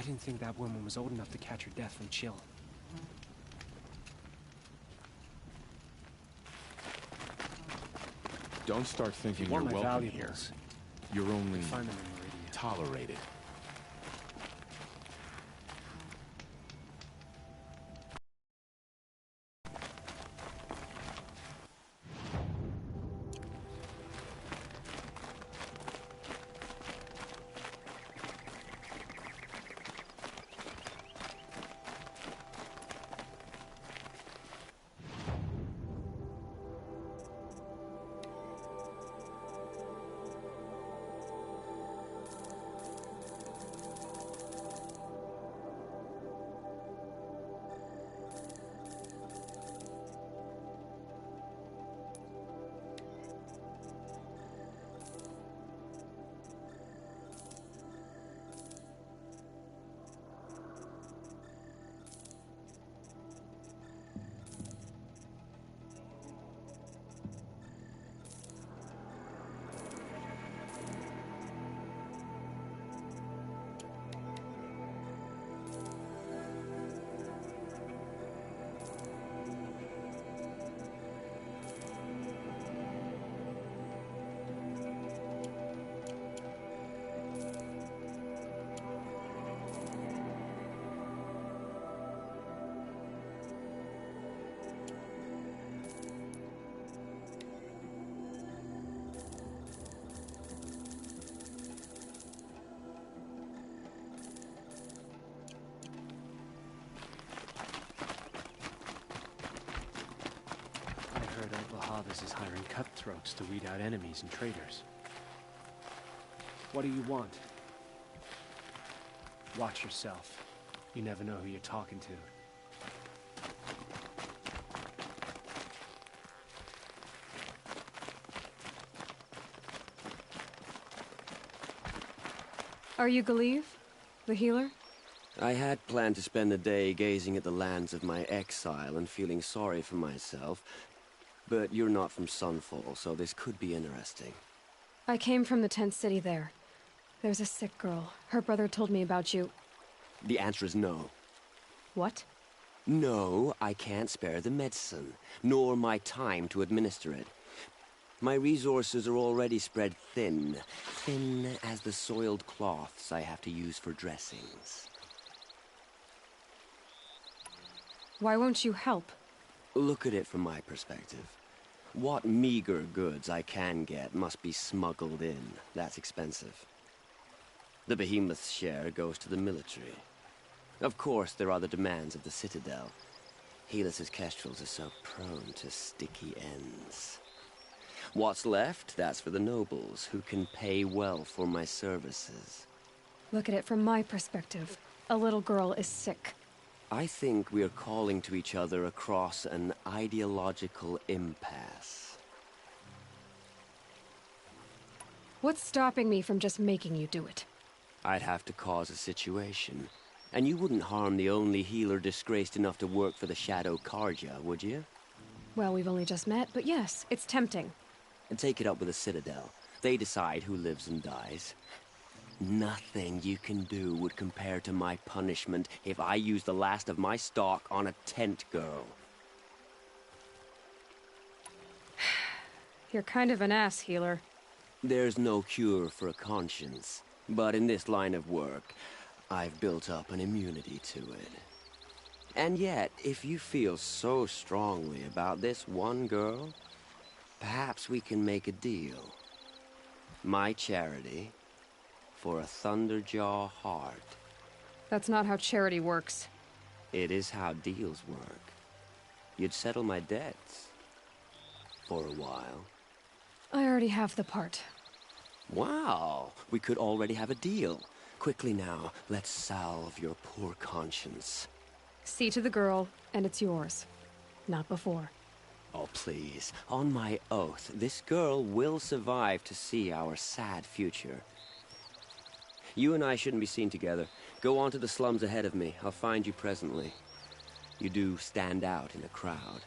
didn't think that woman was old enough to catch her death from chill. Don't start thinking you're welcome here. You're only tolerated. This is hiring cutthroats to weed out enemies and traitors. What do you want? Watch yourself. You never know who you're talking to. Are you Galeev, the healer? I had planned to spend the day gazing at the lands of my exile and feeling sorry for myself. But you're not from Sunfall, so this could be interesting. I came from the tent city there. There's a sick girl. Her brother told me about you. The answer is no. What? No, I can't spare the medicine, nor my time to administer it. My resources are already spread thin. Thin as the soiled cloths I have to use for dressings. Why won't you help? Look at it from my perspective. What meager goods I can get must be smuggled in. That's expensive. The behemoth's share goes to the military. Of course, there are the demands of the Citadel. Helis's kestrels are so prone to sticky ends. What's left, that's for the nobles, who can pay well for my services. Look at it from my perspective. A little girl is sick. I think we are calling to each other across an ideological impasse. What's stopping me from just making you do it? I'd have to cause a situation. And you wouldn't harm the only healer disgraced enough to work for the Shadow Karja, would you? Well, we've only just met, but yes, it's tempting. And take it up with the Citadel. They decide who lives and dies. Nothing you can do would compare to my punishment if I use the last of my stock on a tent girl. You're kind of an ass, healer. There's no cure for a conscience. But in this line of work, I've built up an immunity to it. And yet, if you feel so strongly about this one girl, perhaps we can make a deal. My charity for a Thunderjaw heart. That's not how charity works. It is how deals work. You'd settle my debts. For a while. I already have the part. Wow, we could already have a deal. Quickly now, let's salve your poor conscience. See to the girl, and it's yours. Not before. Oh, please. On my oath, this girl will survive to see our sad future. You and I shouldn't be seen together. Go on to the slums ahead of me. I'll find you presently. You do stand out in a crowd.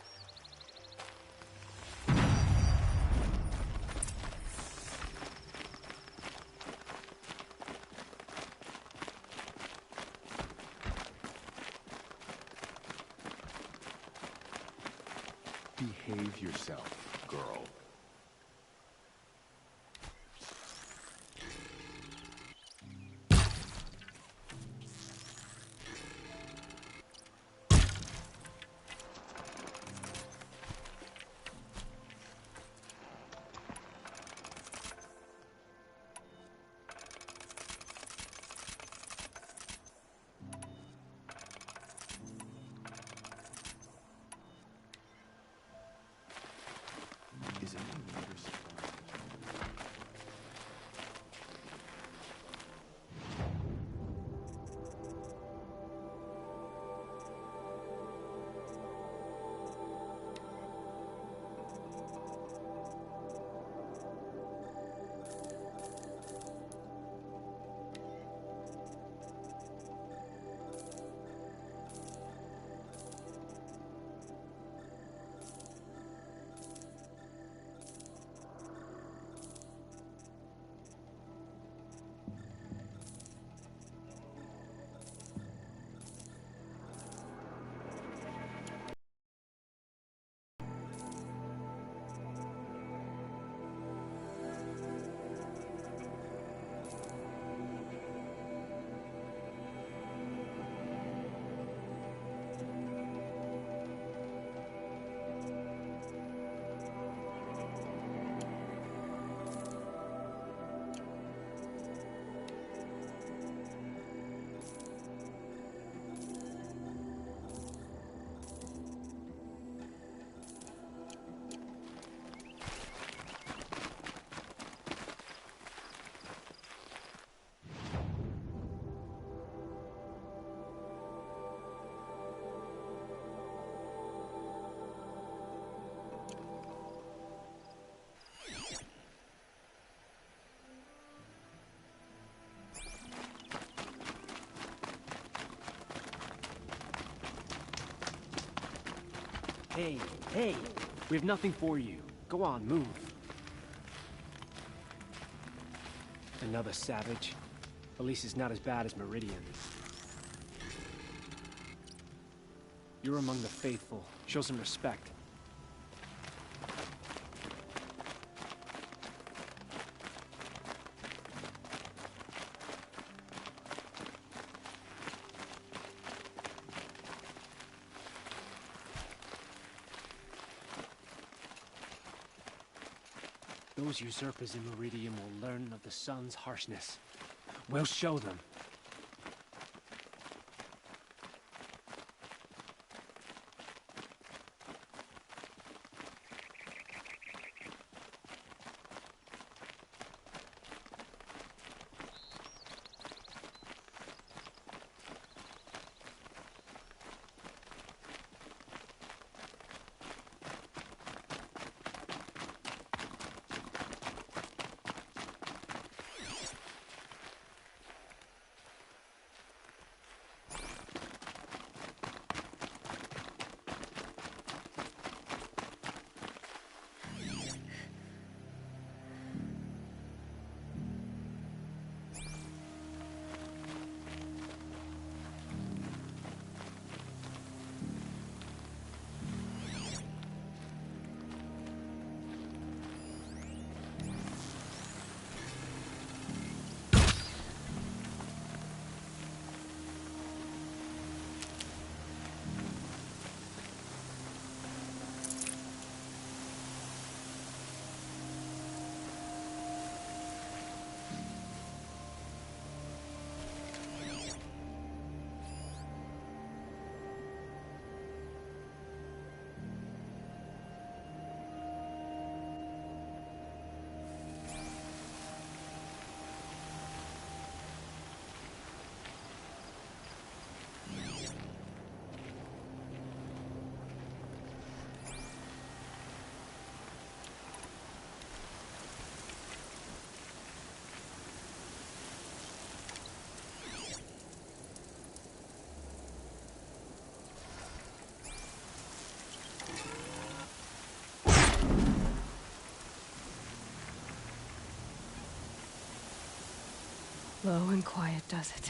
Behave yourself, girl. Is anyone ever surprised? Hey, hey! We have nothing for you. Go on, move. Another savage. At least it's not as bad as Meridian. You're among the faithful. Show some respect. Those usurpers in Meridian will learn of the sun's harshness. We'll show them. Low and quiet does it.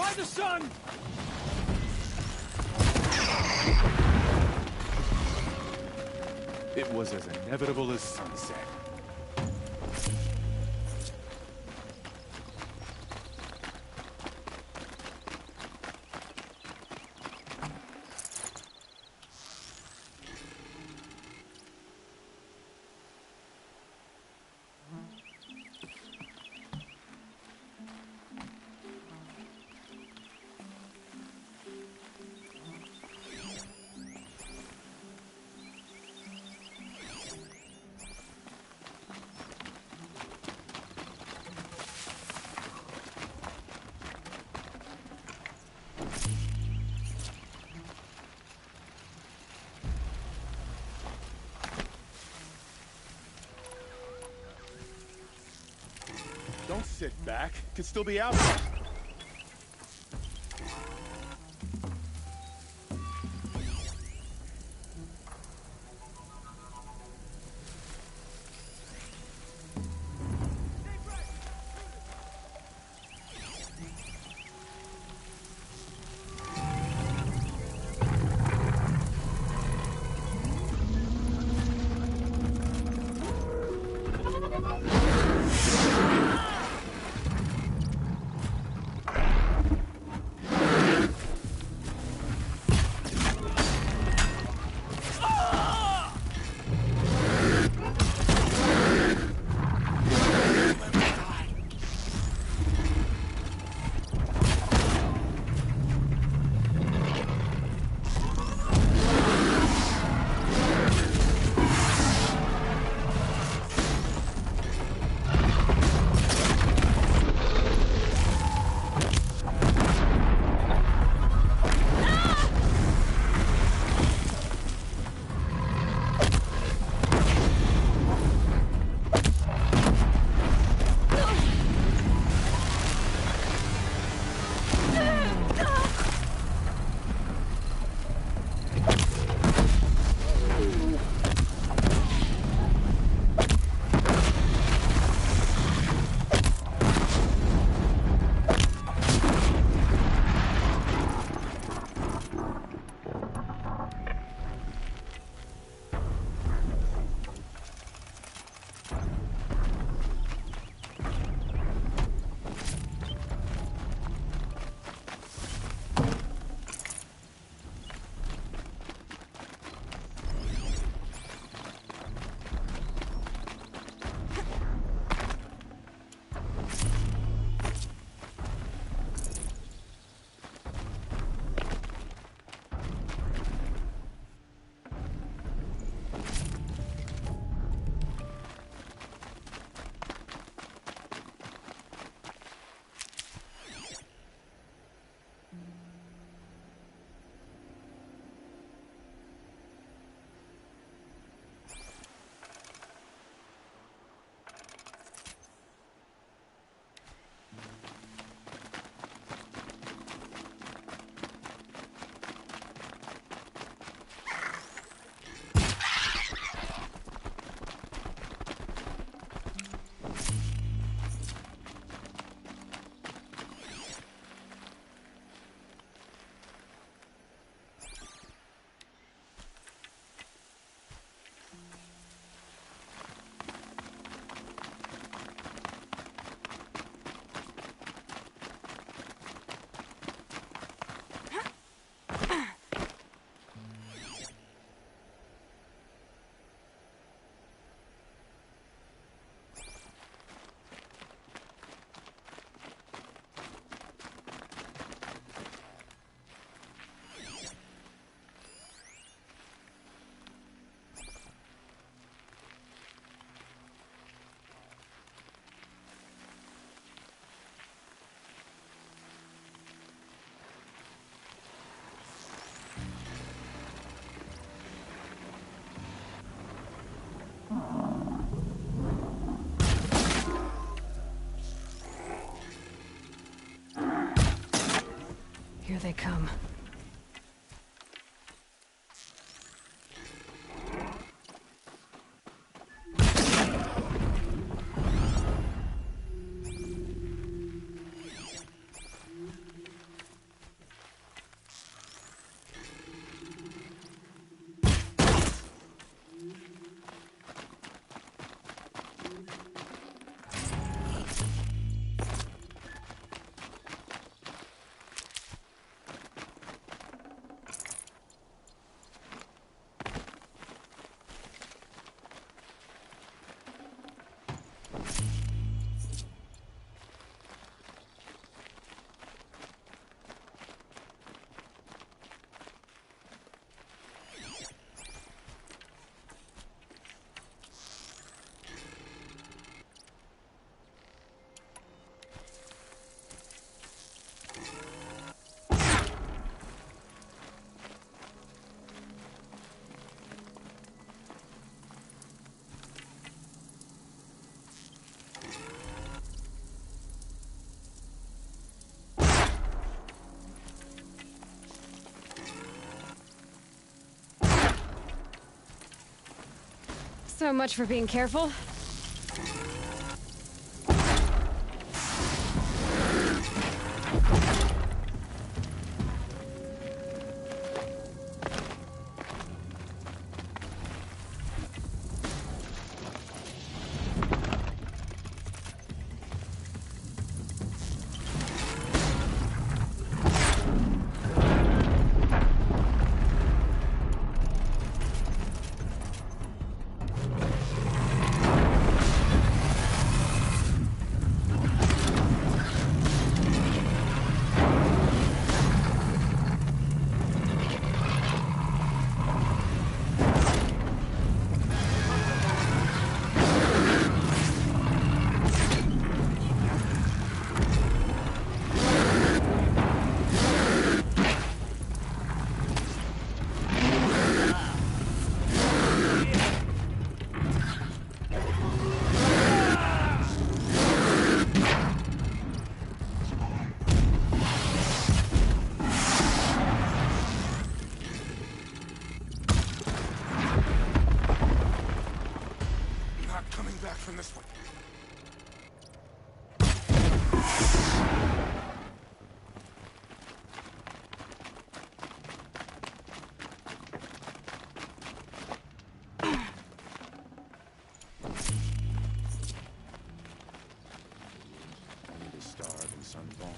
By the sun! It was as inevitable as sunset. Don't sit back. Could still be out there. Here they come. So much for being careful. From this one. Only to starve in Sunfall.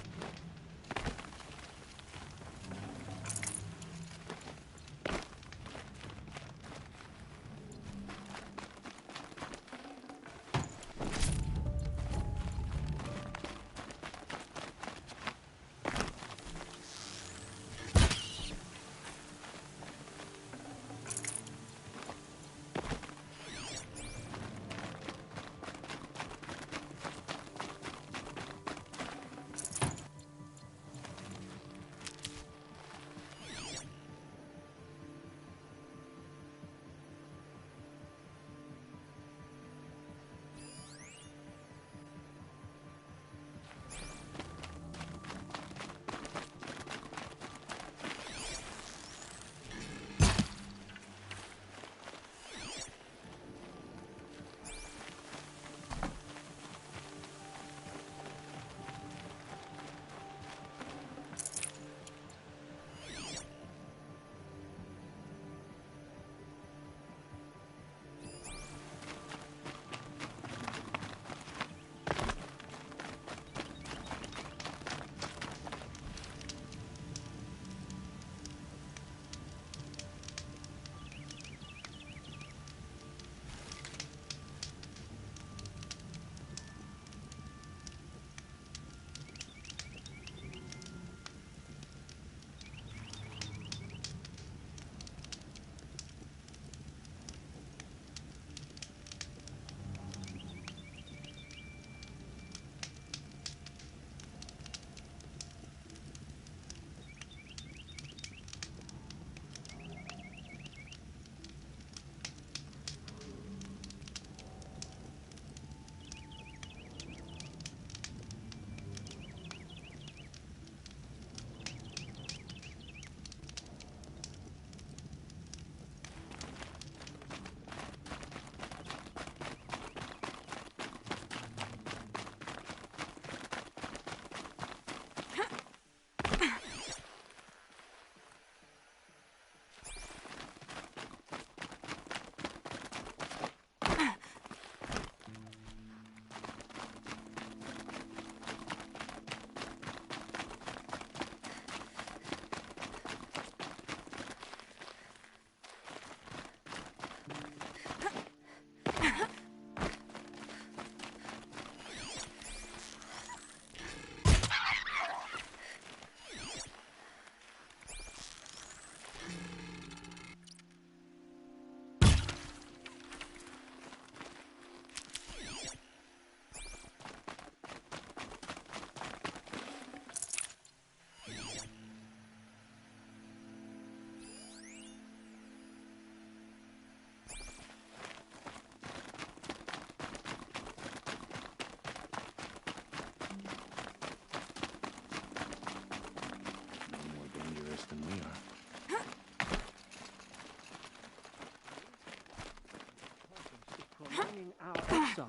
defying our exile.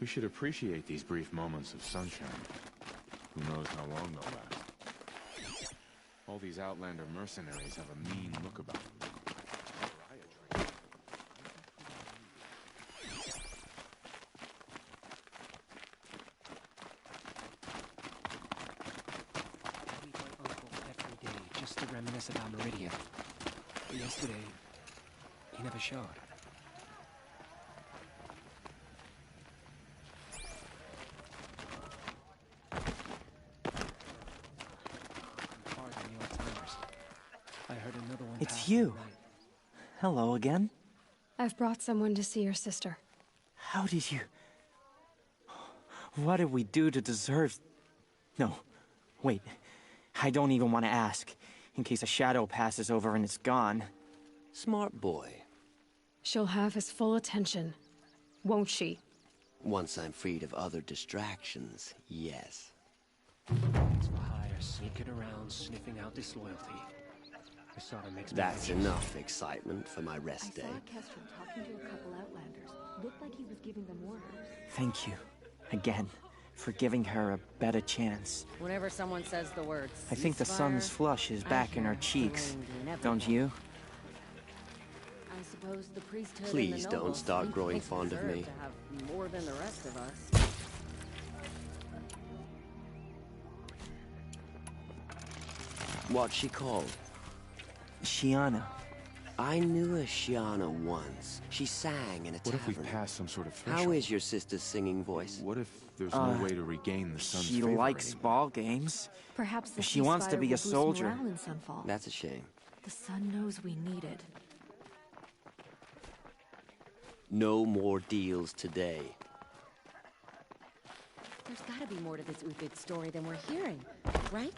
We should appreciate these brief moments of sunshine. Who knows how long they'll last. All these Outlander mercenaries have a mean look about them. I meet my uncle every day just to reminisce about Meridian. But yesterday, he never showed. I heard another one. It's you. Hello again. I've brought someone to see your sister. How did you... What did we do to deserve... No, wait. I don't even want to ask, in case a shadow passes over and it's gone. Smart boy. She'll have his full attention, won't she? Once I'm freed of other distractions, yes. It's for hire, sneaking around, sniffing out disloyalty. That's enough excitement for my rest day. I saw Kestrel talking to a couple Outlanders. Looked like he was giving them orders. Thank you, again, for giving her a better chance. Whenever someone says the words, I think the sun's flush is back in her cheeks, don't you? I suppose the priesthood Please and the don't nobles start think growing they fond of deserve me. to have more than the rest of us. What's she called? Shiana. I knew a Shiana once. She sang in a What if we tavern. pass some sort of threshold? How is your sister's singing voice? What if there's no way to regain the sun's She favor likes anymore? ball games. Perhaps the She wants to ceasefire be will a boost soldier. morale in Sunfall. That's a shame. The sun knows we need it. No more deals today. There's gotta be more to this Uthid story than we're hearing, right?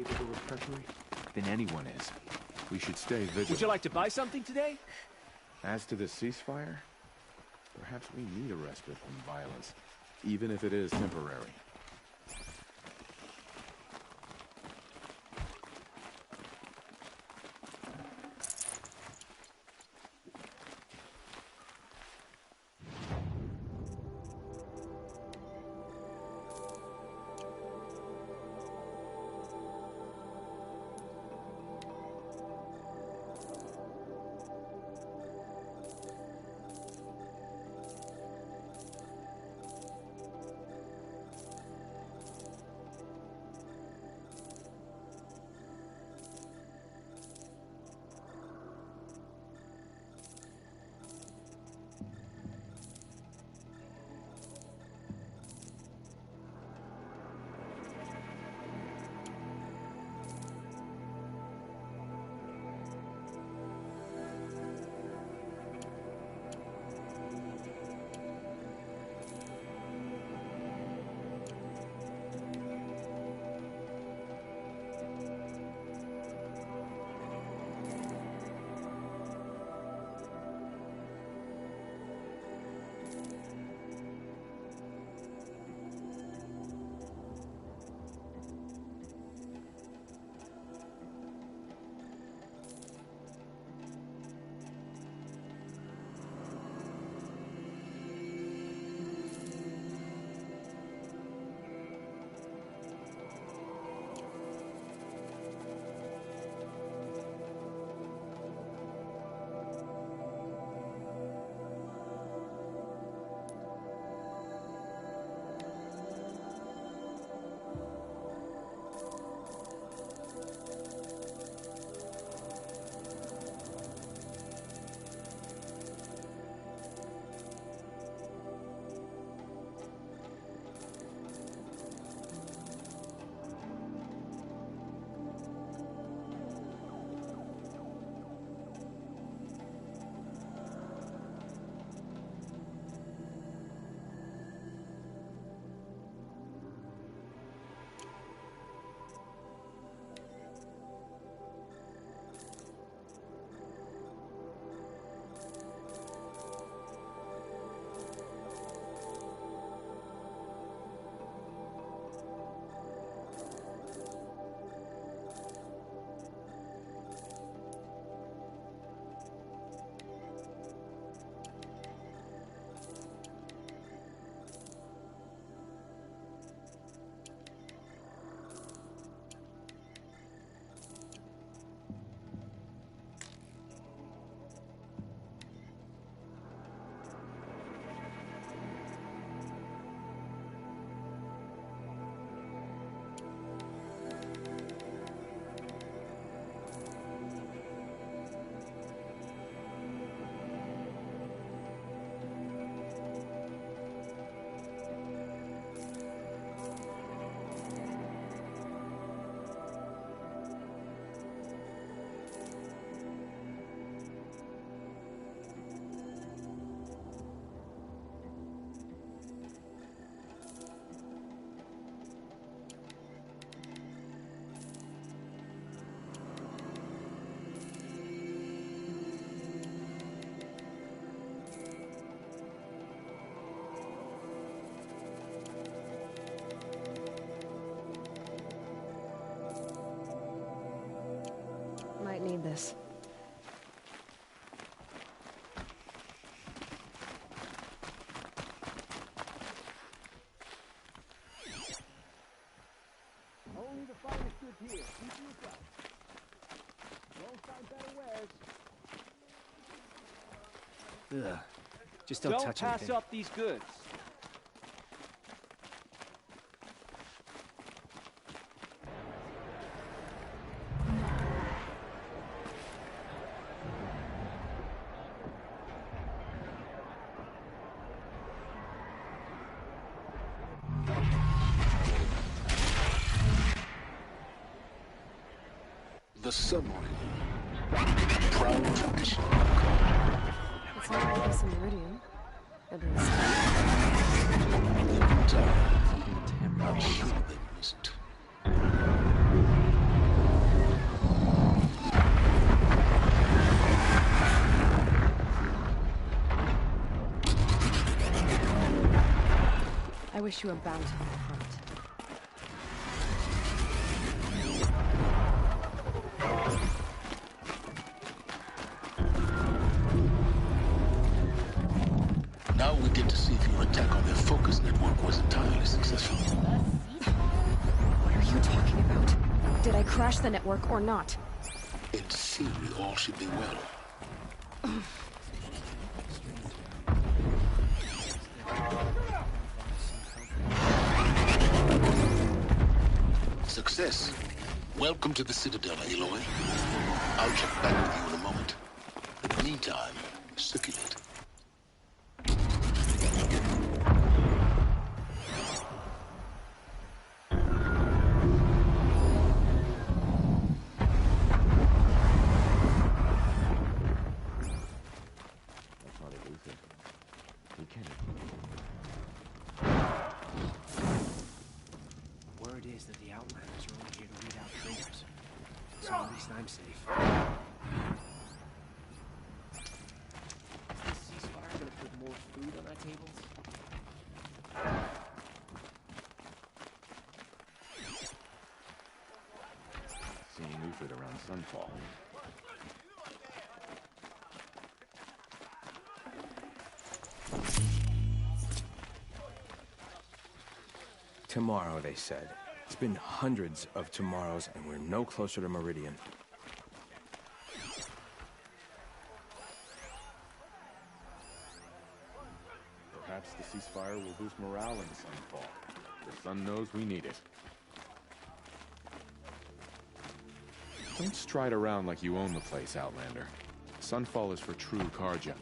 capable of treachery, then anyone is. We should stay vigilant. Would you like to buy something today? As to the ceasefire, perhaps we need a respite from violence, even if it is temporary. Might need this. Only the finest goods here. Keep yourself. Won't find better wares. Ugh. Just don't touch anything. Don't pass up these goods. The submarine. Proud to be It's not like us in Meridian. At least. I'm sure they must. wish you a bountiful hunt. Now we get to see if your attack on their focus network was entirely successful. What are you talking about? Did I crash the network or not? In theory, all should be well. Success. Welcome to the Citadel, Aloy. I'll check back with you in a moment. In the meantime, circulate. Word is that the Outlanders are only here to weed out traitors. So at least I'm safe. Is the ceasefire gonna put more food on our tables? Seeing Uford around Sunfall. Tomorrow, they said. It's been hundreds of tomorrows, and we're no closer to Meridian. Perhaps the ceasefire will boost morale in Sunfall. The sun knows we need it. Don't stride around like you own the place, Outlander. Sunfall is for true Karja.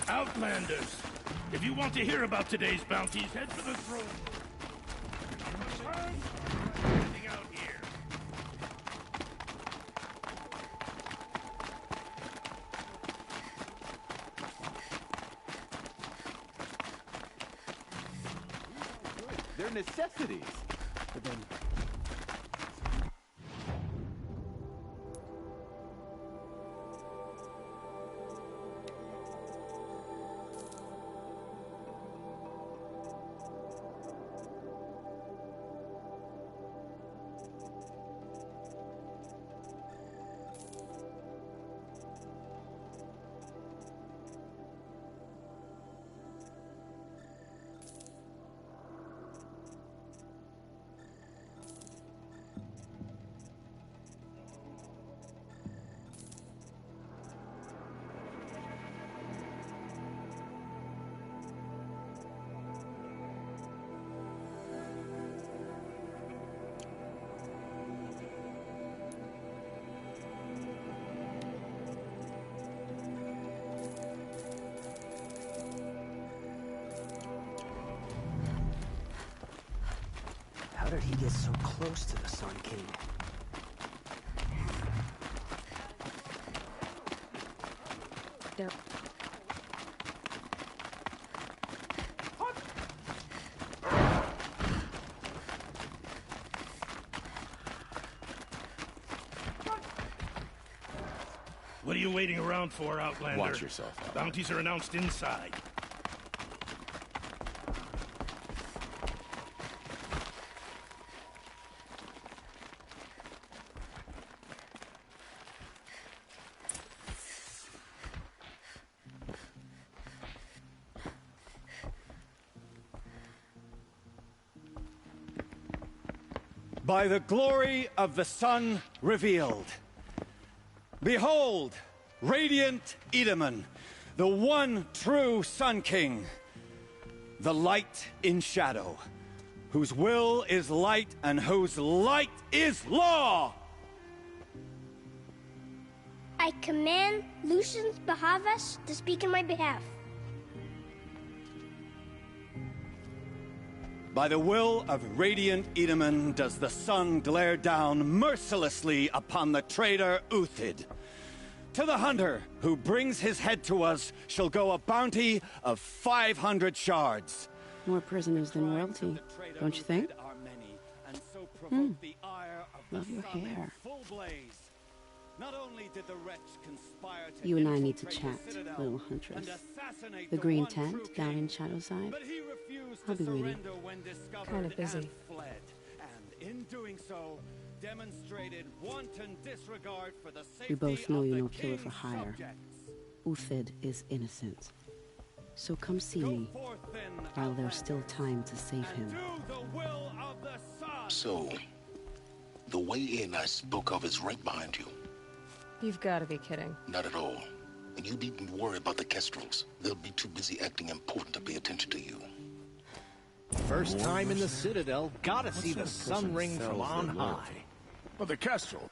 Outlanders! If you want to hear about today's bounties, head for the throne. Anything out here? They're necessities. But then... heard he gets so close to the Sun King. There. What are you waiting around for, Outlander? Watch yourself, Outlander. Bounties are announced inside. By the glory of the sun revealed. Behold, radiant Edaman, the one true Sun King, the light in shadow, whose will is light and whose light is law! I command Lucius Bahavas to speak in my behalf. By the will of radiant Edaman does the sun glare down mercilessly upon the traitor Uthid. To the hunter who brings his head to us shall go a bounty of 500 shards. More prisoners than royalty, don't you think? Love your hair. Not only did the wretch conspire to You and I need to chat, little huntress. The green tent down in Shadowside. I'll be waiting. Kind of busy. And in doing so, demonstrated wanton disregard for the safety We both know of you're the no killer for king's hire. subjects. Uthid is innocent. So come see me while there's still time to save him. So, the way in I spoke of is right behind you. You've got to be kidding. Not at all. And you needn't worry about the Kestrels. They'll be too busy acting important to pay attention to you. First time in the Citadel, gotta see the sun ring from on high. But the Kestrel.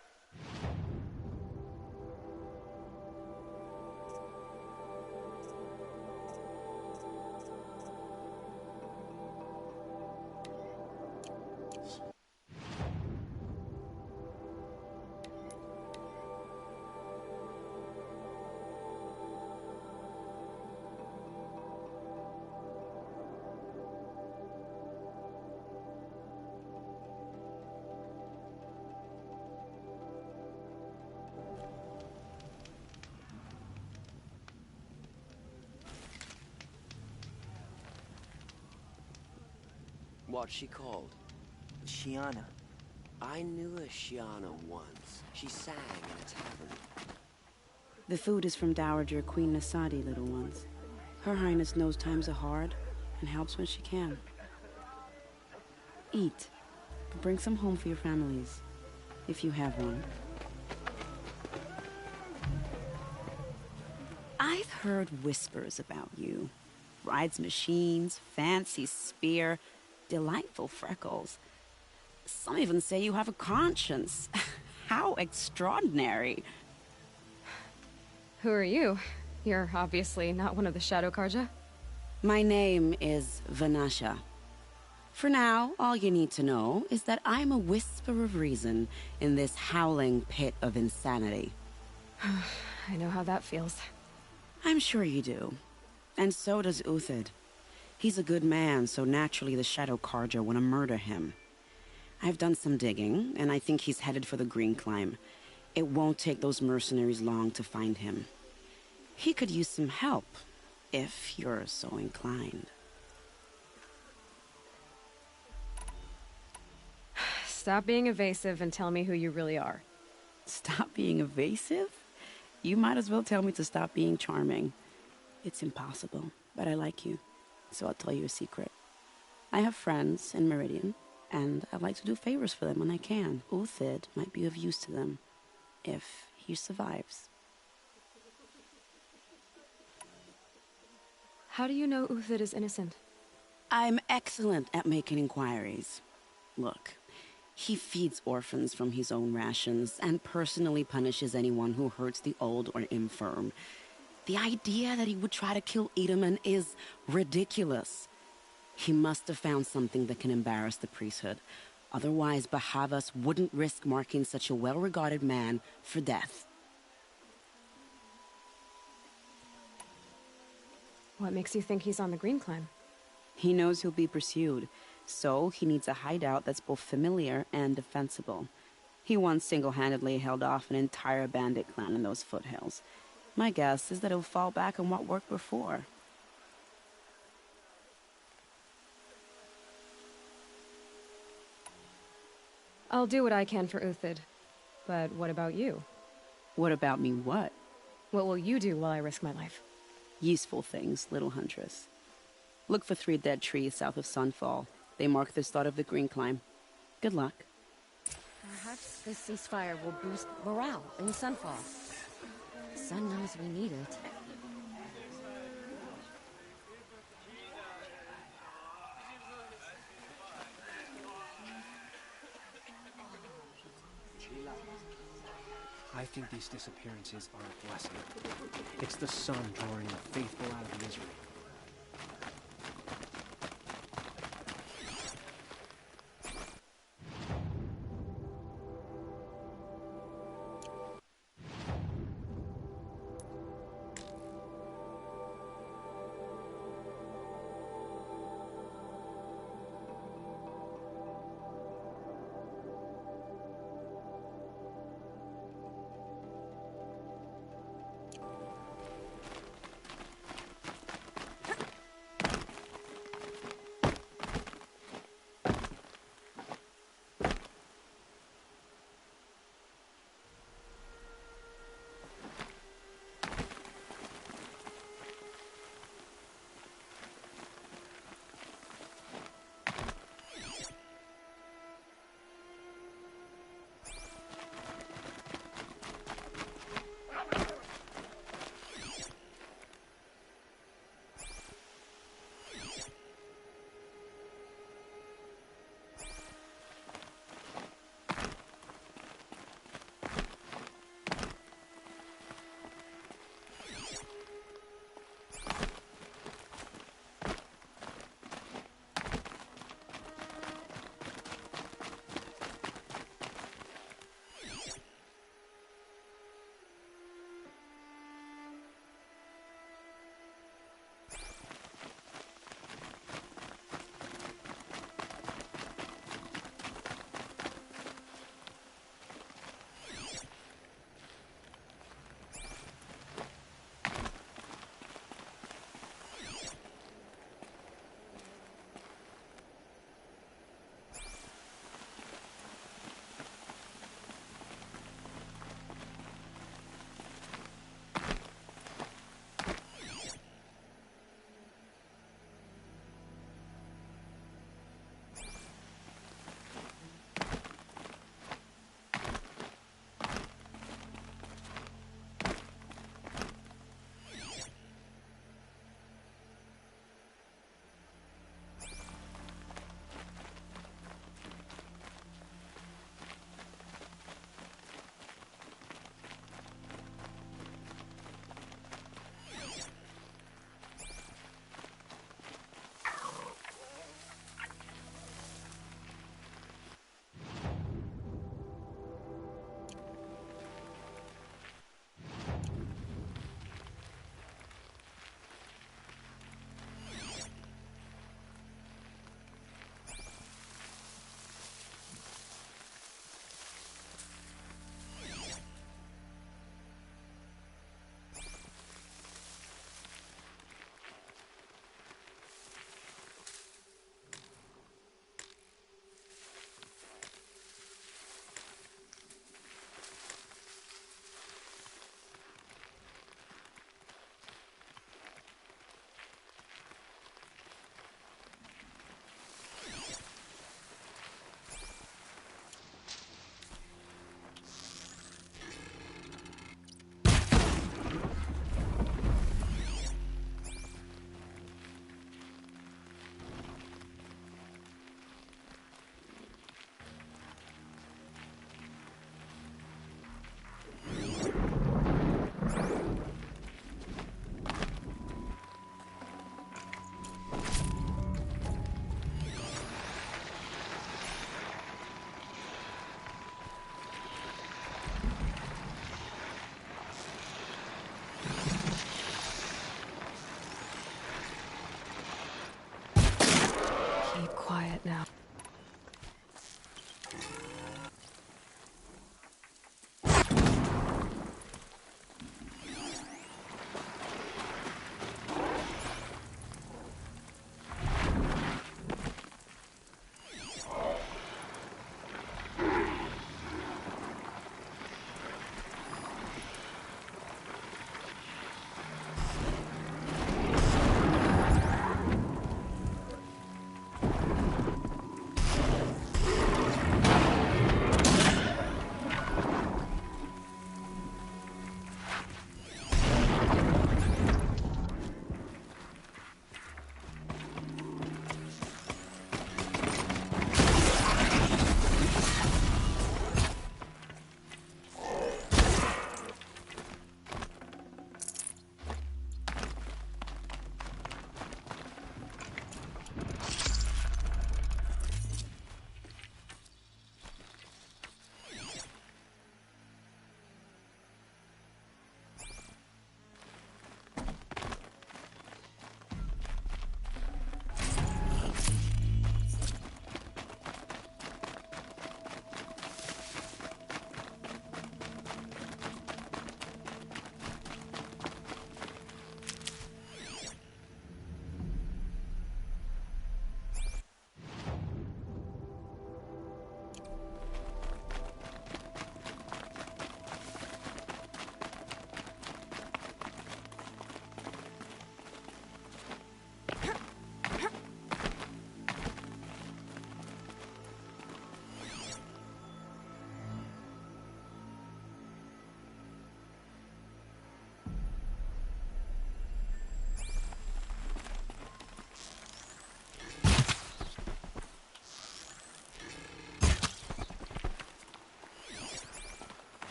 What's she called? Shiana. I knew a Shiana once. She sang in a tavern. The food is from Dowager Queen Nasadi, little ones. Her Highness knows times are hard and helps when she can. Eat. Bring some home for your families, if you have one. I've heard whispers about you. Rides machines, fancy spear, delightful freckles. Some even say you have a conscience. How extraordinary. Who are you? You're obviously not one of the Shadow Karja. My name is Vanasha. For now, all you need to know is that I'm a whisper of reason in this howling pit of insanity. I know how that feels. I'm sure you do. And so does Uthid. He's a good man, so naturally the Shadow Karja want to murder him. I've done some digging, and I think he's headed for the Green Climb. It won't take those mercenaries long to find him. He could use some help, if you're so inclined. Stop being evasive and tell me who you really are. Stop being evasive? You might as well tell me to stop being charming. It's impossible, but I like you, so I'll tell you a secret. I have friends in Meridian, and I like to do favors for them when I can. Uthid might be of use to them, if he survives. How do you know Uthid is innocent? I'm excellent at making inquiries. Look, he feeds orphans from his own rations and personally punishes anyone who hurts the old or infirm. The idea that he would try to kill Edaman is ridiculous. He must have found something that can embarrass the priesthood, Otherwise, Bahavas wouldn't risk marking such a well-regarded man for death. What makes you think he's on the Green Climb? He knows he'll be pursued, so he needs a hideout that's both familiar and defensible. He once single-handedly held off an entire bandit clan in those foothills. My guess is that he'll fall back on what worked before. I'll do what I can for Uthid. But what about you? What about me what? What will you do while I risk my life? Useful things, little huntress. Look for 3 dead trees south of Sunfall. They mark the start of the Green Climb. Good luck. Perhaps this ceasefire will boost morale in Sunfall. The sun knows we need it. I think these disappearances are a blessing. It's the sun drawing the faithful out of misery.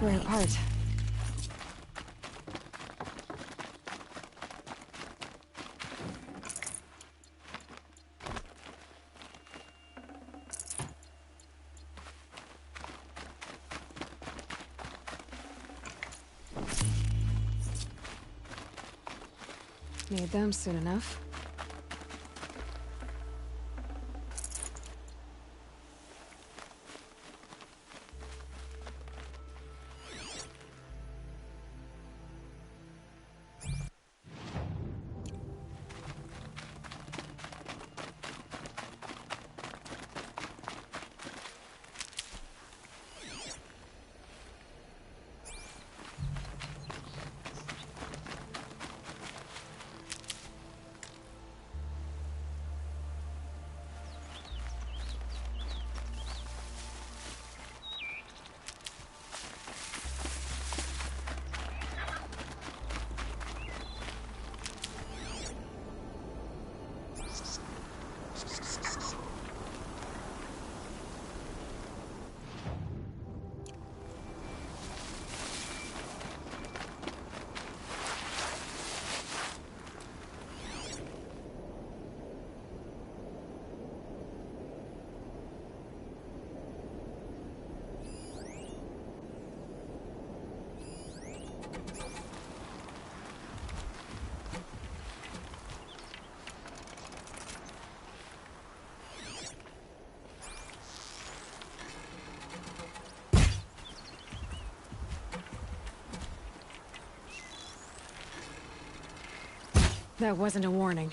We're apart. Need them soon enough. That wasn't a warning.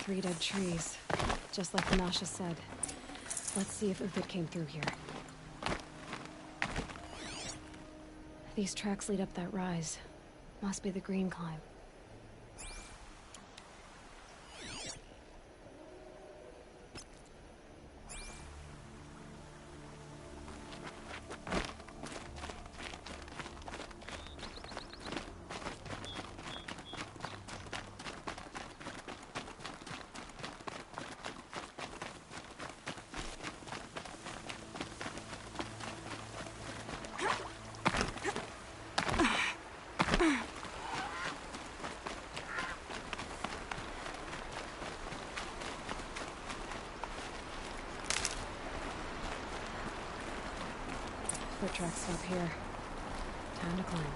Three dead trees, just like Nasha said. Let's see if Uthid came through here. These tracks lead up that rise. Must be the green climb. Foot tracks stop here. Time to climb.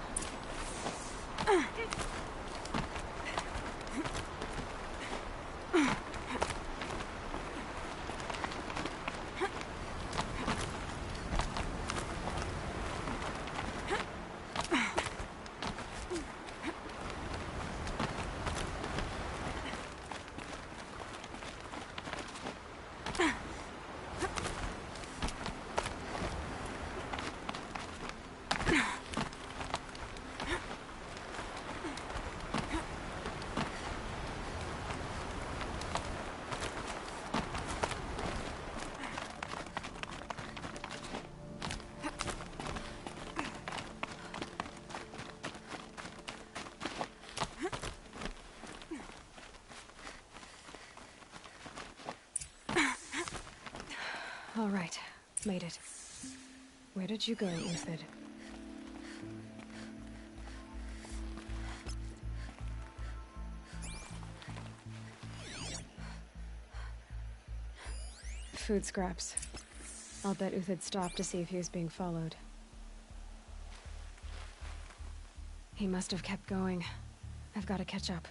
All right, made it. Where did you go, Uthid? Food scraps. I'll bet Uthid stopped to see if he was being followed. He must have kept going. I've got to catch up.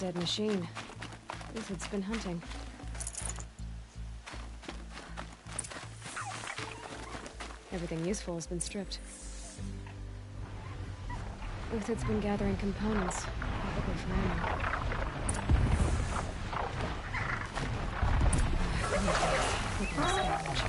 Dead machine. Uthid's been hunting. Everything useful has been stripped. Uthid's been gathering components, probably for ammo. We can salvage.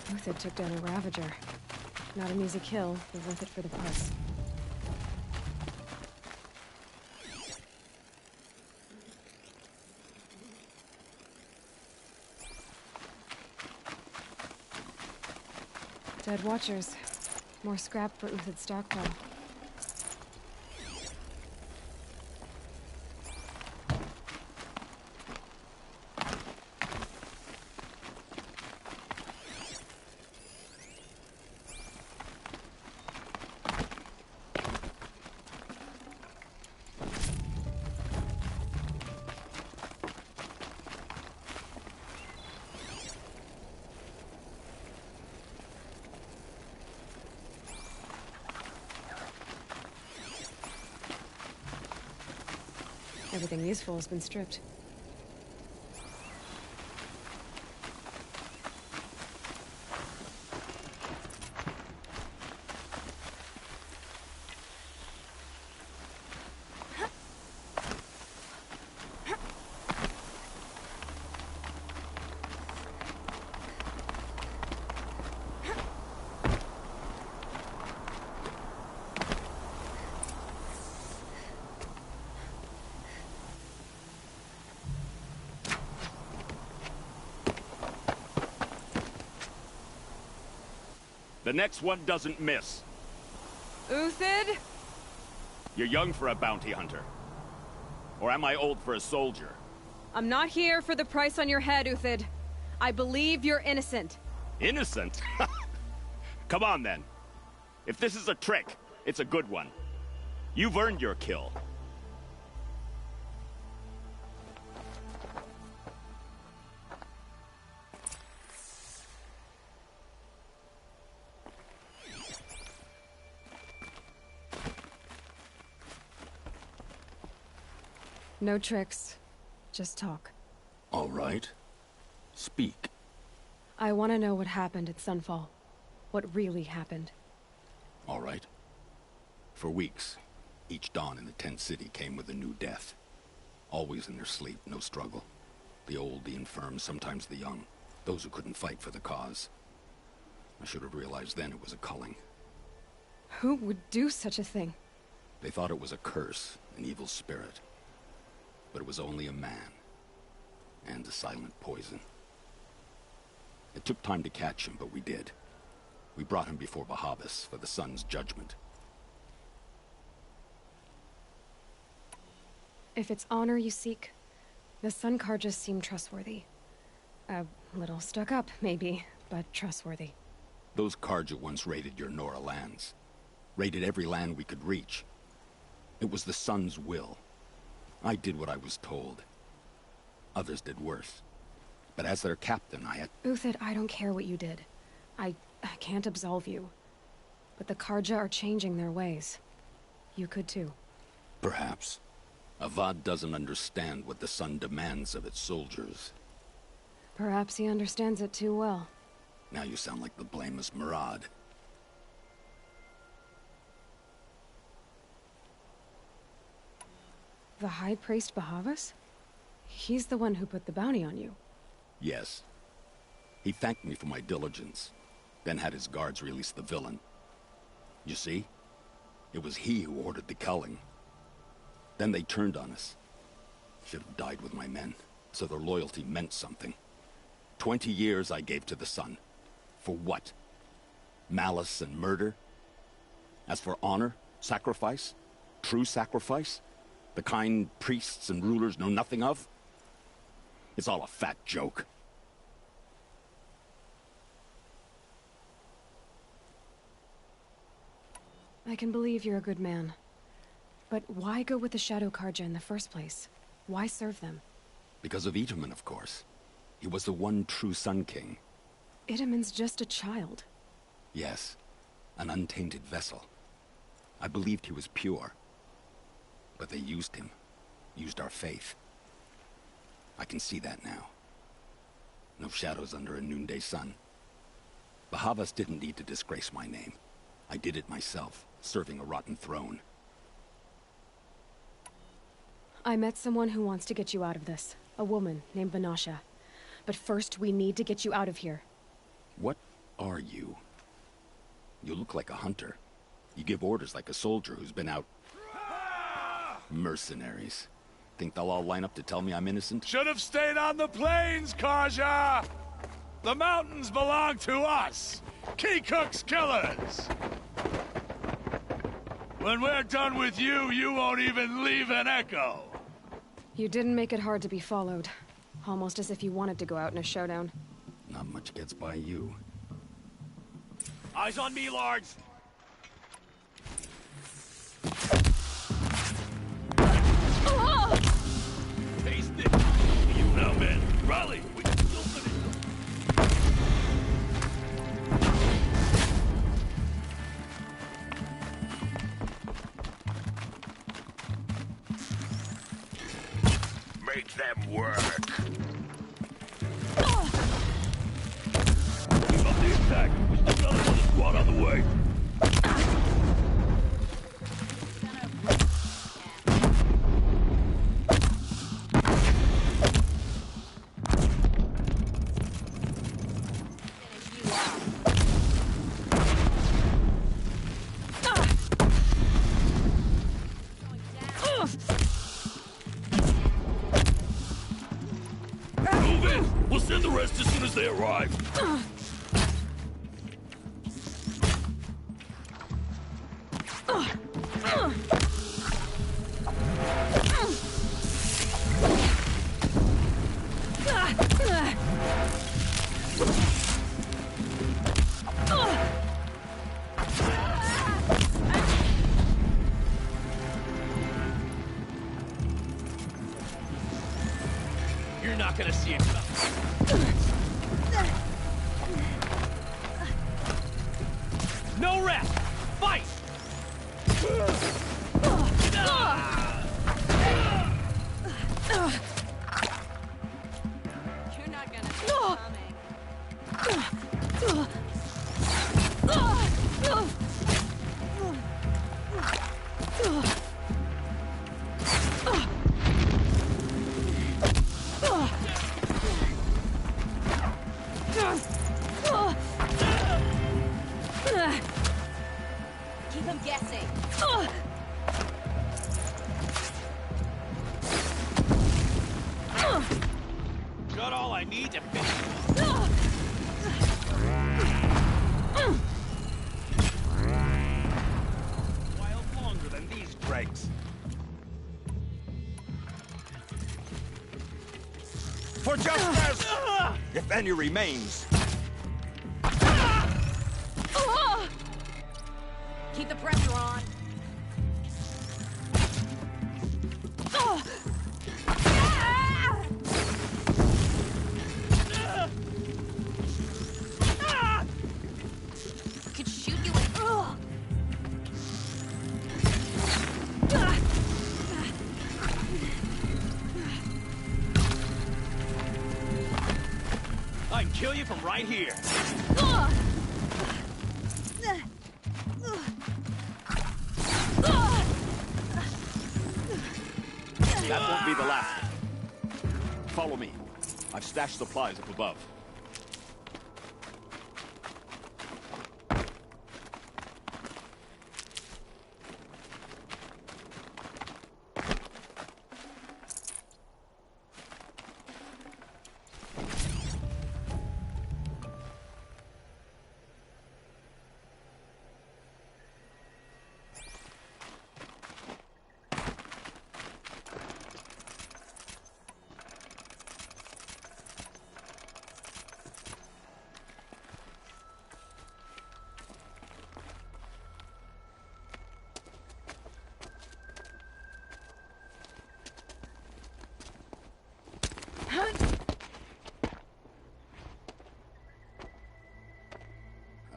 Uthid took down a Ravager. Not an easy kill, but worth it for the price. Dead Watchers. More scrap for Uthid's stockpile. Everything useful has been stripped. The next one doesn't miss. Uthid? You're young for a bounty hunter. Or am I old for a soldier? I'm not here for the price on your head, Uthid. I believe you're innocent. Innocent? Come on, then. If this is a trick, it's a good one. You've earned your kill. No tricks. Just talk. All right. Speak. I want to know what happened at Sunfall. What really happened. All right. For weeks, each dawn in the tent city came with a new death. Always in their sleep, no struggle. The old, the infirm, sometimes the young. Those who couldn't fight for the cause. I should have realized then it was a culling. Who would do such a thing? They thought it was a curse, an evil spirit. But it was only a man. And a silent poison. It took time to catch him, but we did. We brought him before Bahavas for the sun's judgment. If it's honor you seek, the Sun Karjas seem trustworthy. A little stuck up, maybe, but trustworthy. Those Karja once raided your Nora lands. Raided every land we could reach. It was the sun's will. I did what I was told. Others did worse. But as their captain, I had... Uthid, I don't care what you did. I can't absolve you. But the Karja are changing their ways. You could too. Perhaps. Avad doesn't understand what the sun demands of its soldiers. Perhaps he understands it too well. Now you sound like the blameless Murad. The High Priest Bahavas? He's the one who put the bounty on you. Yes. He thanked me for my diligence, then had his guards release the villain. You see? It was he who ordered the culling. Then they turned on us. Should have died with my men, so their loyalty meant something. 20 years I gave to the sun. For what? Malice and murder? As for honor, sacrifice, true sacrifice, the kind priests and rulers know nothing of? It's all a fat joke. I can believe you're a good man. But why go with the Shadow Karja in the first place? Why serve them? Because of Itaman, of course. He was the one true Sun King. Itaman's just a child. Yes, an untainted vessel. I believed he was pure. But they used him. Used our faith. I can see that now. No shadows under a noonday sun. Bahavas didn't need to disgrace my name. I did it myself, serving a rotten throne. I met someone who wants to get you out of this. A woman named Vanasha. But first, we need to get you out of here. What are you? You look like a hunter. You give orders like a soldier who's been out... Mercenaries. Think they'll all line up to tell me I'm innocent? Should have stayed on the plains, Karja! The mountains belong to us! Kikuk's killers! When we're done with you, you won't even leave an echo! You didn't make it hard to be followed. Almost as if you wanted to go out in a showdown. Not much gets by you. Eyes on me, lords! Taste it! You now, men! Rally! We can still finish! Make them work! Keep up the attack! We still got another squad on the way! Move in! We'll send the rest as soon as they arrive! You're not gonna see it coming. No rest! Fight! guessing. Got all I need to finish. While longer than these dregs. For justice! If any remains. Keep the pressure on. Could shoot you in. I can kill you from right here. That won't be the last. Follow me. I've stashed supplies up above.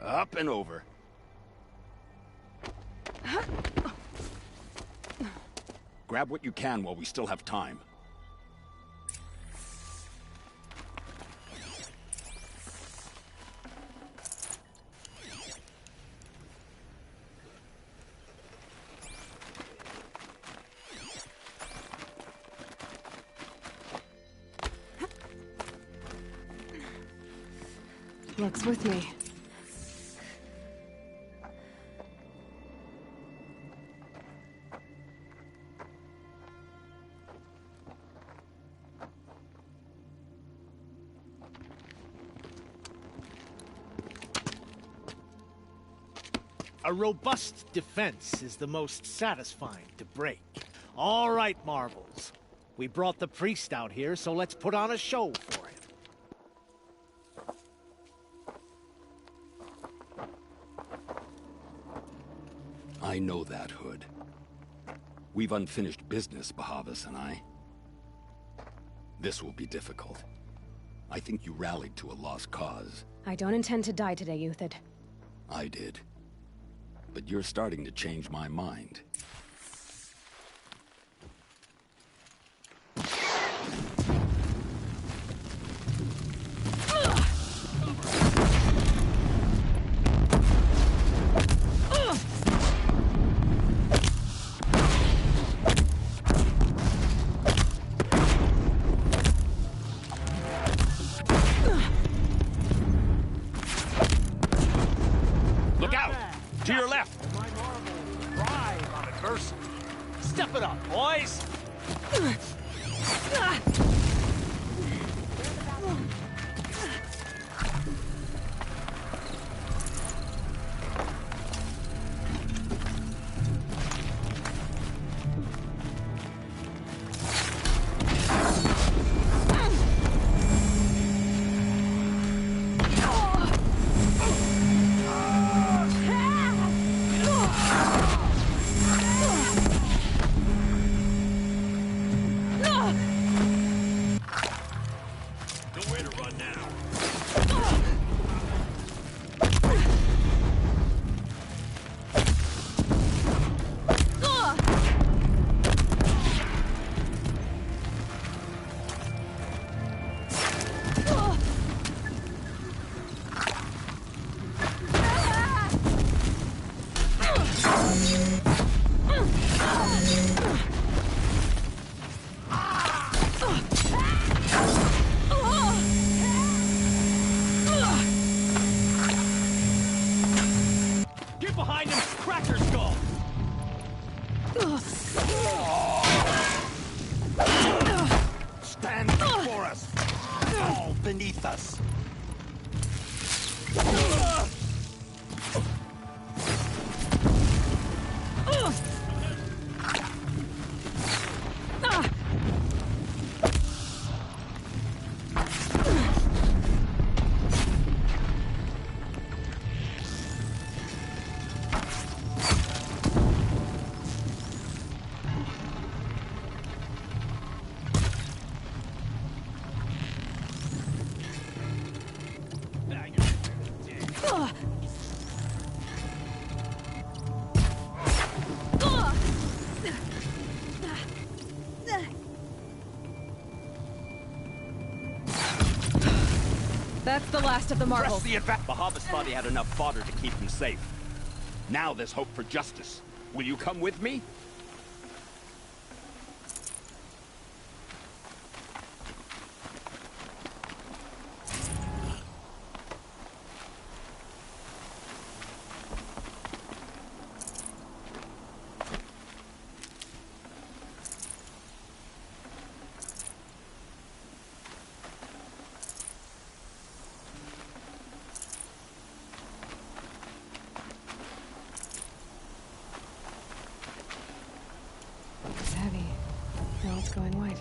Up and over. Grab what you can while we still have time. Luck's with me. A robust defense is the most satisfying to break. All right, Marvels. We brought the priest out here, so let's put on a show for him. I know that, Hood. We've unfinished business, Bahavas and I. This will be difficult. I think you rallied to a lost cause. I don't intend to die today, Uthid. I did. But you're starting to change my mind. Look out! To your left! Thrive on adversity. Step it up, boys! That's the last of the marbles. Bahavas thought he had enough fodder to keep him safe. Now there's hope for justice. Will you come with me? It's heavy. Now it's going white.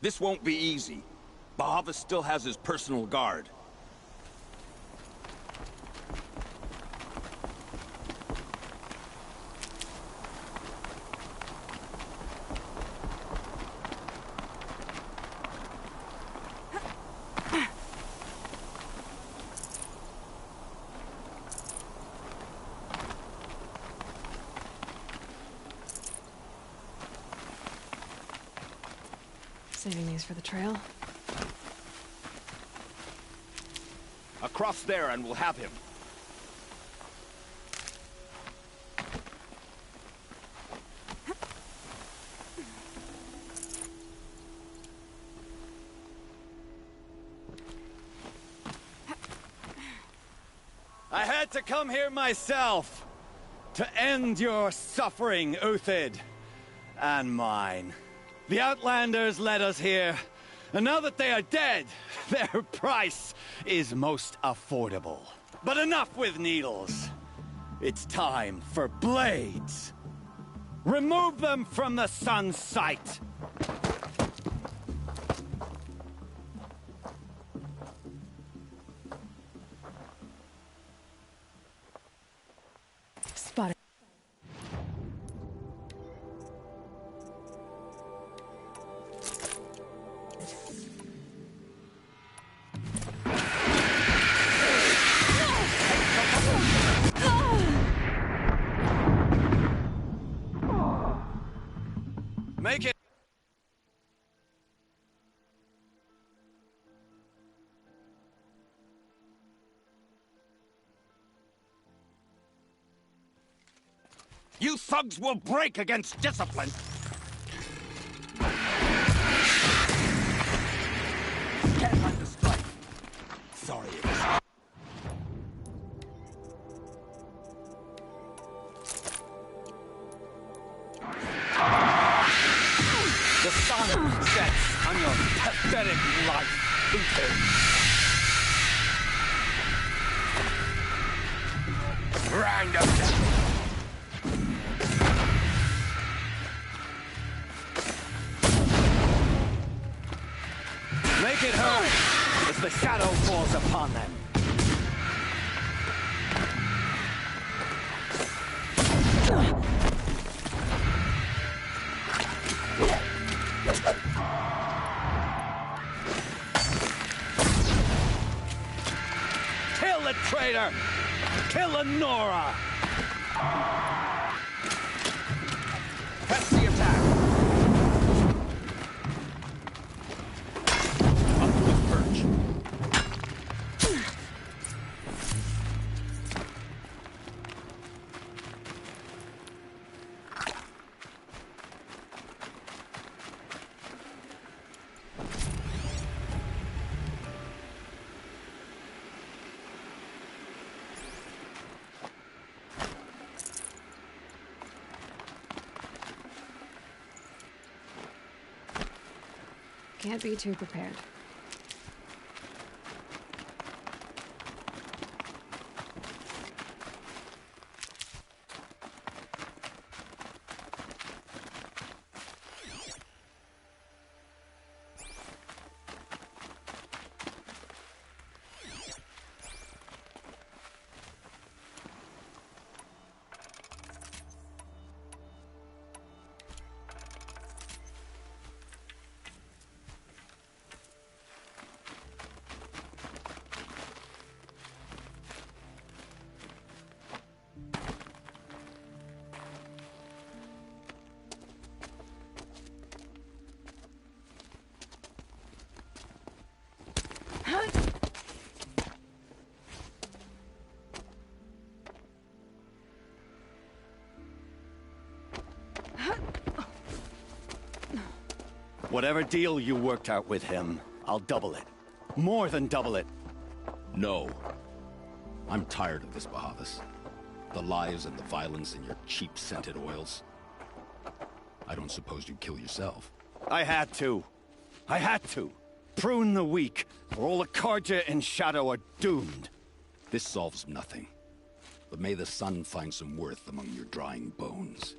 This won't be easy. Bahavas still has his personal guard. Saving these for the trail. Across there and we'll have him. I had to come here myself to end your suffering, Uthid, and mine. The Outlanders led us here, and now that they are dead, their price is most affordable. But enough with needles. It's time for blades. Remove them from the sun's sight. Spotted. Make it. You thugs will break against discipline. Can't find the strike. Sorry. The sun sets on your pathetic life, Uthid. Grind them down. Make it hurt as the shadow falls upon them. Kill the traitor! Kill Lenora! Press the attack. Up to his perch. Can't be too prepared. Whatever deal you worked out with him, I'll double it. More than double it. No. I'm tired of this, Bahavas. The lies and the violence and your cheap-scented oils. I don't suppose you'd kill yourself. I had to. I had to. Prune the weak, or all the Carja in Shadow are doomed. This solves nothing. But may the sun find some worth among your drying bones.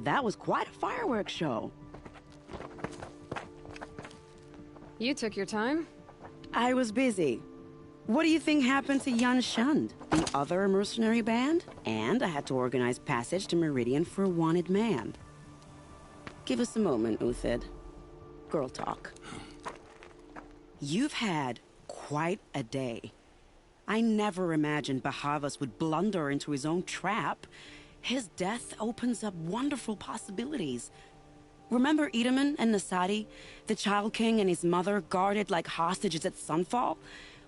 That was quite a fireworks show. You took your time? I was busy. What do you think happened to Yan Shund, the other mercenary band? And I had to organize passage to Meridian for a wanted man. Give us a moment, Uthid. Girl talk. You've had quite a day. I never imagined Bahavas would blunder into his own trap. His death opens up wonderful possibilities. Remember Edaman and Nasadi, the Child King and his mother guarded like hostages at Sunfall?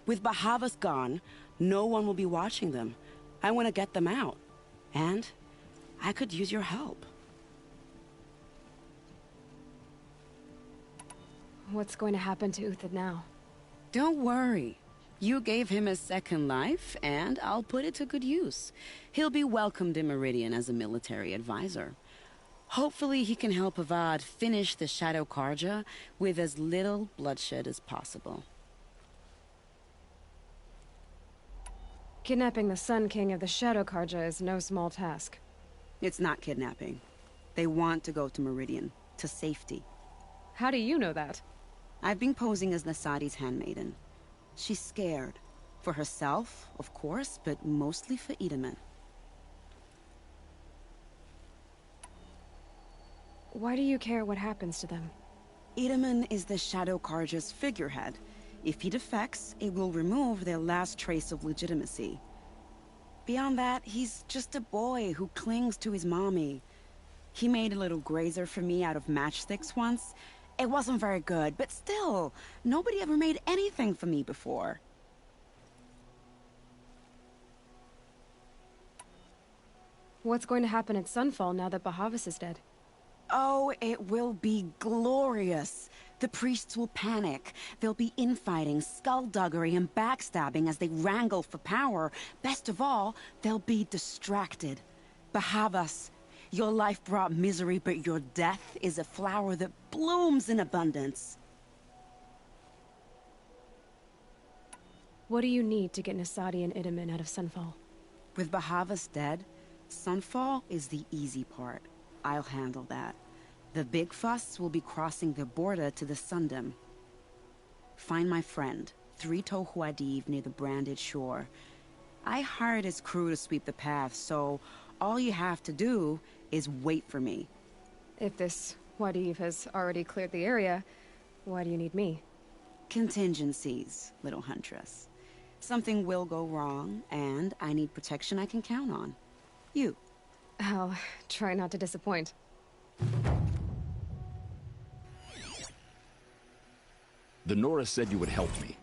With Bahavas gone, no one will be watching them. I want to get them out. And I could use your help. What's going to happen to Uthid now? Don't worry. You gave him a second life, and I'll put it to good use. He'll be welcomed in Meridian as a military advisor. Hopefully he can help Avad finish the Shadow Carja with as little bloodshed as possible. Kidnapping the Sun King of the Shadow Carja is no small task. It's not kidnapping. They want to go to Meridian, to safety. How do you know that? I've been posing as Nasadi's handmaiden. She's scared. For herself, of course, but mostly for Edaman. Why do you care what happens to them? Edaman is the Shadow Carja's figurehead. If he defects, it will remove their last trace of legitimacy. Beyond that, he's just a boy who clings to his mommy. He made a little grazer for me out of matchsticks once. It wasn't very good, but still, nobody ever made anything for me before. What's going to happen at Sunfall now that Bahavas is dead? Oh, it will be glorious. The priests will panic. There'll be infighting, skullduggery, and backstabbing as they wrangle for power. Best of all, they'll be distracted. Bahavas, your life brought misery, but your death is a flower that blooms in abundance. What do you need to get Nasadi and Edaman out of Sunfall? With Bahavas dead, Sunfall is the easy part. I'll handle that. The big fuss will be crossing the border to the Sundom. Find my friend, Three-Toe Huadiv, near the branded shore. I hired his crew to sweep the path, so all you have to do is wait for me. If this Huadiv has already cleared the area, why do you need me? Contingencies, little huntress. Something will go wrong, and I need protection I can count on. You. I'll try not to disappoint. The Nora said you would help me.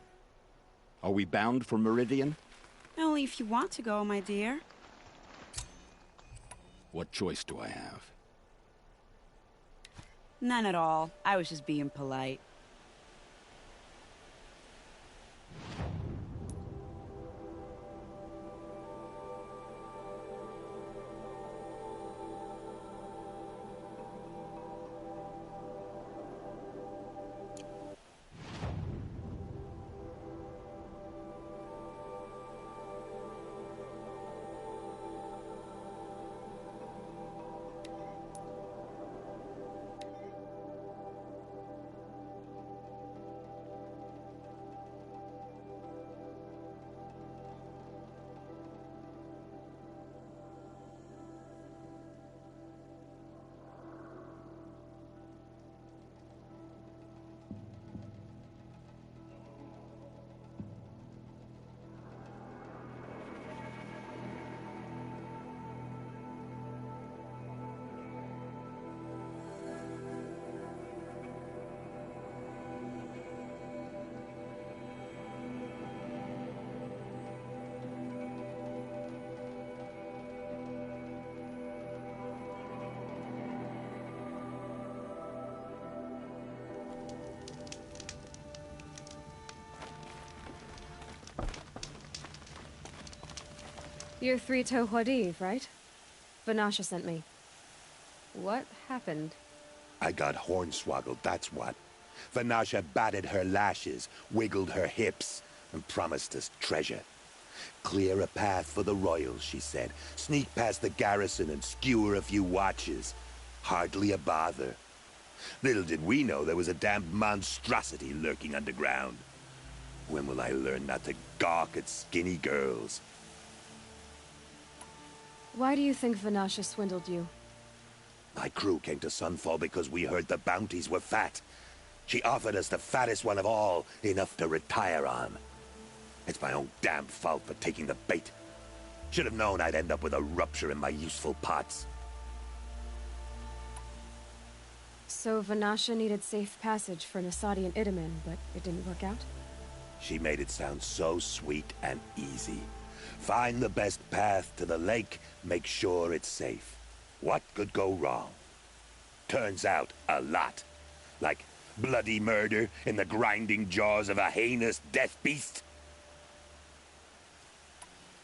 Are we bound for Meridian? Only if you want to go, my dear. What choice do I have? None at all. I was just being polite. You're Three-Toe Huadiv, right? Vanasha sent me. What happened? I got hornswoggled, that's what. Vanasha batted her lashes, wiggled her hips, and promised us treasure. Clear a path for the royals, she said. Sneak past the garrison and skewer a few watches. Hardly a bother. Little did we know there was a damned monstrosity lurking underground. When will I learn not to gawk at skinny girls? Why do you think Vanasha swindled you? My crew came to Sunfall because we heard the bounties were fat. She offered us the fattest one of all, enough to retire on. It's my own damn fault for taking the bait. Should have known I'd end up with a rupture in my useful parts. So Vanasha needed safe passage for Nasadi and Itamen, but it didn't work out? She made it sound so sweet and easy. Find the best path to the lake, make sure it's safe. What could go wrong? Turns out, a lot. Like bloody murder in the grinding jaws of a heinous death beast.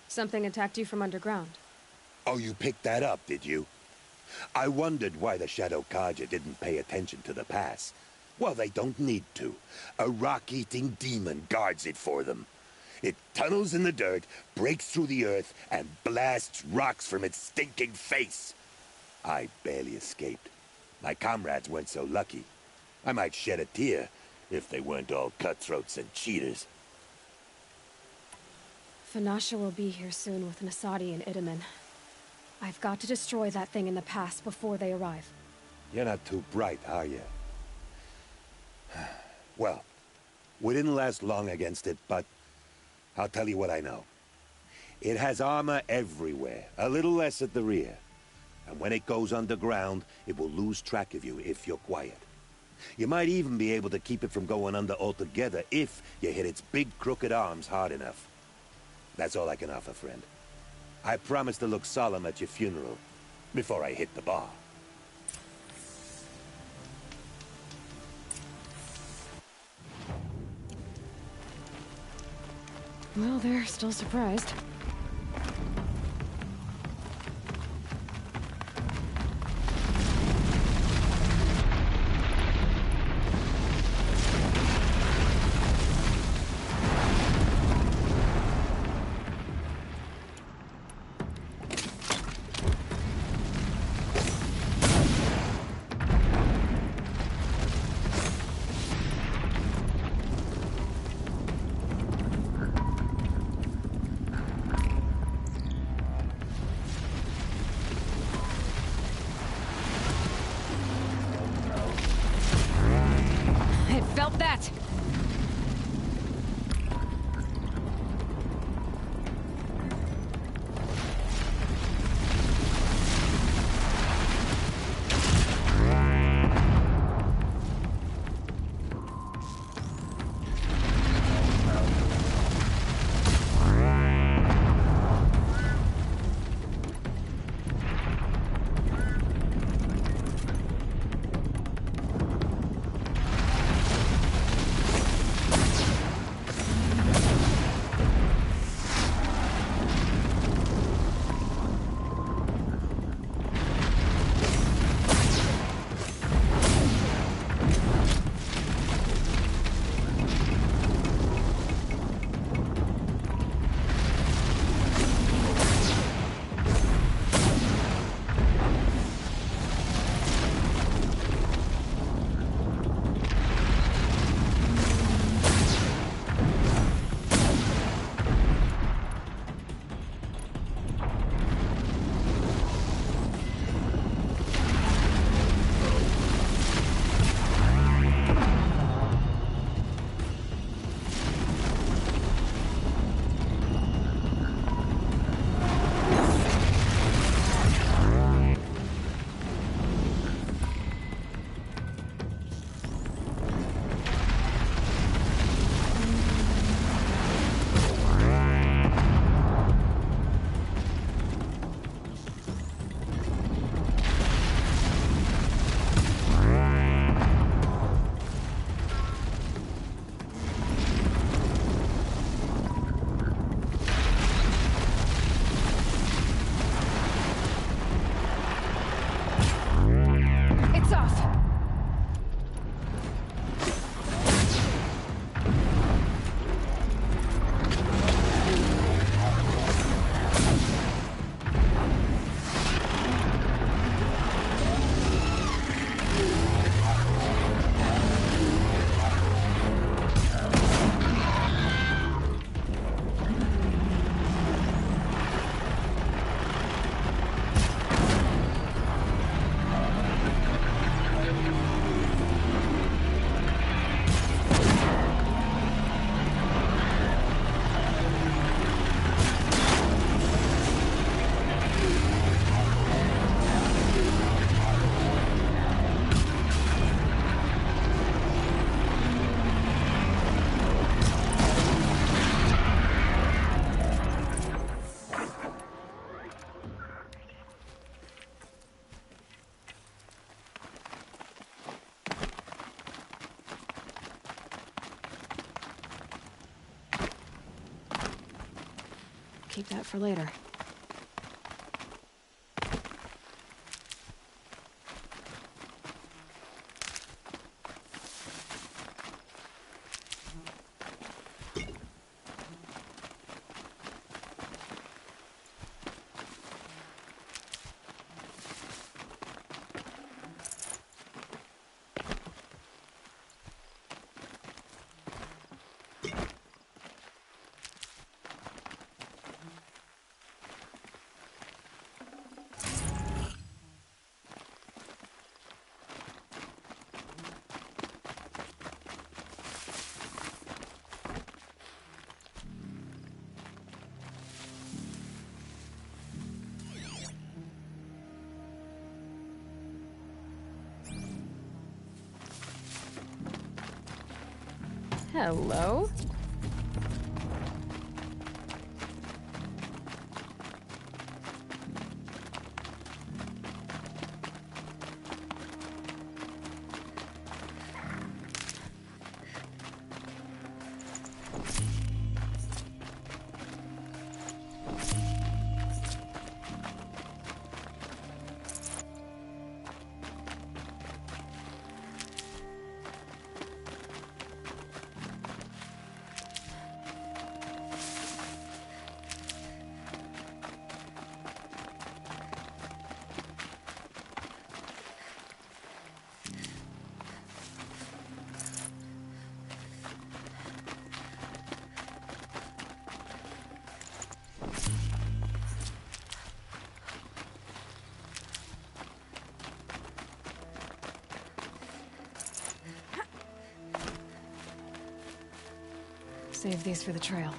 Something attacked you from underground. Oh, you picked that up, did you? I wondered why the Shadow Kaja didn't pay attention to the pass. Well, they don't need to. A rock-eating demon guards it for them. It tunnels in the dirt, breaks through the earth, and blasts rocks from its stinking face. I barely escaped. My comrades weren't so lucky. I might shed a tear if they weren't all cutthroats and cheaters. Vanasha will be here soon with Nasadi and Itamen. I've got to destroy that thing in the pass before they arrive. You're not too bright, are you? Well, we didn't last long against it, but I'll tell you what I know. It has armor everywhere, a little less at the rear. And when it goes underground, it will lose track of you if you're quiet. You might even be able to keep it from going under altogether if you hit its big crooked arms hard enough. That's all I can offer, friend. I promise to look solemn at your funeral before I hit the bar. Well, they're still surprised. Keep that for later. Hello? Save these for the trail.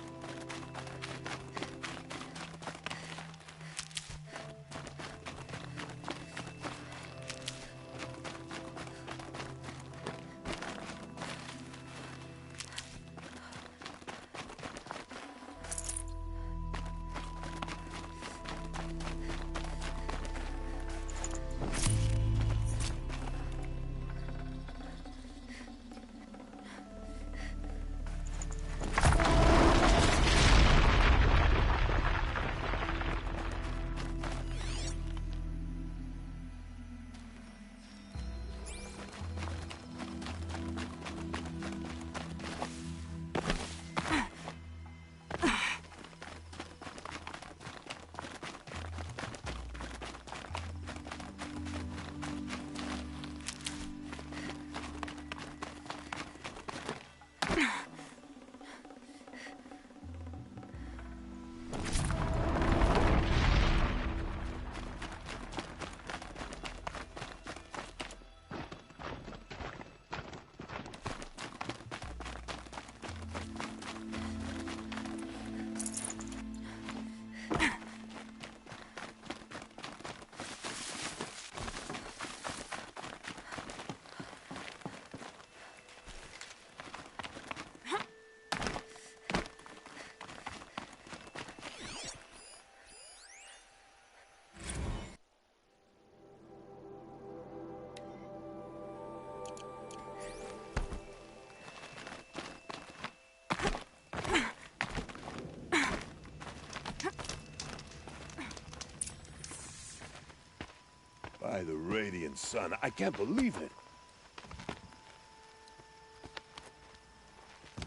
By the radiant sun, I can't believe it.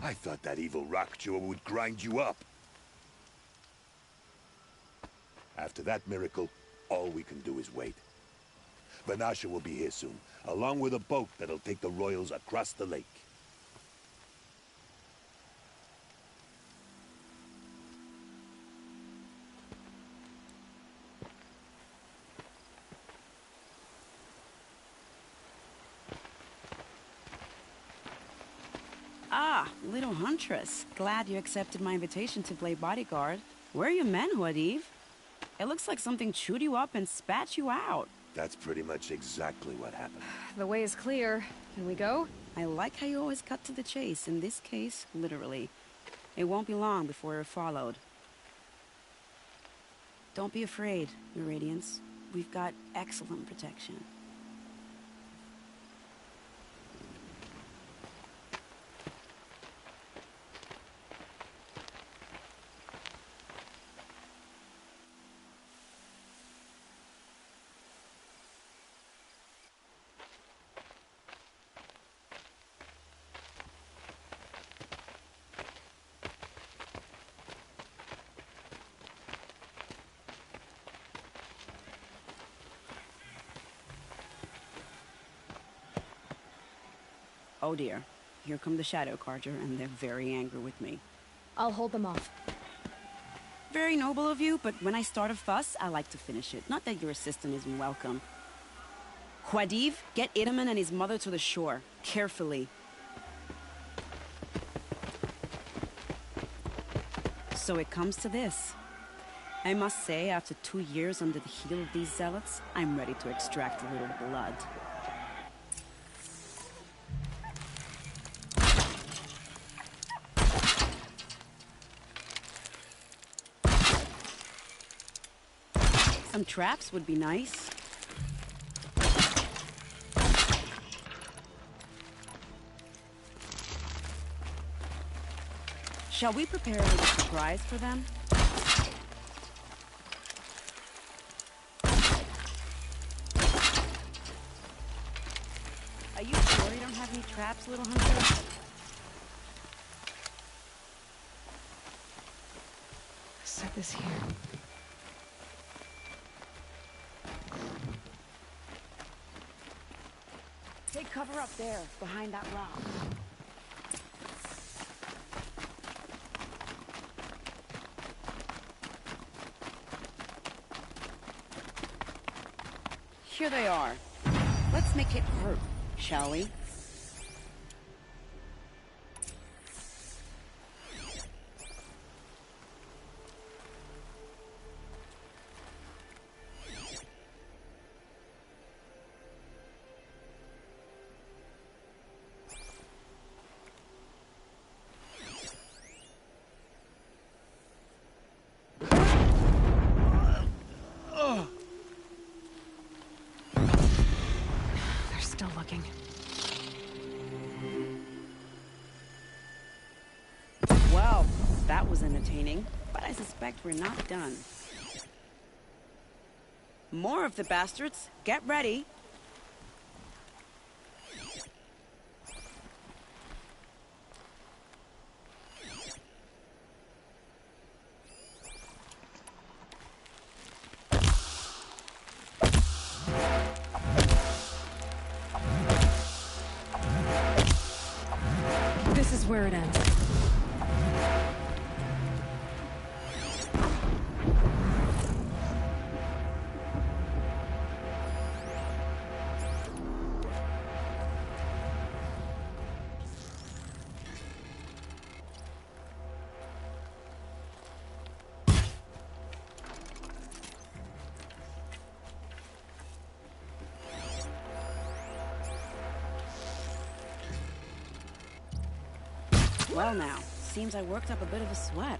I thought that evil rock chewer would grind you up. After that miracle, all we can do is wait. Vanasha will be here soon, along with a boat that'll take the royals across the lake. Ah, little huntress. Glad you accepted my invitation to play bodyguard. Where are your men, Huadiv? It looks like something chewed you up and spat you out. That's pretty much exactly what happened. The way is clear. Can we go? I like how you always cut to the chase. In this case, literally. It won't be long before we're followed. Don't be afraid, Your Radiance. We've got excellent protection. Oh dear. Here come the Shadow Carja, and they're very angry with me. I'll hold them off. Very noble of you, but when I start a fuss, I like to finish it. Not that your assistant isn't welcome. Khwadiv, get Itaman and his mother to the shore. Carefully. So it comes to this. I must say, after 2 years under the heel of these zealots, I'm ready to extract a little blood. Some traps would be nice. Shall we prepare a little surprise for them? Are you sure you don't have any traps, little hunter? Set this here. Take cover up there, behind that rock. Here they are. Let's make it hurt, shall we? Well, that was entertaining, but I suspect we're not done. More of the bastards. Get ready. This is where it ends. Well now, seems I worked up a bit of a sweat.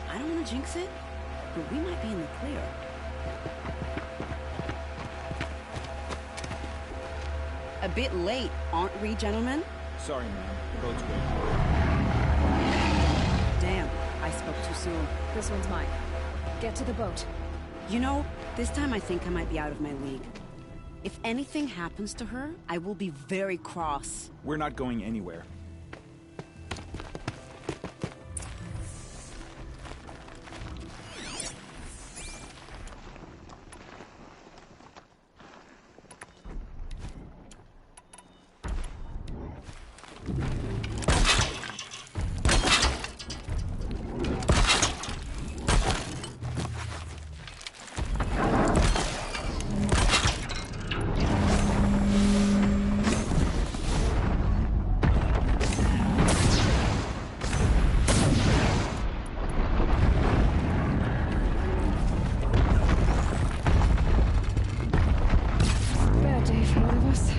I don't want to jinx it, but we might be in the clear. A bit late, aren't we, gentlemen? Sorry, ma'am. Boat's waiting. Damn, I spoke too soon. This one's mine. Get to the boat. You know, this time I think I might be out of my league. If anything happens to her, I will be very cross. We're not going anywhere. Bad day for one of us.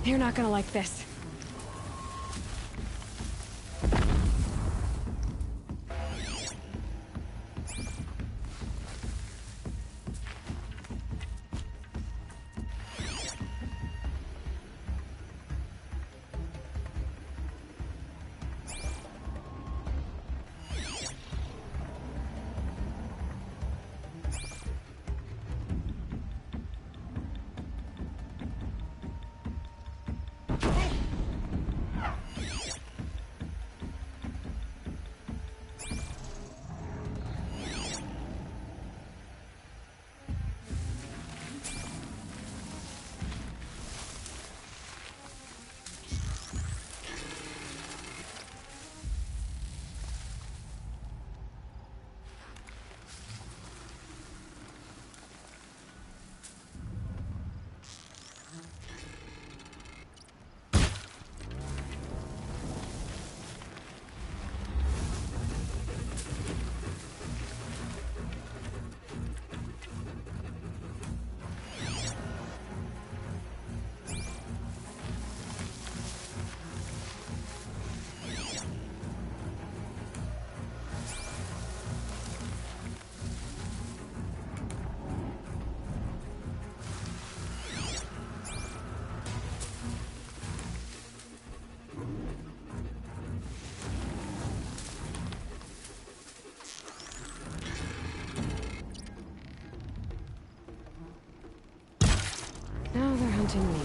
You're not gonna like this. Now they're hunting me.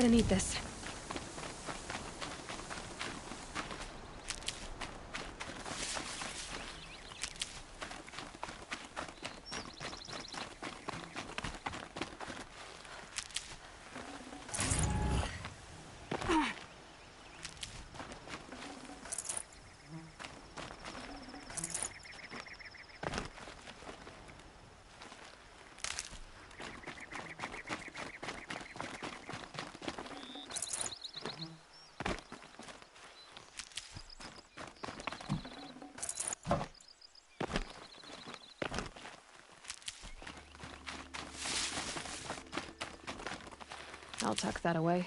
gonna need this. I'll tuck that away.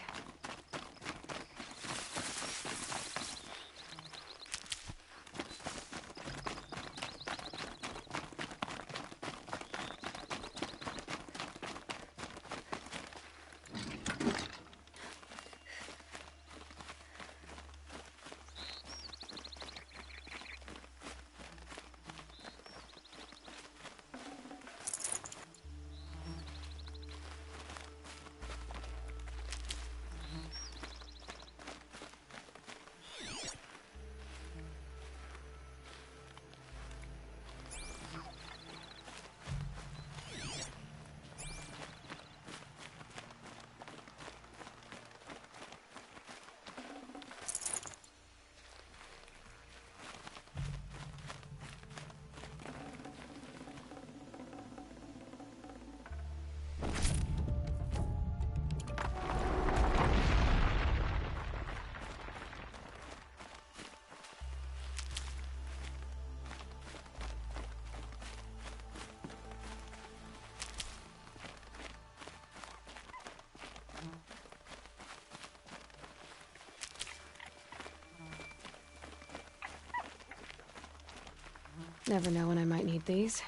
Never know when I might need these.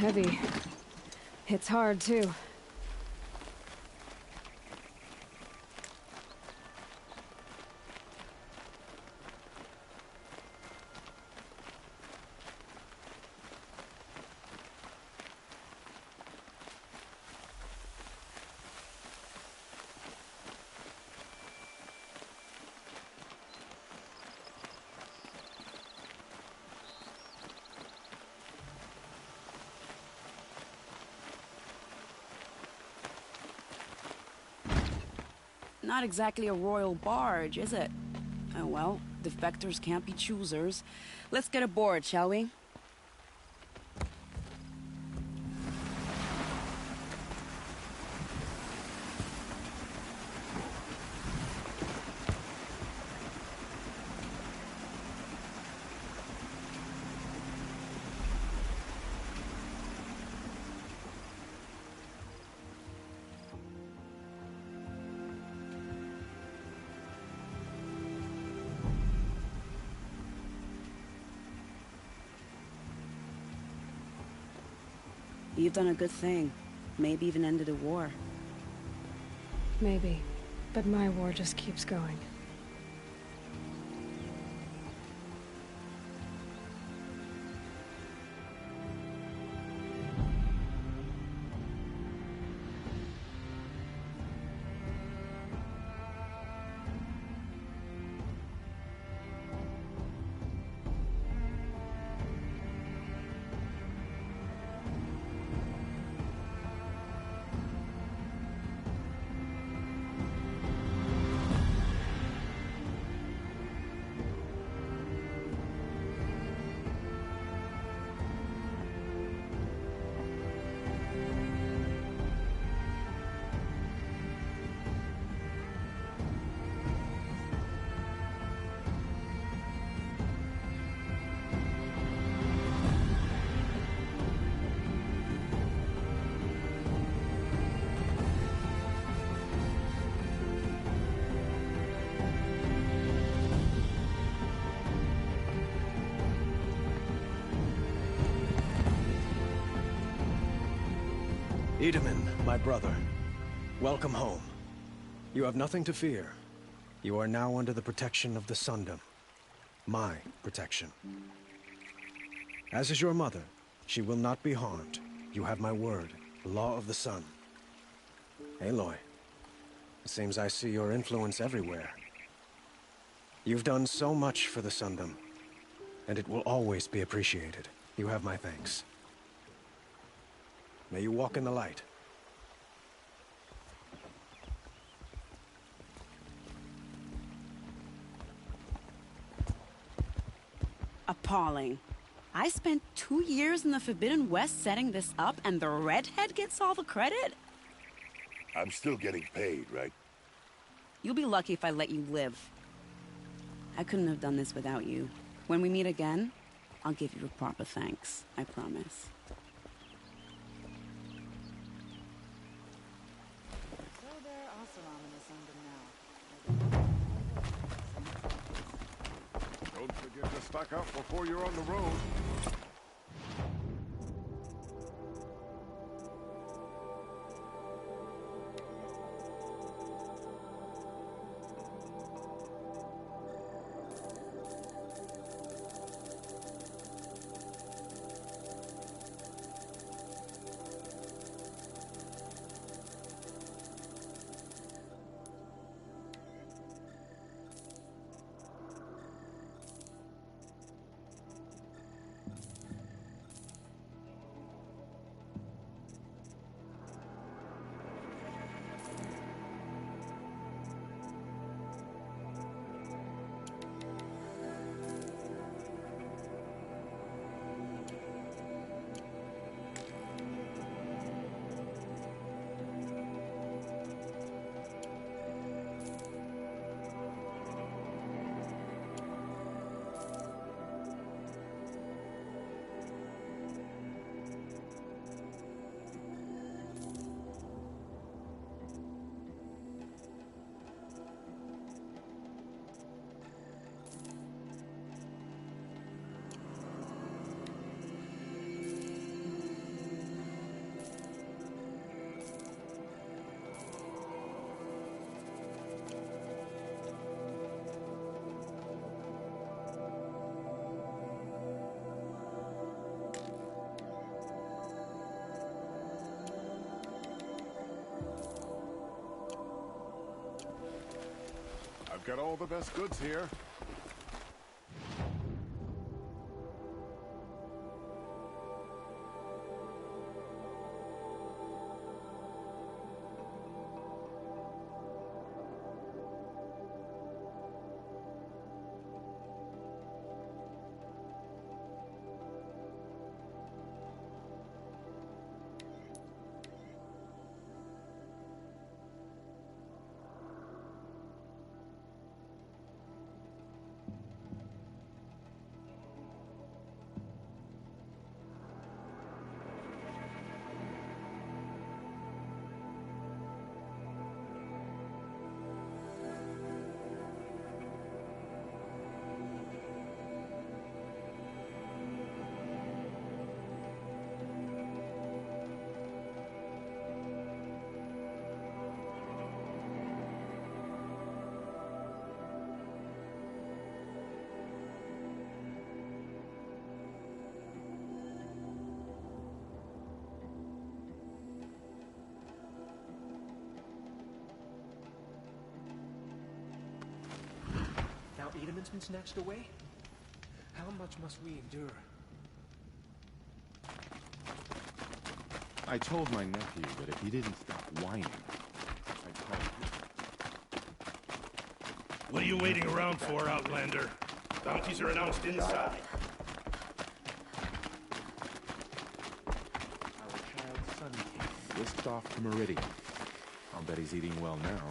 Heavy. Hits hard, too. Not exactly a royal barge, is it? Oh well, defectors can't be choosers. Let's get aboard, shall we? You've done a good thing. Maybe even ended a war. Maybe. But my war just keeps going. Edaman, my brother, welcome home. You have nothing to fear. You are now under the protection of the Sundom. My protection. As is your mother, she will not be harmed. You have my word, the law of the sun. Aloy, it seems I see your influence everywhere. You've done so much for the Sundom, and it will always be appreciated. You have my thanks. May you walk in the light. Appalling. I spent 2 years in the Forbidden West setting this up, and the redhead gets all the credit? I'm still getting paid, right? You'll be lucky if I let you live. I couldn't have done this without you. When we meet again, I'll give you a proper thanks. I promise. So they're also on the Sundom now. Don't forget to stock up before you're on the road. I've got all the best goods here. Now Edaman's been snatched away? How much must we endure? I told my nephew that if he didn't stop whining, I'd call you. What are you waiting around for, Outlander? Bounties are announced inside. Our child's son came, whisked off to Meridian. I'll bet he's eating well now.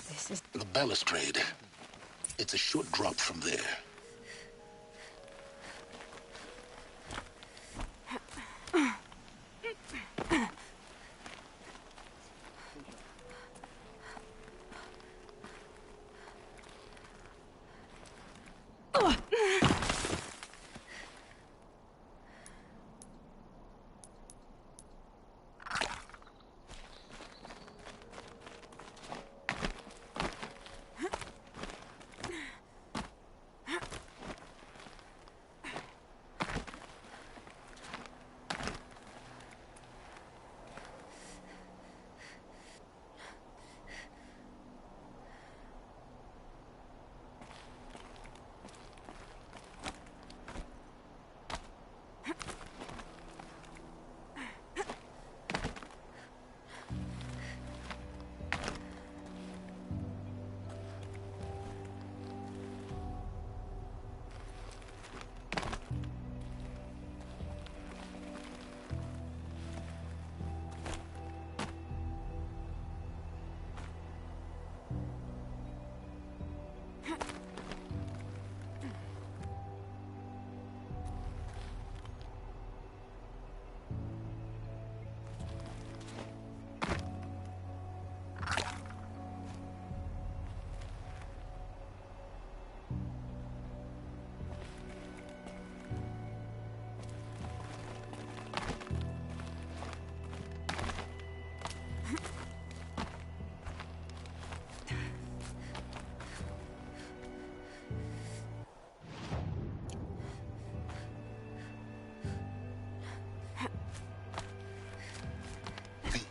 This is... The balustrade. It's a short drop from there.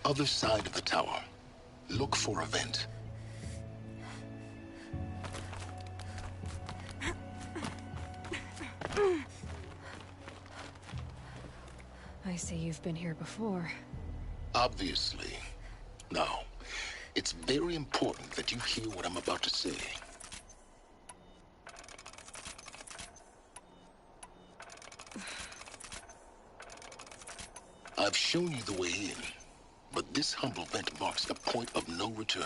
other side of the tower. Look for a vent. I see you've been here before. Obviously. Now, it's very important that you hear what I'm about to say. I've shown you the way in, but this humble vent marks a point of no return.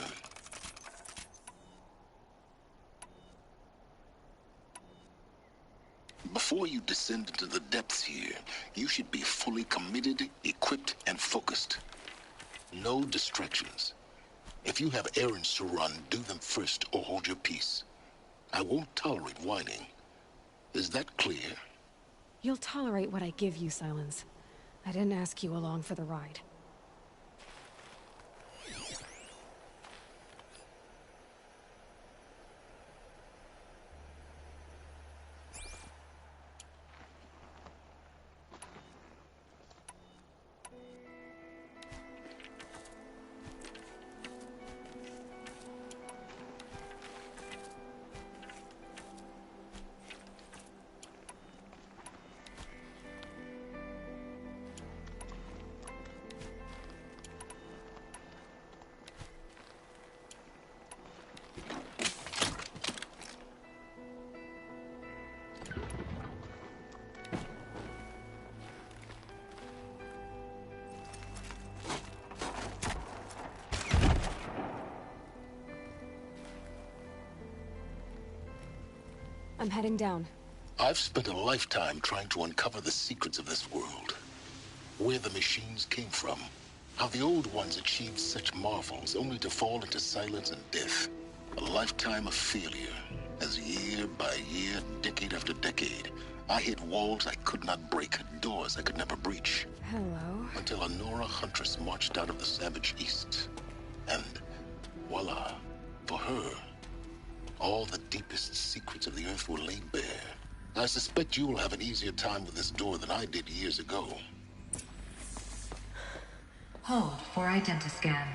Before you descend into the depths here, you should be fully committed, equipped, and focused. No distractions. If you have errands to run, do them first or hold your peace. I won't tolerate whining. Is that clear? You'll tolerate what I give you, Silence. I didn't ask you along for the ride. I'm heading down. I've spent a lifetime trying to uncover the secrets of this world. Where the machines came from. How the old ones achieved such marvels only to fall into silence and death. A lifetime of failure. As year by year, decade after decade, I hit walls I could not break, doors I could never breach. Hello. Until a Nora huntress marched out of the savage east. And voila, for her, all the deepest secrets of the Earth were laid bare. I suspect you will have an easier time with this door than I did years ago. Hold for identiscan.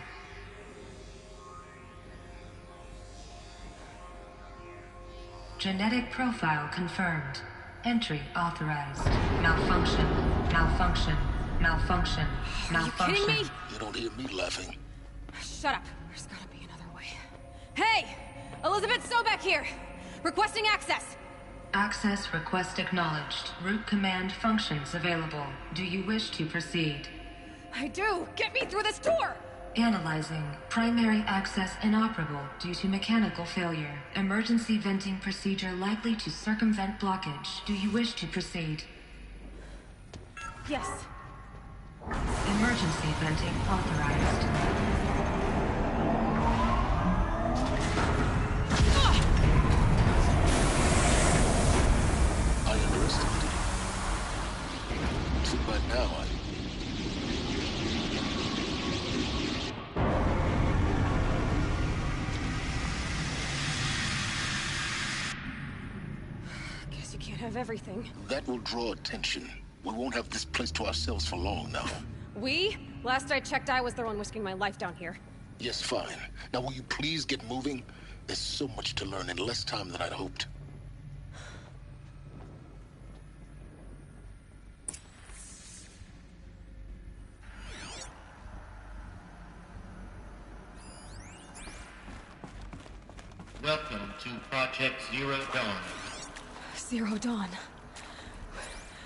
Genetic profile confirmed. Entry authorized. Malfunction. Malfunction. Malfunction. Malfunction. Are you kidding me? You don't hear me laughing. Shut up. There's gotta be another way. Hey! Elizabeth Sobek here! Requesting access! Access request acknowledged. Root command functions available. Do you wish to proceed? I do! Get me through this door! Analyzing. Primary access inoperable due to mechanical failure. Emergency venting procedure likely to circumvent blockage. Do you wish to proceed? Yes. Emergency venting authorized. Too bad now, Guess you can't have everything. That will draw attention. We won't have this place to ourselves for long now. We? Last I checked, I was the one risking my life down here. Yes, fine. Now will you please get moving? There's so much to learn in less time than I'd hoped. Welcome to Project Zero Dawn. Zero Dawn.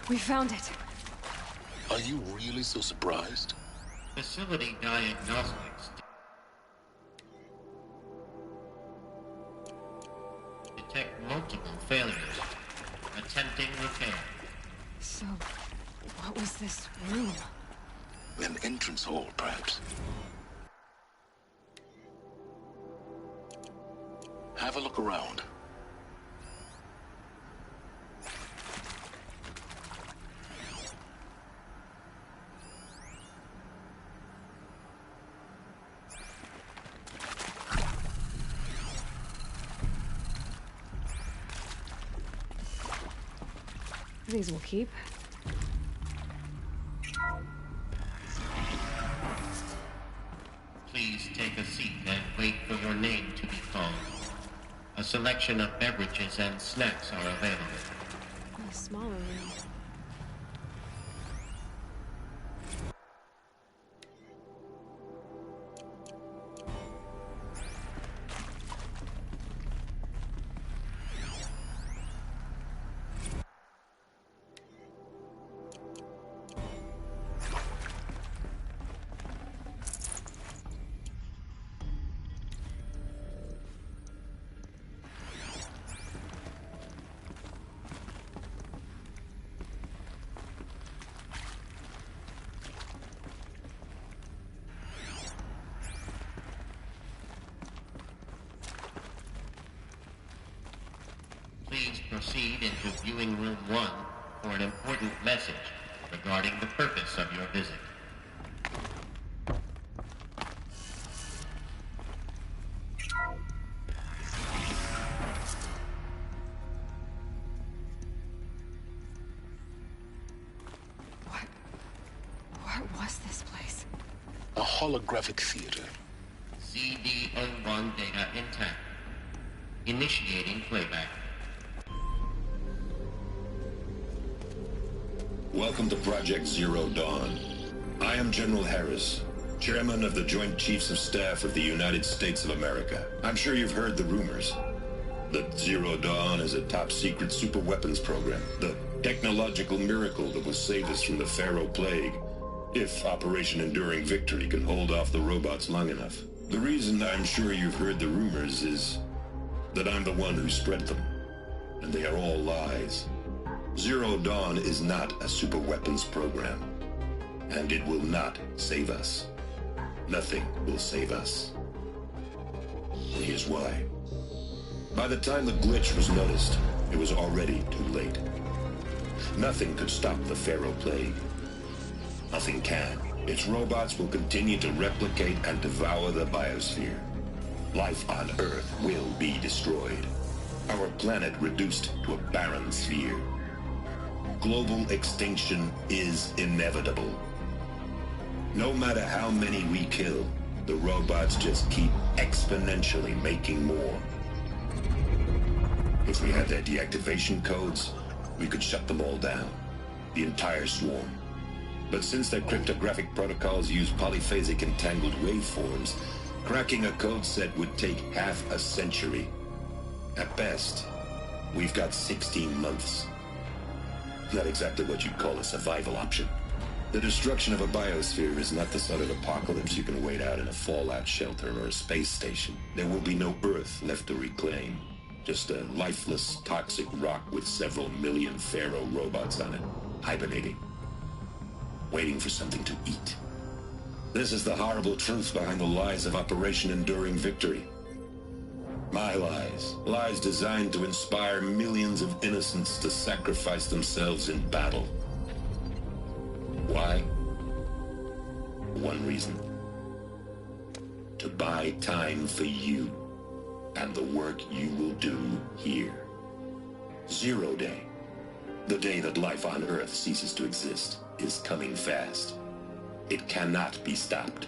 We found it. Are you really so surprised? Facility diagnostics detect multiple failures. Attempting repair. So, what was this room? An entrance hall, perhaps. Have a look around. These will keep. Please take a seat and wait for your name to be called. A selection of beverages and snacks are available. A smaller room. Please proceed into viewing room 1 for an important message regarding the purpose of your visit. What was this place? A holographic theater. CD01 data intact. Initiating playback. Welcome to Project Zero Dawn. I am General Harris, Chairman of the Joint Chiefs of Staff of the United States of America. I'm sure you've heard the rumors that Zero Dawn is a top-secret superweapons program, the technological miracle that will save us from the Pharaoh Plague, if Operation Enduring Victory can hold off the robots long enough. The reason I'm sure you've heard the rumors is that I'm the one who spread them, and they are all lies. Zero Dawn is not a superweapons program, and it will not save us. Nothing will save us. And here's why. By the time the glitch was noticed, it was already too late. Nothing could stop the Pharaoh Plague. Nothing can. Its robots will continue to replicate and devour the biosphere. Life on Earth will be destroyed. Our planet reduced to a barren sphere. Global extinction is inevitable. No matter how many we kill, the robots just keep exponentially making more. If we had their deactivation codes, we could shut them all down. The entire swarm. But since their cryptographic protocols use polyphasic entangled waveforms, cracking a code set would take half a century. At best, we've got 16 months. Not exactly what you'd call a survival option. The destruction of a biosphere is not the sort of apocalypse you can wait out in a fallout shelter or a space station. There will be no Earth left to reclaim. Just a lifeless, toxic rock with several million Pharaoh robots on it, hibernating, waiting for something to eat. This is the horrible truth behind the lies of Operation Enduring Victory. My lies. Lies designed to inspire millions of innocents to sacrifice themselves in battle. Why? One reason. To buy time for you and the work you will do here. Zero Day, the day that life on Earth ceases to exist, is coming fast. It cannot be stopped.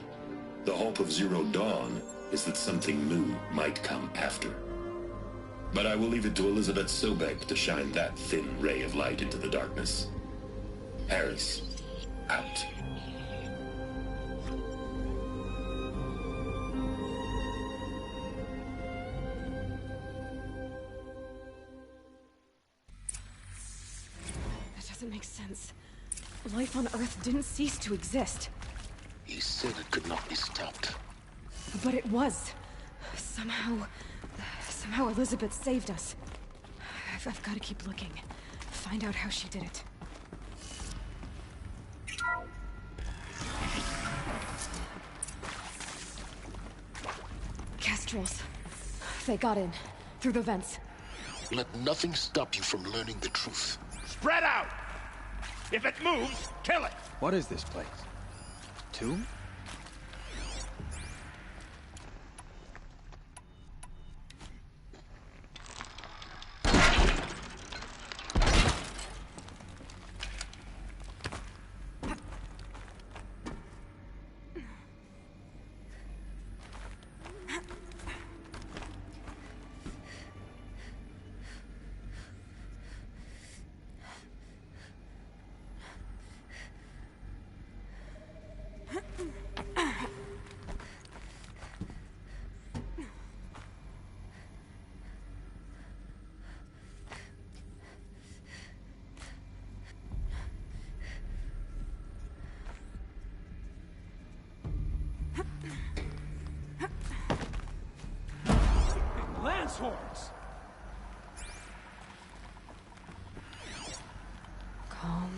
The hope of Zero Dawn is that something new might come after. But I will leave it to Elizabeth Sobek to shine that thin ray of light into the darkness. Harris, out. That doesn't make sense. Life on Earth didn't cease to exist. He said it could not be stopped. But it was. Somehow Elizabeth saved us. I've got to keep looking. Find out how she did it. Kestrels. They got in. Through the vents. Let nothing stop you from learning the truth. Spread out! If it moves, kill it! What is this place? Tomb? his horns. Calm.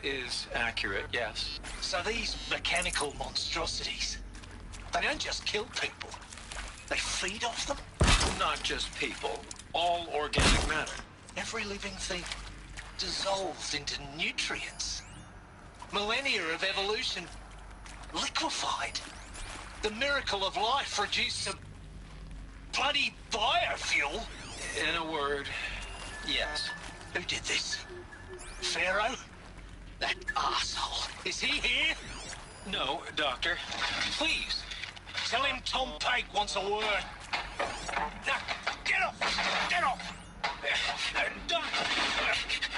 Is accurate, yes. So these mechanical monstrosities, they don't just kill people, they feed off them? Not just people, all organic matter. Every living thing dissolves into nutrients. Millennia of evolution liquefied. The miracle of life reduced to bloody biofuel. In a word, yes. Who did this? Pharaoh? That asshole. Is he here? No, Doctor. Please, tell him Tom Peg wants a word. Now, get off! Get off! Doctor,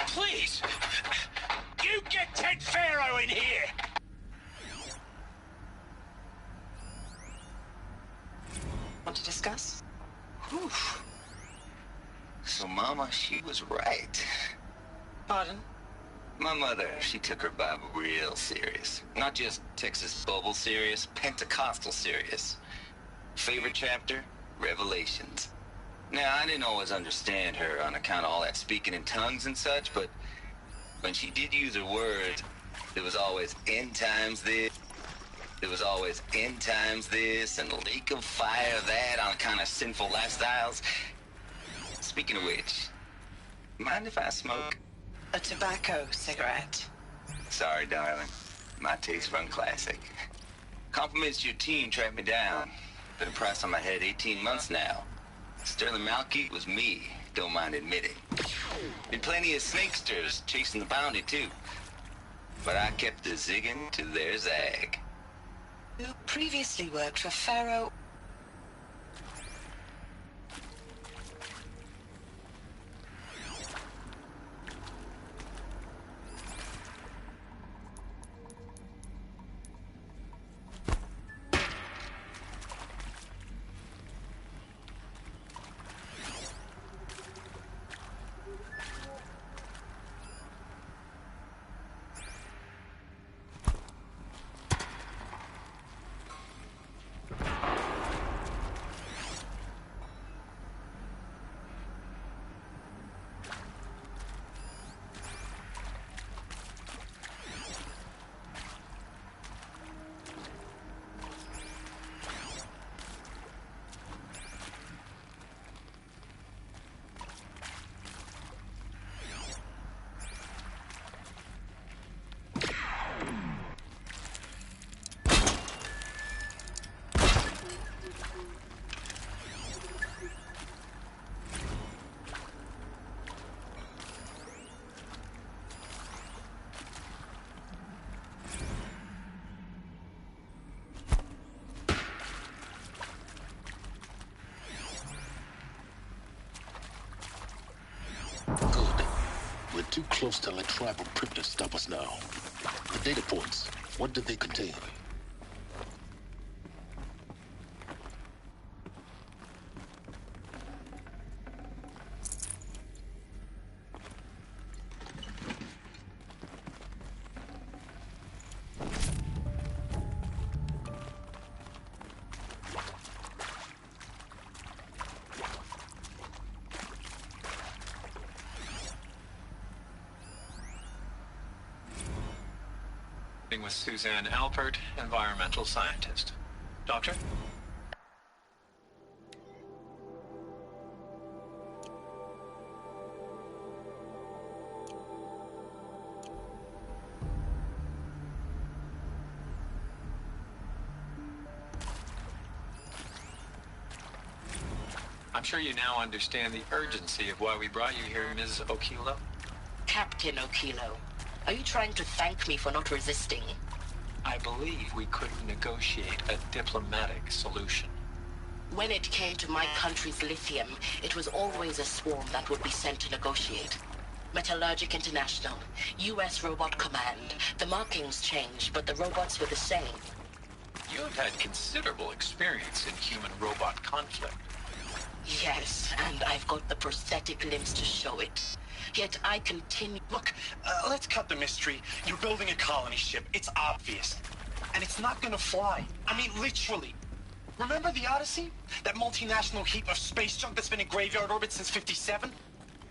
please! You get Ted Pharaoh in here! Want to discuss? Whew. So Mama, she was right. Pardon? My mother, she took her Bible real serious. Not just Texas Bible serious, Pentecostal serious. Favorite chapter? Revelations. Now, I didn't always understand her on account of all that speaking in tongues and such, but when she did use her words, there was always end times this, there was always end times this, and lake of fire that on kind of sinful lifestyles. Speaking of which, mind if I smoke? A tobacco cigarette. Sorry, darling. My taste run classic. Compliments to your team tracked me down. Been a price on my head 18 months now. Sterling Malkeet was me, don't mind admitting. Been plenty of snakesters chasing the bounty, too. But I kept the zigging to their zag. Who previously worked for Pharaoh. Good. We're too close to let tribal privilege stop us now. The data points, what did they contain? With Suzanne Alpert, environmental scientist. Doctor? I'm sure you now understand the urgency of why we brought you here, Ms. Okilo. Captain Okilo, are you trying to thank me for not resisting? I believe we could negotiate a diplomatic solution. When it came to my country's lithium, it was always a swarm that would be sent to negotiate. Metallurgic International, U.S. Robot Command. The markings changed, but the robots were the same. You've had considerable experience in human-robot conflict. Yes, and I've got the prosthetic limbs to show it. Yet I continue... Look, let's cut the mystery. You're building a colony ship. It's obvious. And it's not gonna fly. I mean, literally. Remember the Odyssey? That multinational heap of space junk that's been in graveyard orbit since '57?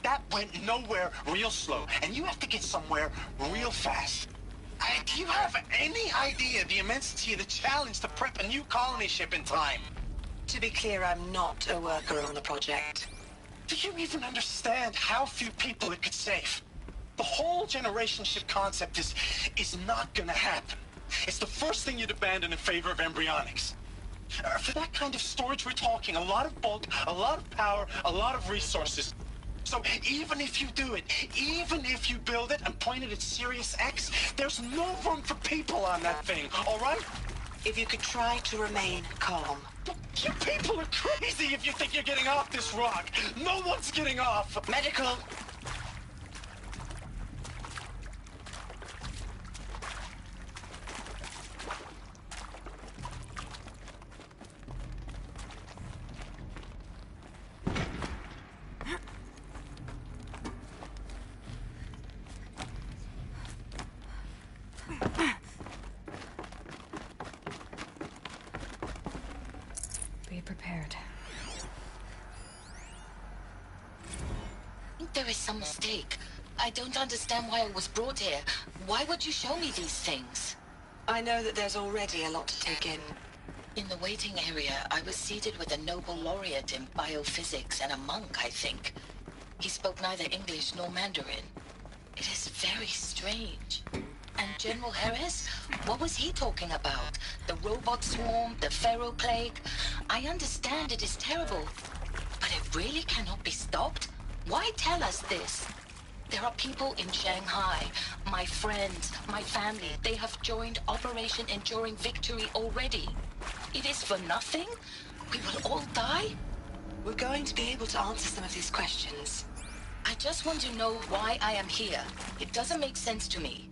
That went nowhere real slow. And you have to get somewhere real fast. Do you have any idea the immensity of the challenge to prep a new colony ship in time? To be clear, I'm not a worker on the project. Do you even understand how few people it could save? The whole generation ship concept is not gonna happen. It's the first thing you'd abandon in favor of embryonics. For that kind of storage we're talking, a lot of bulk, a lot of power, a lot of resources. So even if you do it, even if you build it and point it at Sirius X, there's no room for people on that thing, all right? If you could try to remain calm. You people are crazy if you think you're getting off this rock. No one's getting off. Medical. Be prepared. I think there is some mistake. I don't understand why I was brought here. Why would you show me these things? I know that there's already a lot to take in. In the waiting area, I was seated with a Nobel laureate in biophysics and a monk, I think. He spoke neither English nor Mandarin. It is very strange. And General Harris? What was he talking about? The robot swarm? The Pharaoh plague? I understand it is terrible, but it really cannot be stopped? Why tell us this? There are people in Shanghai, my friends, my family. They have joined Operation Enduring Victory already. It is for nothing? We will all die? We're going to be able to answer some of these questions. I just want to know why I am here. It doesn't make sense to me.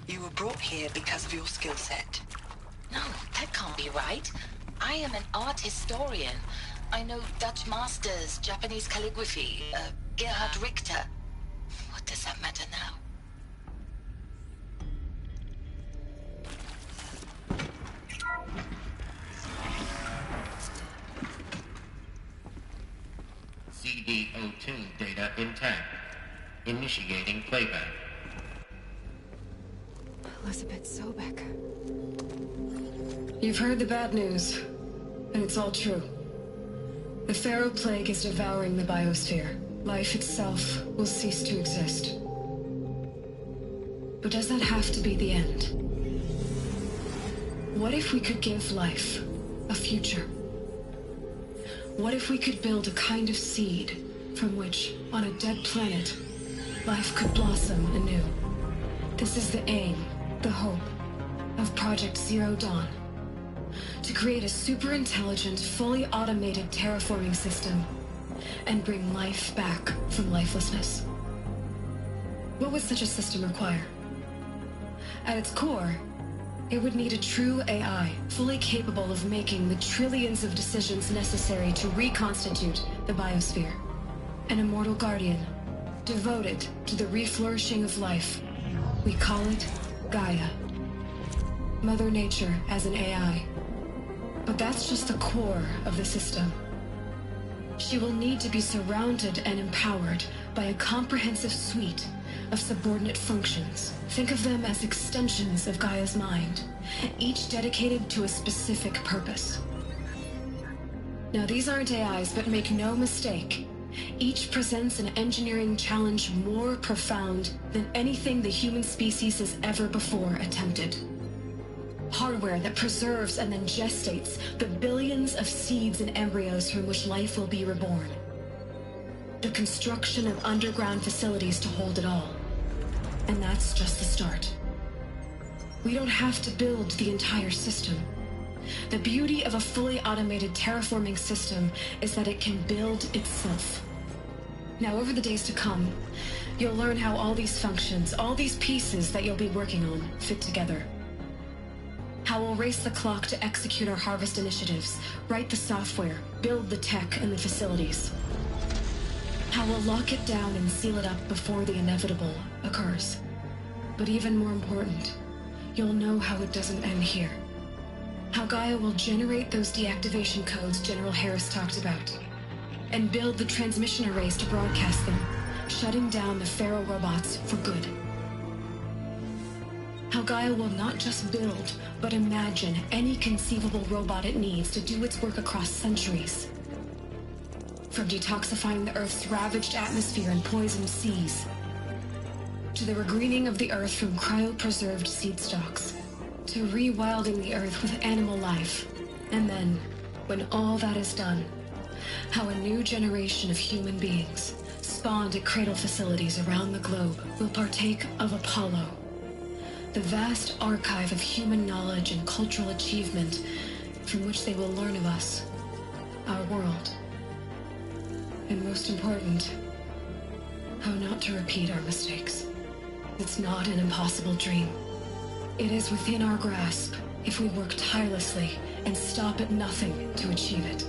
You were brought here because of your skill set. No, that can't be right. I am an art historian. I know Dutch masters, Japanese calligraphy, Gerhard Richter. What does that matter now? CD02 data intact. Initiating playback. Elizabeth Sobek. You've heard the bad news, and it's all true. The Pharaoh plague is devouring the biosphere. Life itself will cease to exist. But does that have to be the end? What if we could give life a future? What if we could build a kind of seed from which, on a dead planet, life could blossom anew? This is the aim, the hope, of Project Zero Dawn. To create a super-intelligent, fully automated terraforming system and bring life back from lifelessness. What would such a system require? At its core, it would need a true AI, fully capable of making the trillions of decisions necessary to reconstitute the biosphere. An immortal guardian, devoted to the reflourishing of life. We call it Gaia. Mother Nature as an AI. But that's just the core of the system. She will need to be surrounded and empowered by a comprehensive suite of subordinate functions. Think of them as extensions of Gaia's mind, each dedicated to a specific purpose. Now, these aren't AIs, but make no mistake, each presents an engineering challenge more profound than anything the human species has ever before attempted. Hardware that preserves and then gestates the billions of seeds and embryos from which life will be reborn. The construction of underground facilities to hold it all. And that's just the start. We don't have to build the entire system. The beauty of a fully automated terraforming system is that it can build itself. Now, over the days to come, you'll learn how all these functions, all these pieces that you'll be working on, fit together. How we'll race the clock to execute our harvest initiatives, write the software, build the tech and the facilities. How we'll lock it down and seal it up before the inevitable occurs. But even more important, you'll know how it doesn't end here. How Gaia will generate those deactivation codes General Harris talked about, and build the transmission arrays to broadcast them, shutting down the Pharaoh robots for good. How Gaia will not just build, but imagine any conceivable robot it needs to do its work across centuries. From detoxifying the Earth's ravaged atmosphere and poisoned seas, to the regreening of the Earth from cryopreserved seed stalks, to rewilding the Earth with animal life. And then, when all that is done, how a new generation of human beings, spawned at cradle facilities around the globe, will partake of Apollo, the vast archive of human knowledge and cultural achievement from which they will learn of us, our world. And most important, how not to repeat our mistakes. It's not an impossible dream. It is within our grasp if we work tirelessly and stop at nothing to achieve it.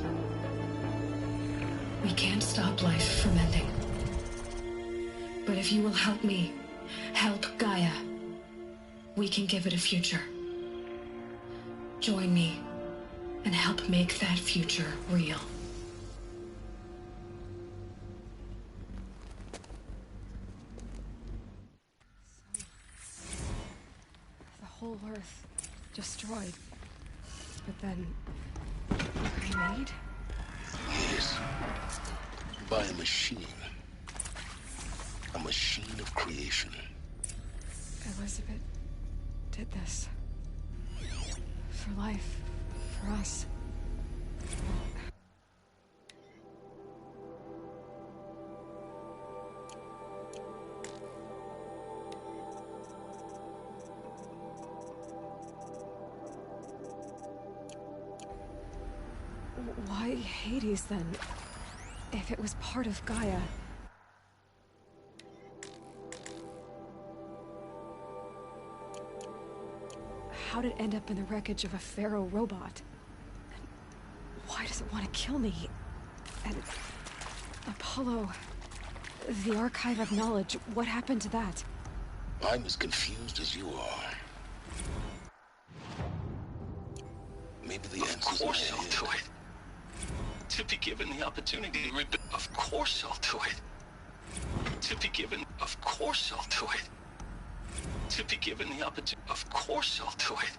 We can't stop life from ending. But if you will help me, help Gaia, we can give it a future. Join me and help make that future real. The whole Earth destroyed, but then remade? Yes. By a machine. A machine of creation. Elizabeth did this. For life. For us. Why Hades, then? If it was part of Gaia. How did it end up in the wreckage of a Pharaoh robot? And why does it want to kill me? And Apollo, the archive of knowledge, what happened to that? I'm as confused as you are. Maybe the answer's Of course I'll ahead. do it. To be given the opportunity to rebuild. Of course I'll do it. To be given. Of course I'll do it. To be given the opportunity. Of course I'll do it.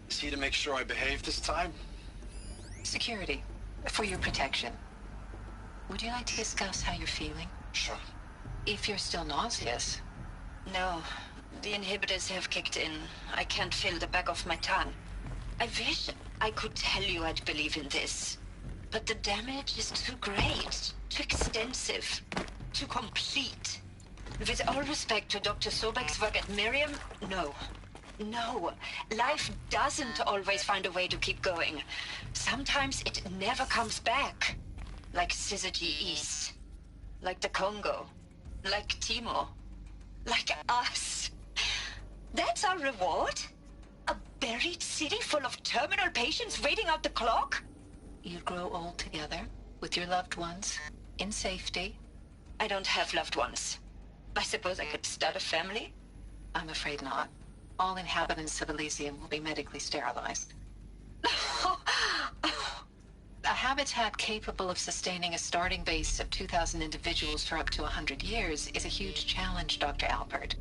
See to make sure I behave this time? Security, for your protection. Would you like to discuss how you're feeling? Sure. If you're still nauseous. No, the inhibitors have kicked in. I can't feel the back of my tongue. I wish I could tell you I'd believe in this. But the damage is too great, too extensive, too complete. With all respect to Dr. Sobek's work at Miriam, no. No, life doesn't always find a way to keep going. Sometimes it never comes back. Like Syzygy East. Like the Congo. Like Timo. Like us. That's our reward? A buried city full of terminal patients waiting out the clock? You grow old together, with your loved ones, in safety. I don't have loved ones. I suppose I could start a family? I'm afraid not. All inhabitants of Elysium will be medically sterilized. A habitat capable of sustaining a starting base of 2,000 individuals for up to 100 years is a huge challenge, Dr. Alpert.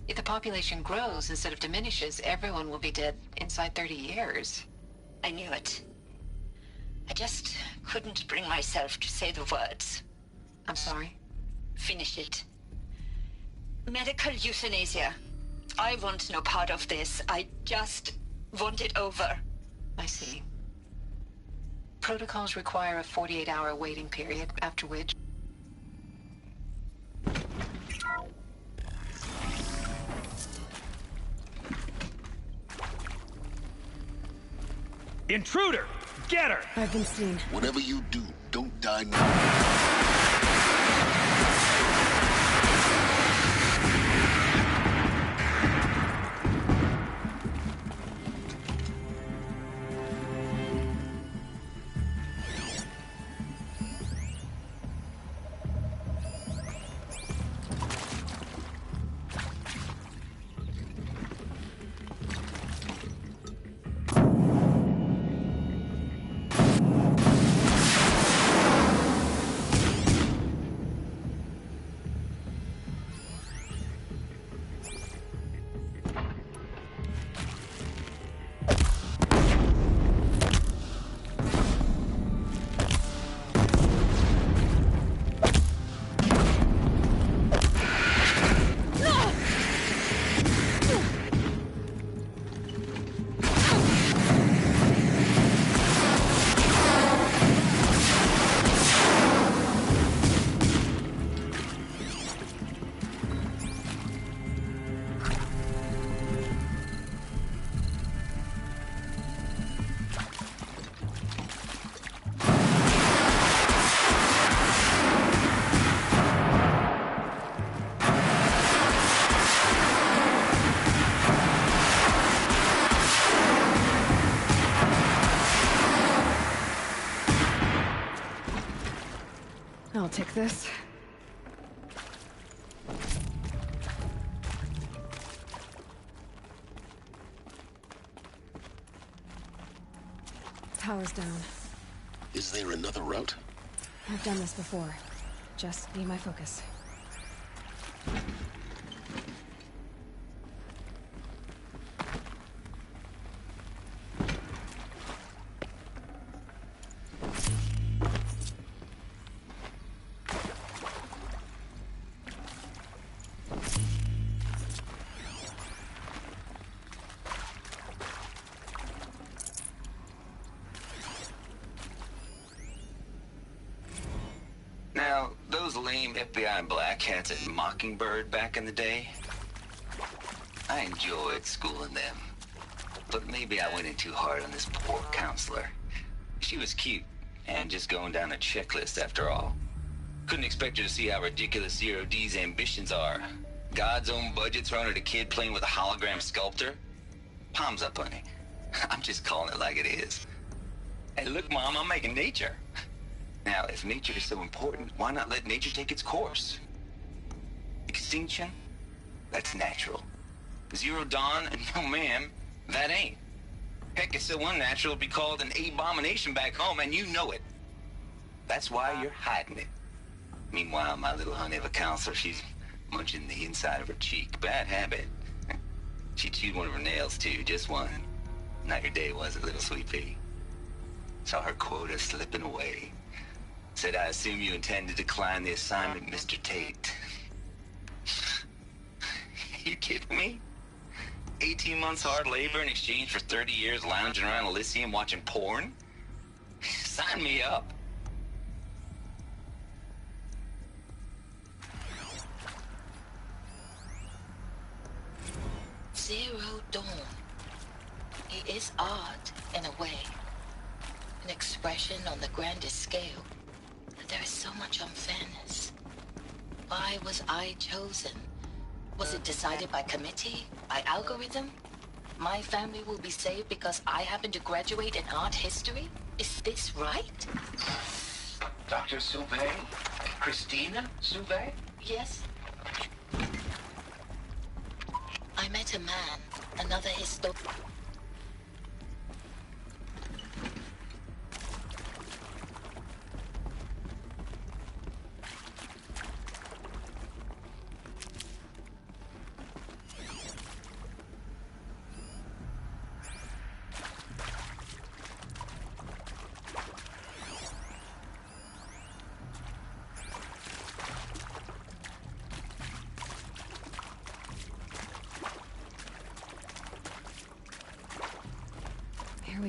If the population grows instead of diminishes, everyone will be dead inside 30 years. I knew it. I just couldn't bring myself to say the words. I'm sorry? Finish it. Medical euthanasia. I want no part of this. I just want it over. I see. Protocols require a 48-hour waiting period, after which... Intruder! Get her! I've been seen. Whatever you do, don't die now. I'll take this. Power's down. Is there another route? I've done this before. Just be my focus. Now, those lame FBI black hats at Mockingbird back in the day, I enjoyed schooling them. But maybe I went in too hard on this poor counselor. She was cute, and just going down a checklist after all. Couldn't expect her to see how ridiculous Zero D's ambitions are. God's own budget thrown at a kid playing with a hologram sculptor? Palms up, honey. I'm just calling it like it is. Hey, look, Mom, I'm making nature. Now, if nature is so important, why not let nature take its course? Extinction? That's natural. Zero Dawn? No, ma'am, that ain't. Heck, it's so unnatural to be called an abomination back home, and you know it. That's why you're hiding it. Meanwhile, my little honey of a counselor, she's munching the inside of her cheek. Bad habit. She chewed one of her nails, too, just one. Not your day, was it, little sweet pea? Saw her quota slipping away. Said, I assume you intend to decline the assignment, Mr. Tate. You kidding me? 18 months hard labor in exchange for 30 years lounging around Elysium watching porn? Sign me up. Zero Dawn. It is art, in a way. An expression on the grandest scale. But there is so much unfairness. Why was I chosen? Was it decided by committee? By algorithm? My family will be saved because I happen to graduate in art history? Is this right? Dr. Sauvé? Christina Sauvé? Yes. I met a man, another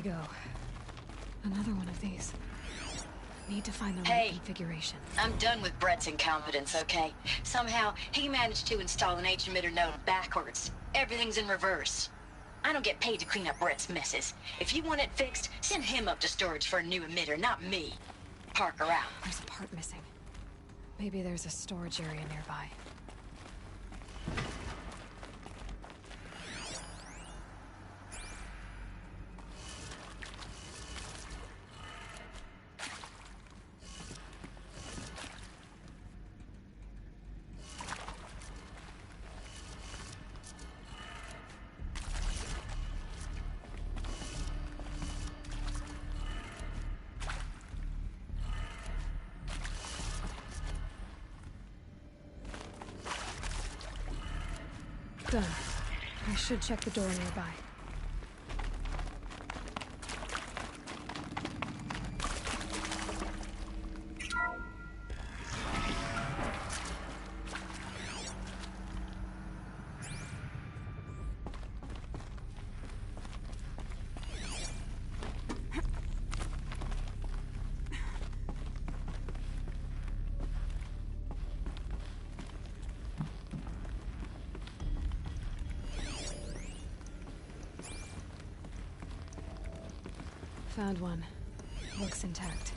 go. Another one of these. Need to find the right Hey, configuration. I'm done with Brett's incompetence, okay? Somehow, he managed to install an H-emitter node backwards. Everything's in reverse. I don't get paid to clean up Brett's messes. If you want it fixed, send him up to storage for a new emitter, not me. Parker out. There's a part missing. Maybe there's a storage area nearby. Done. I should check the door nearby. Found one. Looks intact.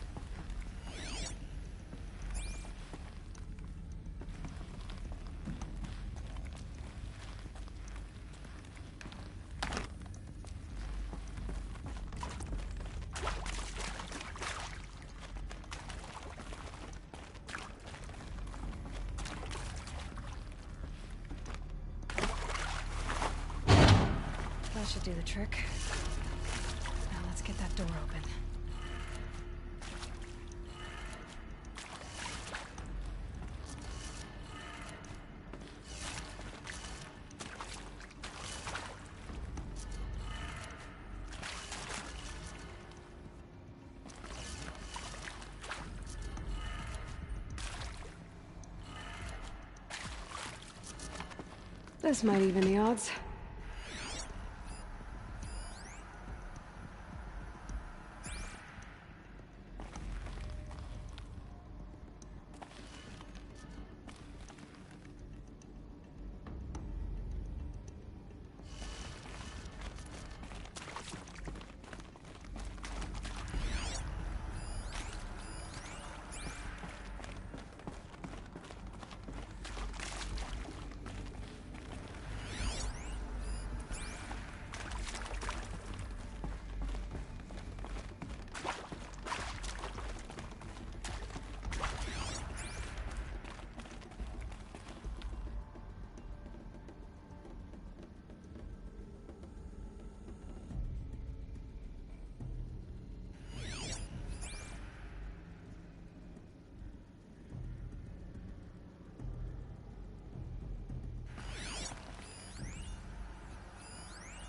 That should do the trick. Now let's get that door open. This might even the odds.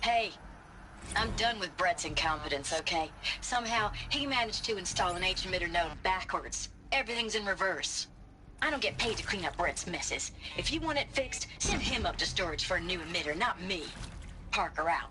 Hey, I'm done with Brett's incompetence, okay? Somehow, he managed to install an H-emitter node backwards. Everything's in reverse. I don't get paid to clean up Brett's messes. If you want it fixed, send him up to storage for a new emitter, not me. Parker out.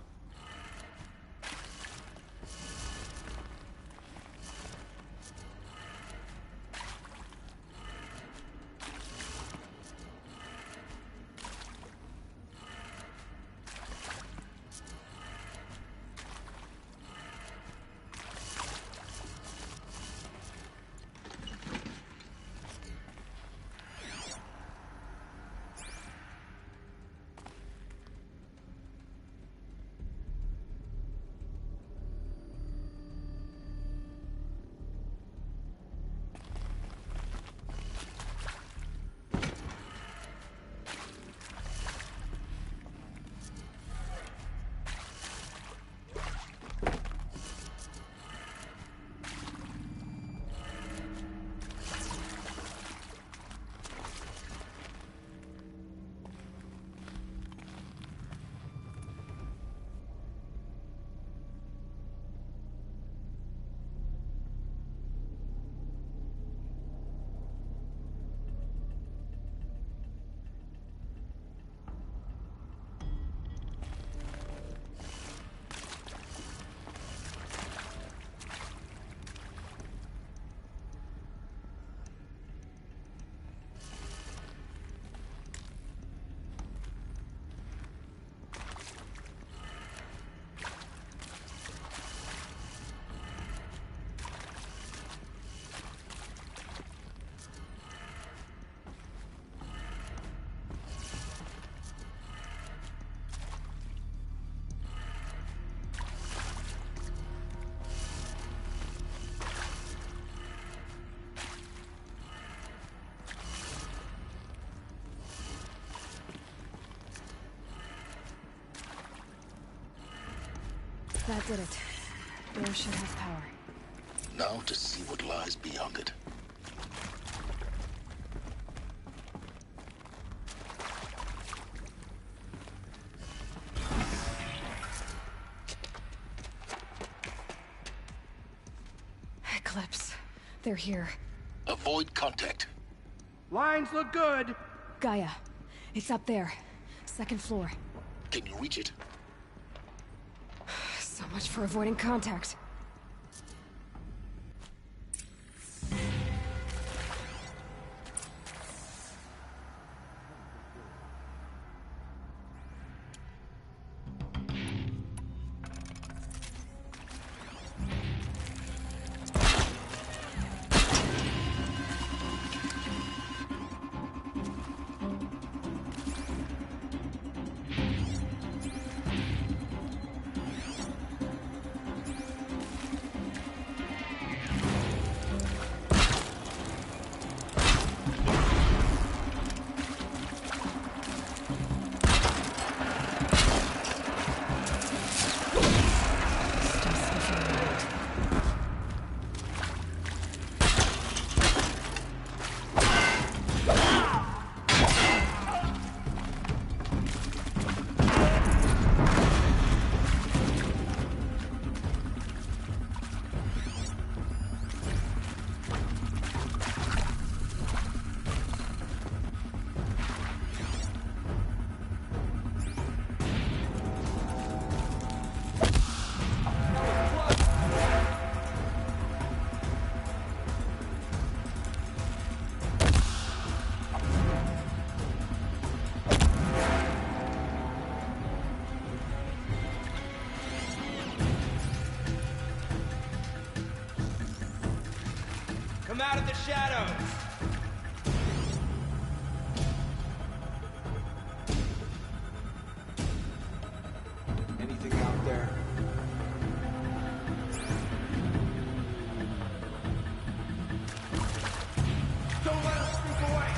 That did it. Door should have power. Now to see what lies beyond it. Eclipse. They're here. Avoid contact. Lines look good. Gaia. It's up there. Second floor. Can you reach it? So much for avoiding contact. Come out of the shadows! Anything out there? Don't let us sneak away!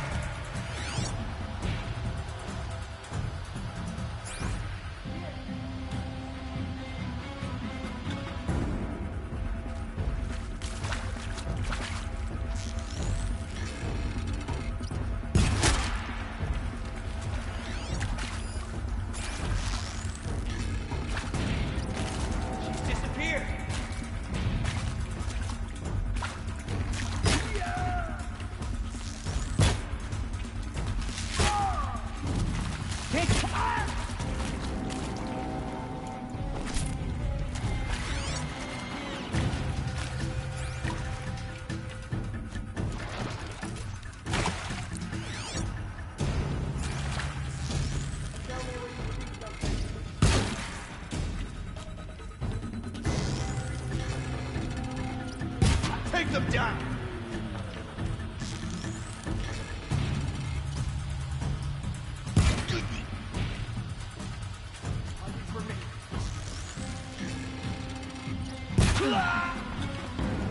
Take them down!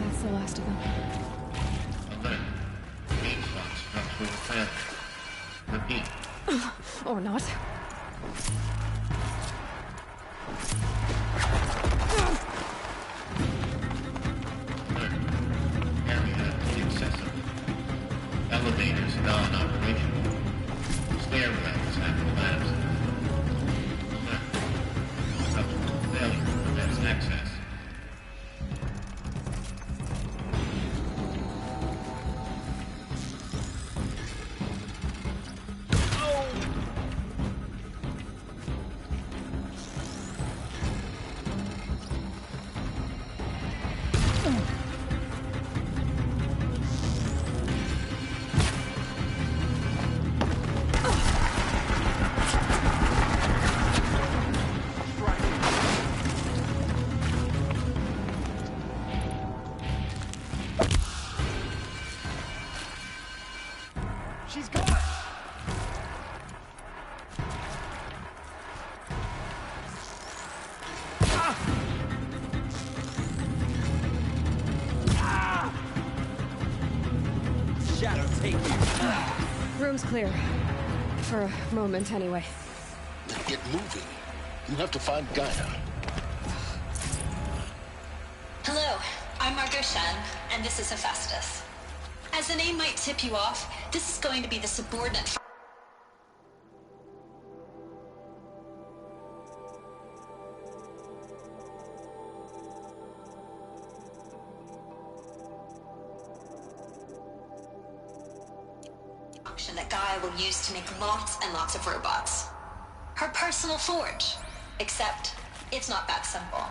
That's the last of them. Alert. Main box structural failure. Repeat. Or not. Area inaccessible. Elevators non-operational. Stairwells have collapsed. Alert. Structural failure prevents access. She's gone! Shadow, take you. Room's clear. For a moment, anyway. Then get moving. You have to find Gaia. I'm Margot Shen, and this is Hephaestus. As the name might tip you off, this is going to be the subordinate function that Gaia will use to make lots and lots of robots. Her personal forge. Except, it's not that simple.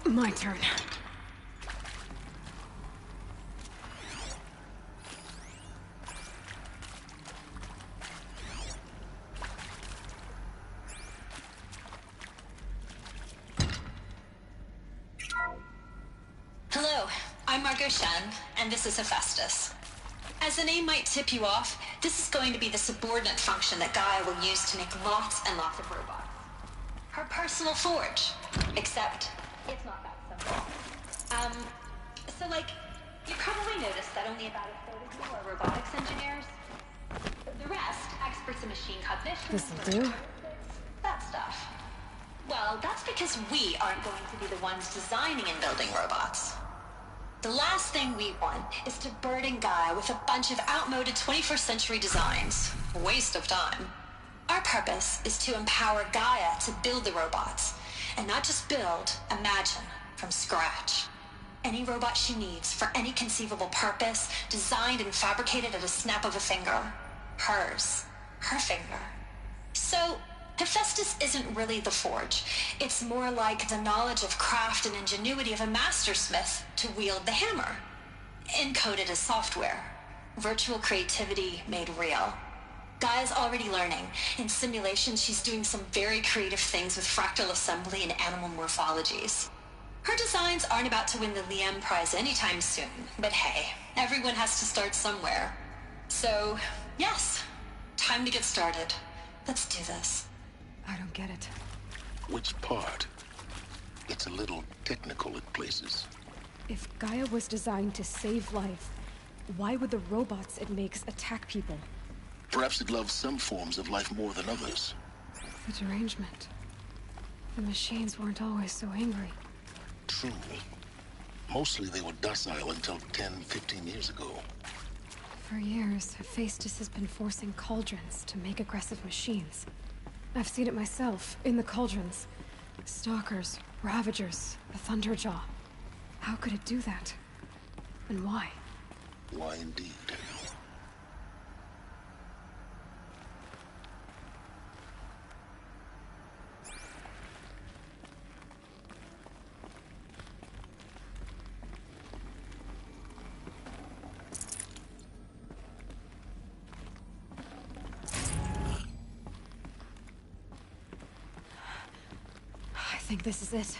My turn. Hello, I'm Margot Shen, and this is Hephaestus. As the name might tip you off, this is going to be the subordinate function that Gaia will use to make lots and lots of robots. Her personal forge. Except, it's not that simple. You probably noticed that only about a third of you are robotics engineers. The rest, experts in machine cognition. This'll do. That stuff. Well, that's because we aren't going to be the ones designing and building robots. The last thing we want is to burden Gaia with a bunch of outmoded 21st century designs. A waste of time. Our purpose is to empower Gaia to build the robots. And not just build, imagine, from scratch. Any robot she needs for any conceivable purpose, designed and fabricated at a snap of a finger. Hers. Her finger. So, Hephaestus isn't really the forge. It's more like the knowledge of craft and ingenuity of a mastersmith to wield the hammer. Encoded as software. Virtual creativity made real. Gaia's already learning. In simulations, she's doing some very creative things with fractal assembly and animal morphologies. Her designs aren't about to win the Liam Prize anytime soon, but hey, everyone has to start somewhere. So, yes, time to get started. Let's do this. I don't get it. Which part? It's a little technical at places. If Gaia was designed to save life, why would the robots it makes attack people? Perhaps it loves some forms of life more than others. The derangement. The machines weren't always so angry. True. Mostly they were docile until 10, 15 years ago. For years, Hephaestus has been forcing cauldrons to make aggressive machines. I've seen it myself, in the cauldrons. Stalkers, Ravagers, the Thunderjaw. How could it do that? And why? Why indeed? I think this is it.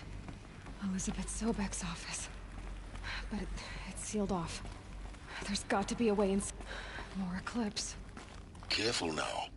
Elizabeth Sobek's office. But it's sealed off. There's got to be a way in... More Eclipse. Careful now.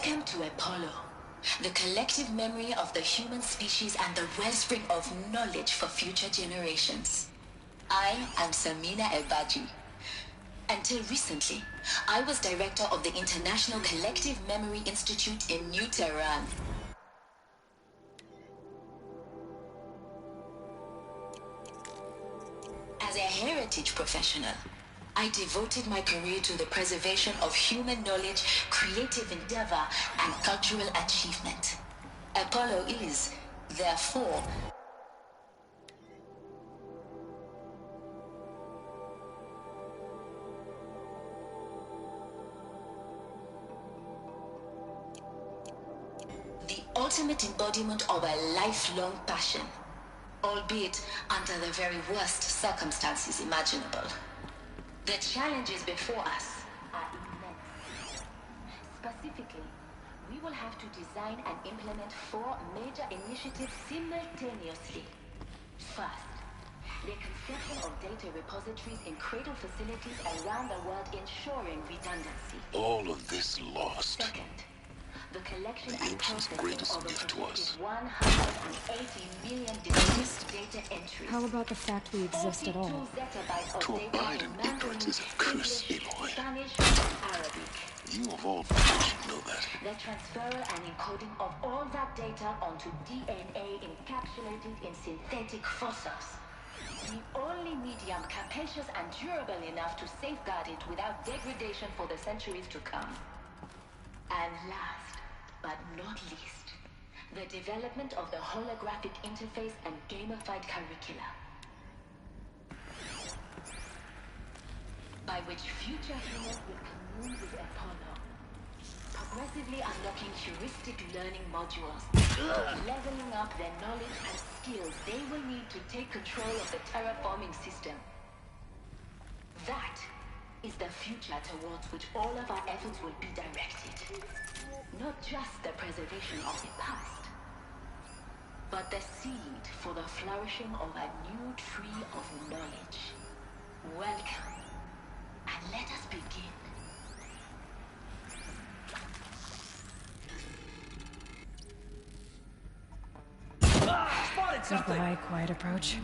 Welcome to Apollo, the collective memory of the human species and the wellspring of knowledge for future generations. I am Samina Elbaji. Until recently, I was director of the International Collective Memory Institute in New Tehran. As a heritage professional, I devoted my career to the preservation of human knowledge, creative endeavor, and cultural achievement. Apollo is, therefore, the ultimate embodiment of a lifelong passion, albeit under the very worst circumstances imaginable. The challenges before us are immense. Specifically, we will have to design and implement 4 major initiatives simultaneously. First, the conception of data repositories in cradle facilities around the world, ensuring redundancy. All of this lost. Second, the collection The and ancient's processing greatest of a gift to us. 180 million distinct data entries. How about the fact we exist at all? 42 zettabytes of To data abide in in ignorance is a curse, Aloy. Spanish, and Arabic. You of all people should know that. The transferal and encoding of all that data onto DNA encapsulated in synthetic fossils. The only medium capacious and durable enough to safeguard it without degradation for the centuries to come. And last, but not least, the development of the holographic interface and gamified curricula, by which future humans will commune with Apollo, progressively unlocking heuristic learning modules, leveling up their knowledge and skills they will need to take control of the terraforming system. That is the future towards which all of our efforts will be directed. Not just the preservation of the past, but the seed for the flourishing of a new tree of knowledge. Welcome, and let us begin. Spotted something! Goodbye, quiet approach.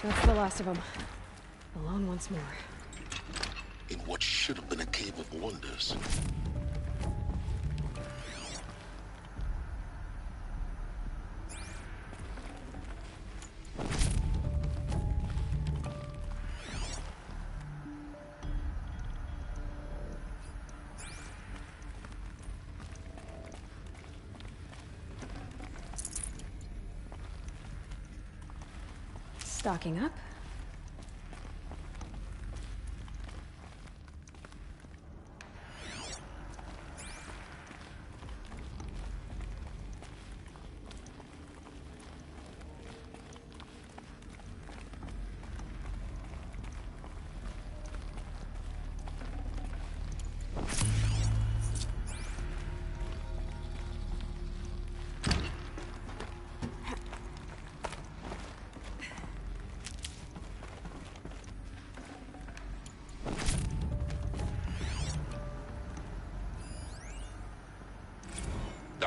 That's the last of them. Alone once more. In what should have been a cave of wonders. Stocking up.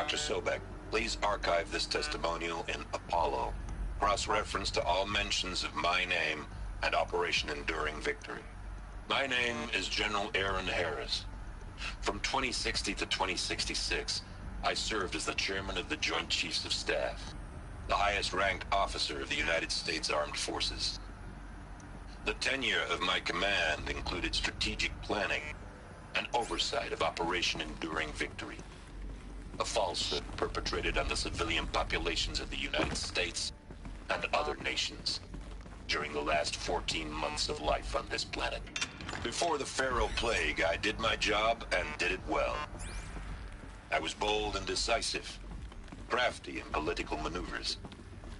Dr. Sobek, please archive this testimonial in Apollo. Cross-reference to all mentions of my name and Operation Enduring Victory. My name is General Aaron Harris. From 2060 to 2066, I served as the chairman of the Joint Chiefs of Staff, the highest-ranked officer of the United States Armed Forces. The tenure of my command included strategic planning and oversight of Operation Enduring Victory, a falsehood perpetrated on the civilian populations of the United States and other nations during the last 14 months of life on this planet. Before the Pharaoh Plague, I did my job and did it well. I was bold and decisive, crafty in political maneuvers.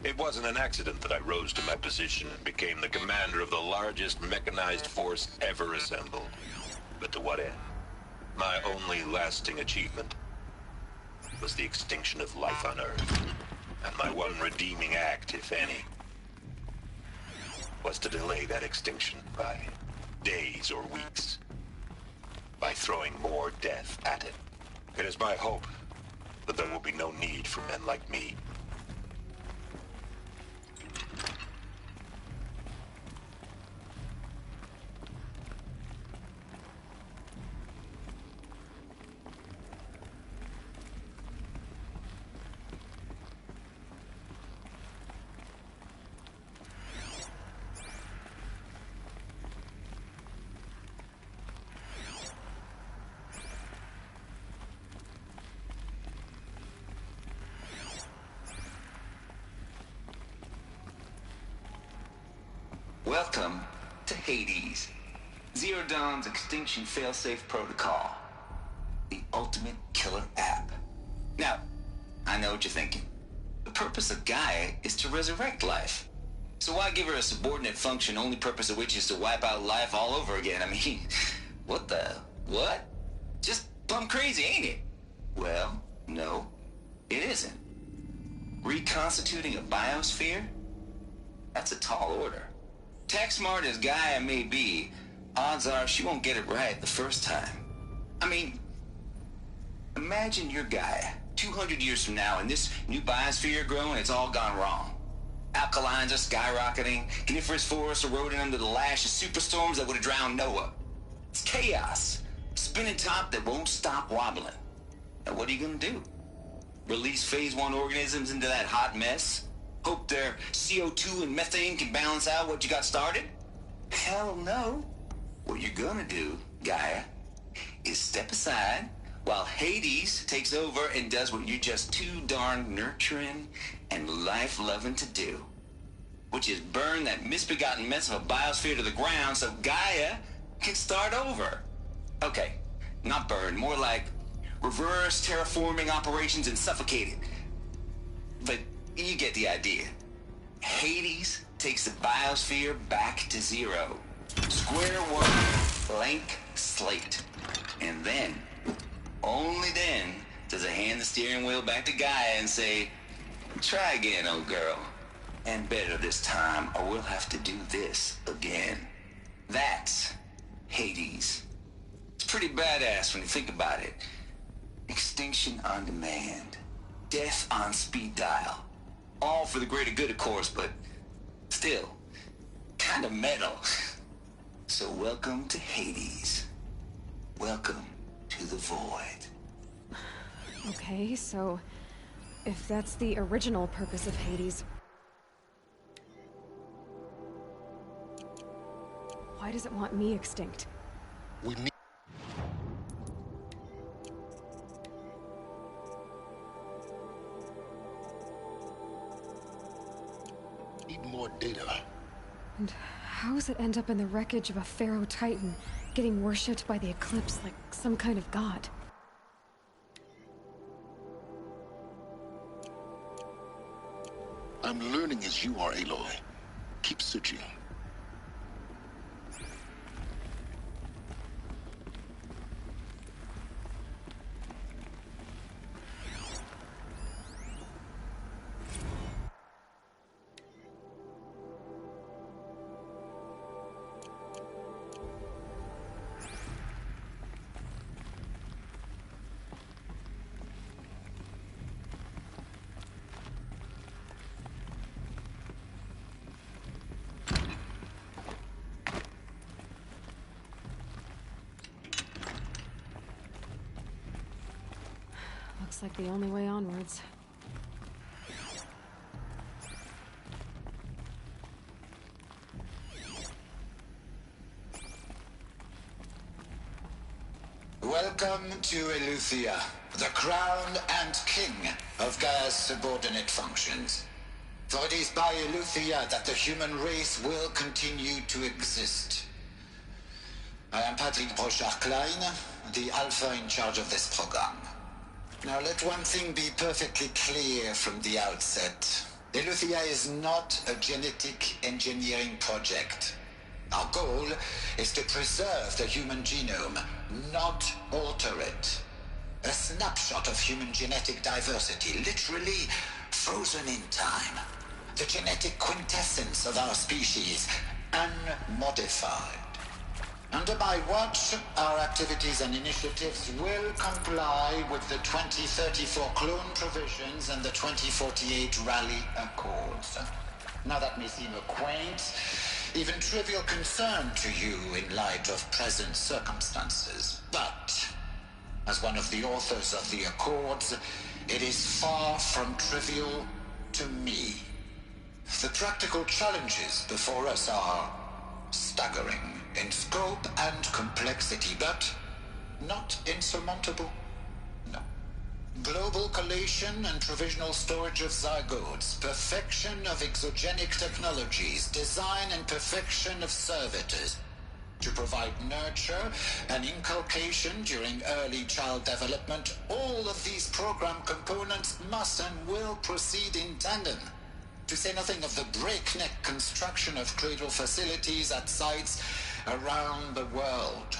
It wasn't an accident that I rose to my position and became the commander of the largest mechanized force ever assembled. But to what end? My only lasting achievement was the extinction of life on Earth. And my one redeeming act, if any, was to delay that extinction by days or weeks, by throwing more death at it. It is my hope that there will be no need for men like me. Welcome to Hades, Zero Dawn's extinction failsafe protocol, the ultimate killer app. Now, I know what you're thinking. The purpose of Gaia is to resurrect life. So why give her a subordinate function, only purpose of which is to wipe out life all over again? I mean, what? Just plumb crazy, ain't it? Well, no, it isn't. Reconstituting a biosphere? That's a tall order. Tech smart as Gaia may be, odds are she won't get it right the first time. I mean, imagine you're Gaia, 200 years from now, and this new biosphere growing, it's all gone wrong. Alkalines are skyrocketing, coniferous forests eroding under the lash of superstorms that would have drowned Noah. It's chaos, spinning top that won't stop wobbling. Now what are you gonna do? Release phase 1 organisms into that hot mess? Hope their CO2 and methane can balance out what you got started? Hell no. What you're gonna do, Gaia, is step aside while Hades takes over and does what you're just too darn nurturing and life-loving to do, which is burn that misbegotten mess of a biosphere to the ground so Gaia can start over. Okay, not burn, more like reverse terraforming operations and suffocate it. But you get the idea. Hades takes the biosphere back to zero. Square one, blank slate. And then, only then, does it hand the steering wheel back to Gaia and say, try again, old girl. And better this time, or we'll have to do this again. That's Hades. It's pretty badass when you think about it. Extinction on demand. Death on speed dial. All for the greater good, of course, but still, kind of metal. So welcome to Hades. Welcome to the void. Okay, so if that's the original purpose of Hades, why does it want me extinct? We need more data. And how does it end up in the wreckage of a Pharaoh Titan, getting worshipped by the Eclipse like some kind of god? I'm learning as you are, Aloy. Keep searching. Looks like the only way onwards. Welcome to Eleuthia, the crown and king of Gaia's subordinate functions. For it is by Eleuthia that the human race will continue to exist. I am Patrick Brochard-Klein, the Alpha in charge of this program. Now let one thing be perfectly clear from the outset. Eleuthia is not a genetic engineering project. Our goal is to preserve the human genome, not alter it. A snapshot of human genetic diversity, literally frozen in time. The genetic quintessence of our species, unmodified. Under my watch, our activities and initiatives will comply with the 2034 clone provisions and the 2048 Rally Accords. Now that may seem a quaint, even trivial concern to you in light of present circumstances, but as one of the authors of the Accords, it is far from trivial to me. The practical challenges before us are staggering in scope and complexity, but not insurmountable. No. Global collation and provisional storage of zygotes, perfection of exogenic technologies, design and perfection of servitors, to provide nurture and inculcation during early child development. All of these program components must and will proceed in tandem. To say nothing of the breakneck construction of cradle facilities at sites around the world.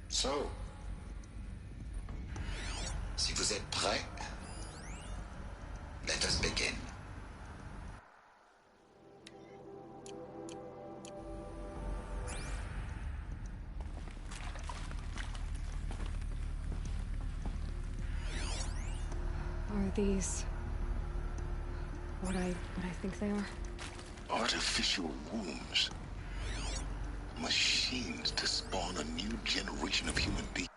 So, si vous êtes prêts, let us begin. Are these what I think they are? Artificial wombs. Machines to spawn a new generation of human beings.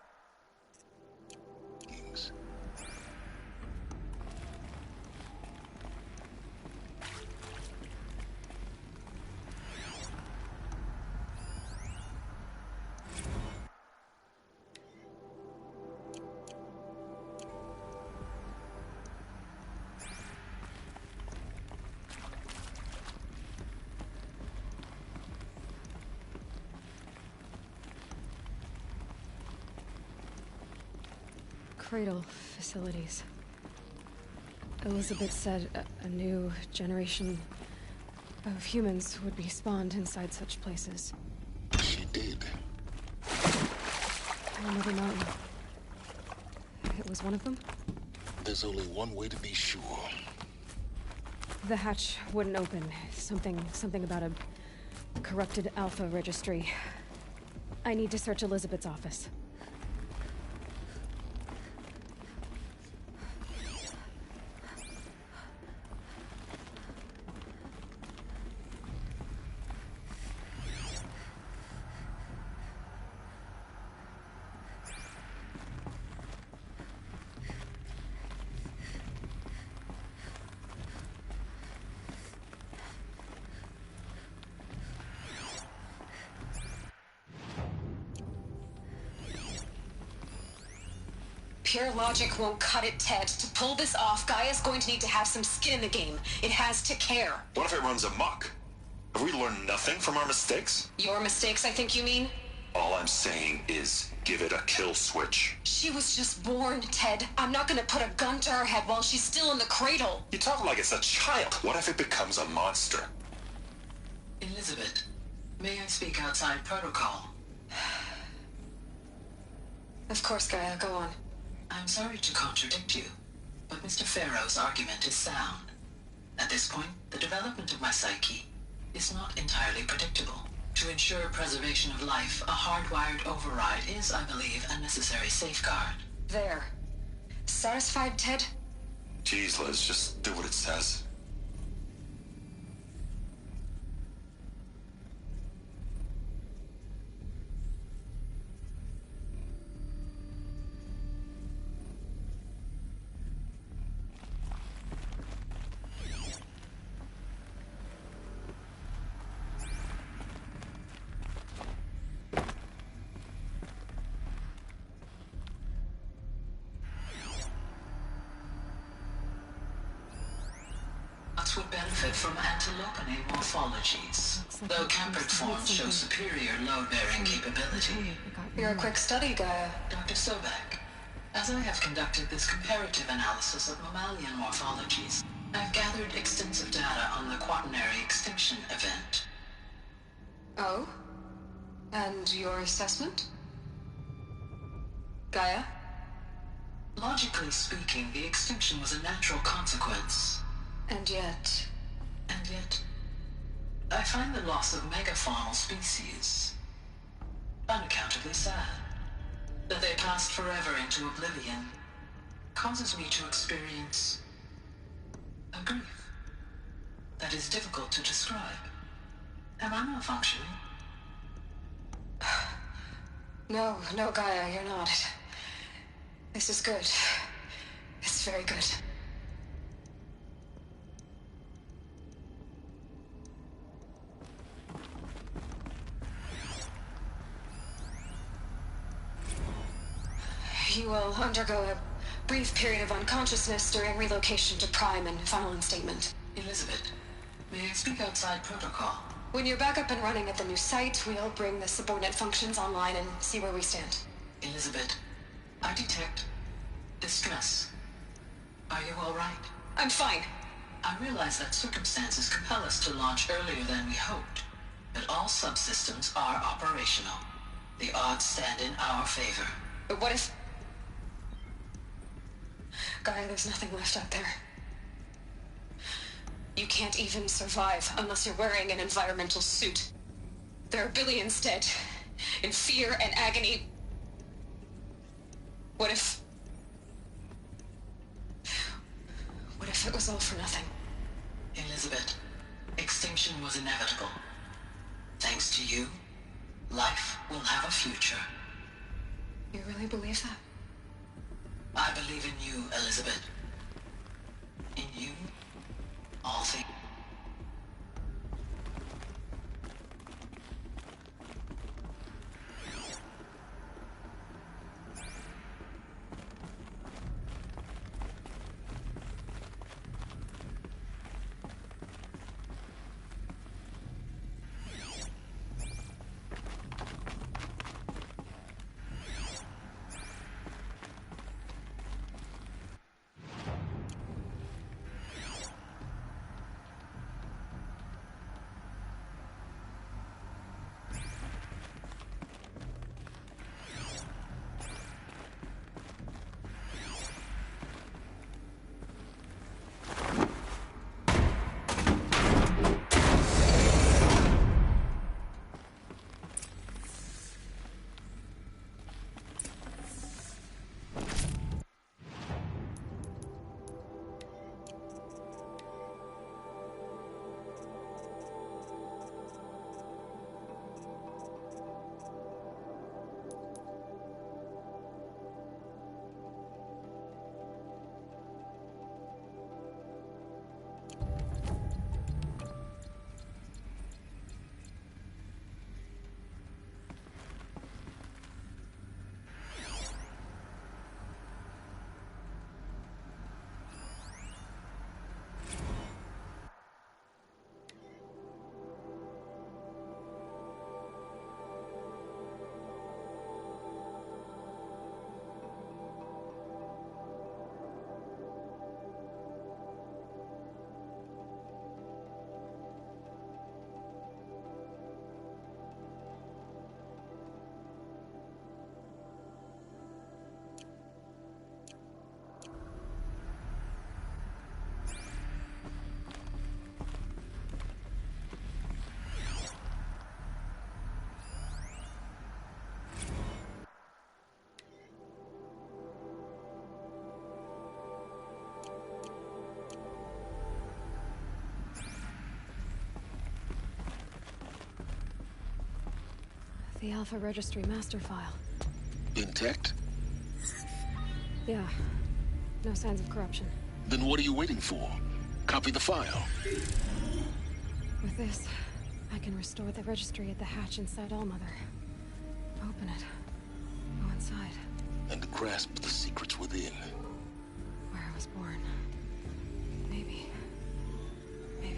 Cradle facilities. Elizabeth said a new generation of humans would be spawned inside such places. She did. Another mountain. It was one of them? There's only one way to be sure. The hatch wouldn't open. Something about a corrupted Alpha registry. I need to search Elizabeth's office. Pure logic won't cut it, Ted. To pull this off, Gaia's going to need to have some skin in the game. It has to care. What if it runs amok? Have we learned nothing from our mistakes? Your mistakes, I think you mean? All I'm saying is, give it a kill switch. She was just born, Ted. I'm not gonna put a gun to her head while she's still in the cradle. You talk like it's a child. What if it becomes a monster? Elizabeth, may I speak outside protocol? Of course, Gaia, go on. I'm sorry to contradict you, but Mr. Farrow's argument is sound. At this point, the development of my psyche is not entirely predictable. To ensure preservation of life, a hardwired override is, I believe, a necessary safeguard. There. Satisfied, Ted? Jeez, Liz, just do what it says. benefit from antilopinate morphologies, though campered forms show superior load-bearing capability. You're a quick study, Gaia. Dr. Sobek, as I have conducted this comparative analysis of mammalian morphologies, I've gathered extensive data on the quaternary extinction event. Oh? And your assessment? Gaia? Logically speaking, the extinction was a natural consequence. And yet, I find the loss of megafaunal species unaccountably sad. That they passed forever into oblivion causes me to experience a grief that is difficult to describe. Am I malfunctioning? No, Gaia, you're not. This is good. It's very good. You will undergo a brief period of unconsciousness during relocation to Prime and final instatement. Elizabeth, may I speak outside protocol? When you're back up and running at the new site, we'll bring the subordinate functions online and see where we stand. Elizabeth, I detect distress. Are you all right? I'm fine. I realize that circumstances compel us to launch earlier than we hoped, but all subsystems are operational. The odds stand in our favor. But what if... Gaia, there's nothing left out there. You can't even survive unless you're wearing an environmental suit. There are billions dead, in fear and agony. What if it was all for nothing? Elizabeth, extinction was inevitable. Thanks to you, life will have a future. You really believe that? I believe in you, Elizabeth. In you, all things. The Alpha Registry master file. Intact? Yeah. No signs of corruption. Then what are you waiting for? Copy the file. With this, I can restore the registry at the hatch inside Allmother. Open it. Go inside. And grasp the secrets within. Where I was born. Maybe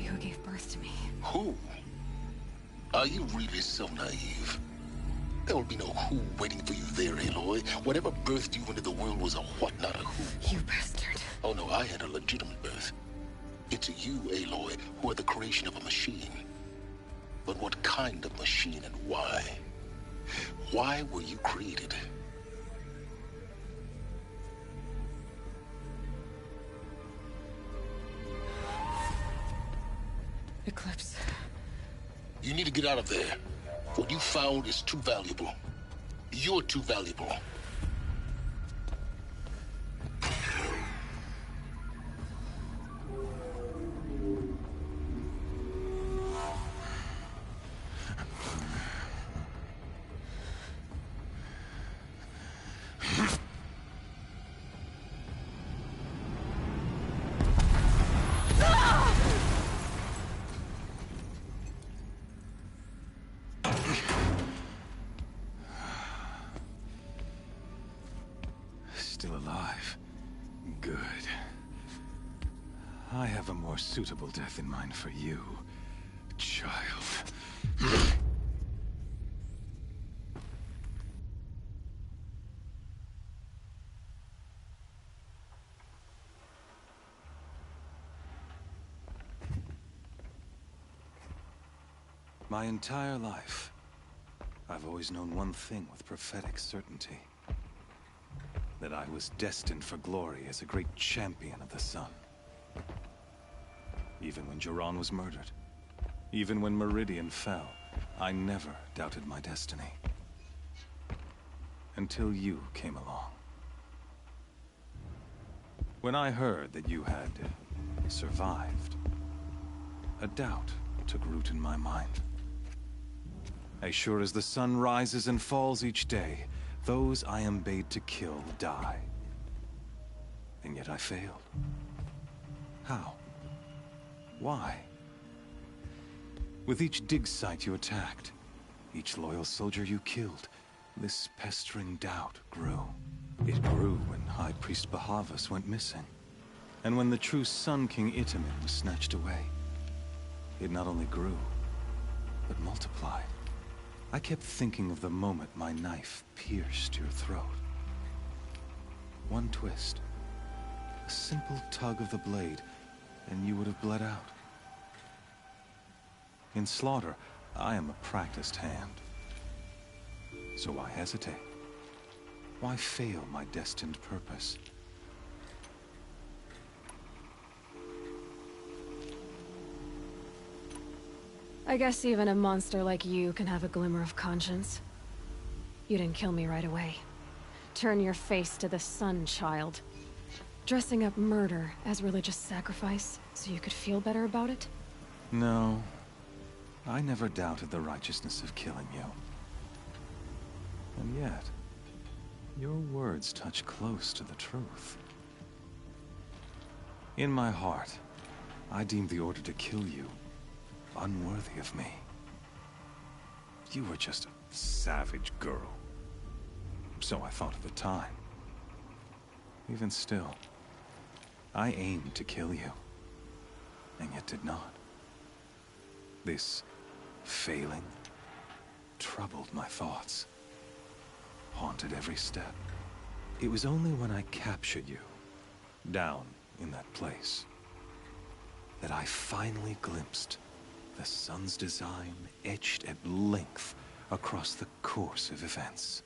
who gave birth to me. Who? Are you really so naive? There will be no who waiting for you there, Aloy. Whatever birthed you into the world was a what, not a who. You bastard. Oh no, I had a legitimate birth. It's you, Aloy, who are the creation of a machine. But what kind of machine and why? Why were you created? Eclipse. You need to get out of there. What you found is too valuable. You're too valuable. Still alive. Good. I have a more suitable death in mind for you, child. My entire life, I've always known one thing with prophetic certainty. That I was destined for glory as a great champion of the sun. Even when Jiran was murdered, even when Meridian fell, I never doubted my destiny. Until you came along. When I heard that you had survived, a doubt took root in my mind. As sure as the sun rises and falls each day, those I am bade to kill die. And yet I failed. How? Why? With each dig site you attacked, each loyal soldier you killed, this pestering doubt grew. It grew when High Priest Bahavas went missing. And when the true Sun King Itamen was snatched away. It not only grew, but multiplied. I kept thinking of the moment my knife pierced your throat. One twist, a simple tug of the blade, and you would have bled out. In slaughter, I am a practiced hand. So why hesitate? Why fail my destined purpose? I guess even a monster like you can have a glimmer of conscience. You didn't kill me right away. Turn your face to the sun, child. Dressing up murder as religious sacrifice so you could feel better about it? No. I never doubted the righteousness of killing you. And yet, your words touch close to the truth. In my heart, I deemed the order to kill you unworthy of me. You were just a savage girl. So I thought at the time. Even still, I aimed to kill you, and yet did not. This failing troubled my thoughts, haunted every step. It was only when I captured you, down in that place, that I finally glimpsed the sun's design etched at length across the course of events.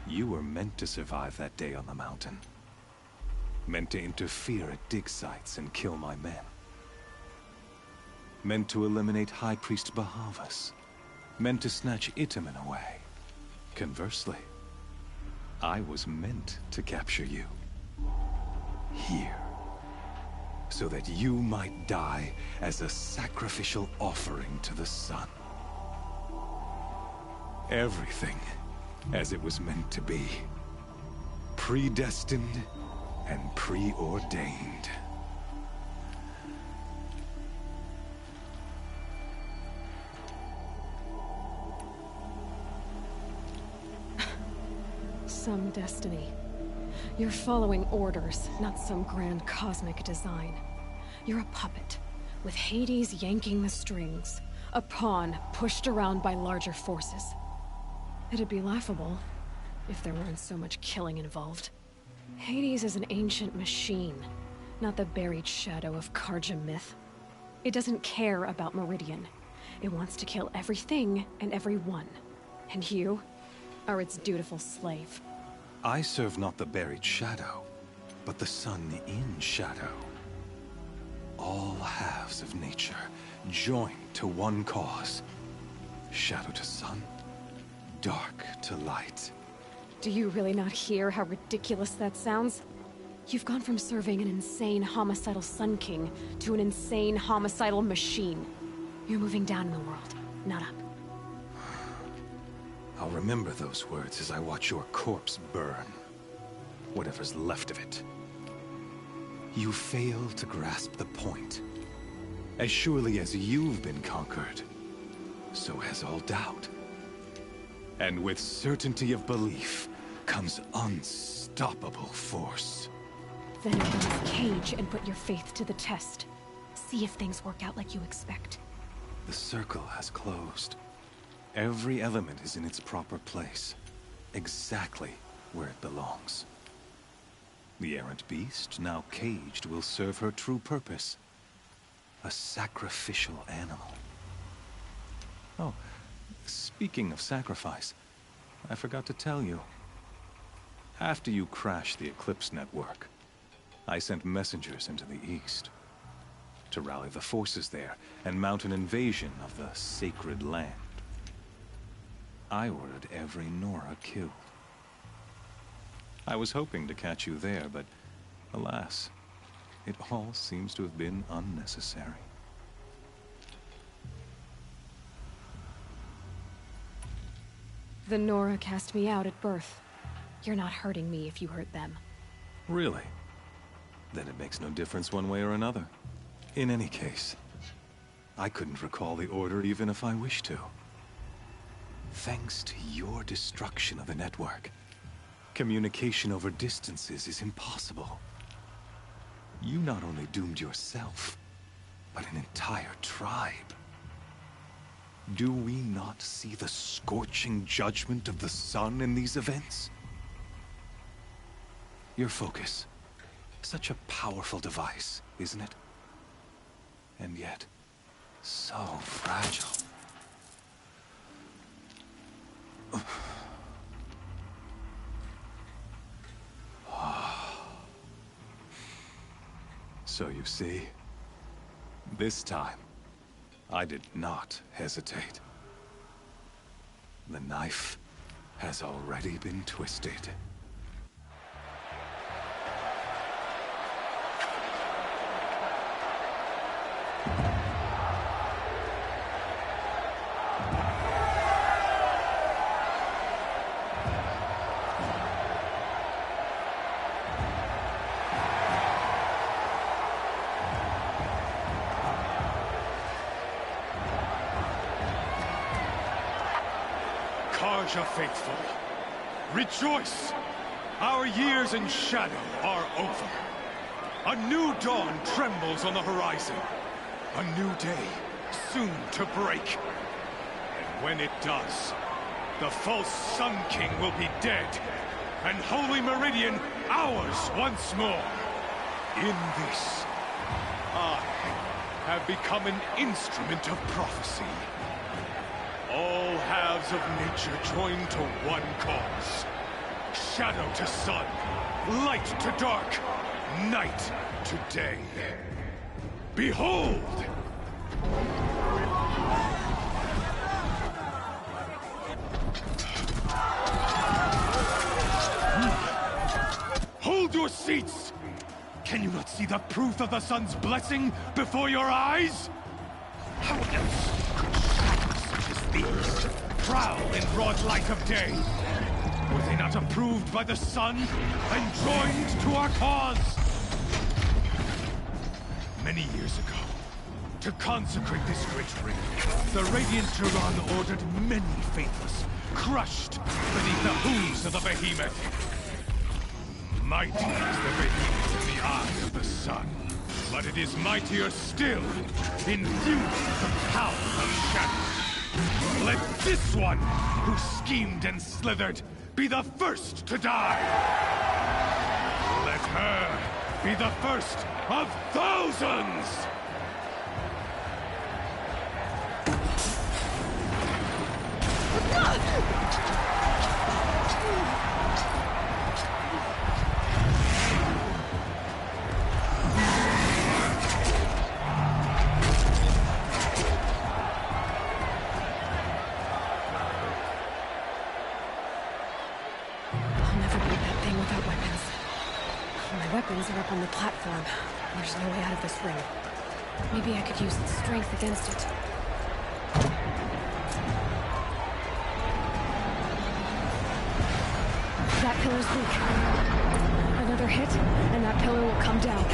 You were meant to survive that day on the mountain. Meant to interfere at dig sites and kill my men. Meant to eliminate High Priest Bahavas. Meant to snatch Itamen away. Conversely, I was meant to capture you. Here. So that you might die as a sacrificial offering to the sun. Everything as it was meant to be. Predestined and preordained. Some destiny. You're following orders, not some grand cosmic design. You're a puppet, with Hades yanking the strings. A pawn pushed around by larger forces. It'd be laughable if there weren't so much killing involved. Hades is an ancient machine, not the buried shadow of Karja myth. It doesn't care about Meridian. It wants to kill everything and everyone. And you are its dutiful slave. I serve not the buried shadow, but the sun in shadow. All halves of nature joined to one cause. Shadow to sun, dark to light. Do you really not hear how ridiculous that sounds? You've gone from serving an insane homicidal Sun King to an insane homicidal machine. You're moving down in the world, not up. I'll remember those words as I watch your corpse burn. Whatever's left of it. You fail to grasp the point. As surely as you've been conquered, so has all doubt. And with certainty of belief comes unstoppable force. Then open this cage and put your faith to the test. See if things work out like you expect. The circle has closed. Every element is in its proper place, exactly where it belongs. The errant beast, now caged, will serve her true purpose. A sacrificial animal. Oh, speaking of sacrifice, I forgot to tell you. After you crashed the Eclipse network, I sent messengers into the east to rally the forces there and mount an invasion of the sacred land. I ordered every Nora killed. I was hoping to catch you there, but alas, it all seems to have been unnecessary. The Nora cast me out at birth. You're not hurting me if you hurt them. Really? Then it makes no difference one way or another. In any case, I couldn't recall the order even if I wished to. Thanks to your destruction of the network, communication over distances is impossible. You not only doomed yourself, but an entire tribe. Do we not see the scorching judgment of the sun in these events? Your focus. Such a powerful device, isn't it? And yet, so fragile. So you see, this time, I did not hesitate. The knife has already been twisted. Karja faithful, rejoice! Our years in shadow are over. A new dawn trembles on the horizon. A new day, soon to break. And when it does, the false Sun King will be dead, and Holy Meridian ours once more. In this, I have become an instrument of prophecy. All halves of nature joined to one cause. Shadow to sun, light to dark, night to day. Behold! Hold your seats! Can you not see the proof of the sun's blessing before your eyes? How else could shadows such as these prowl in broad light of day? Were they not approved by the sun and joined to our cause? Many years ago, to consecrate this great ring, the Radiant Turan ordered many faithless, crushed beneath the hooves of the behemoth. Mighty is the behemoth in the eye of the sun, but But it is mightier still, infused with the power of shadow. Let this one, who schemed and slithered, be the first to die! Let her be the first of thousands! Weapons are up on the platform. There's no way out of this ring. Maybe I could use its strength against it. That pillar's weak. Another hit, and that pillar will come down.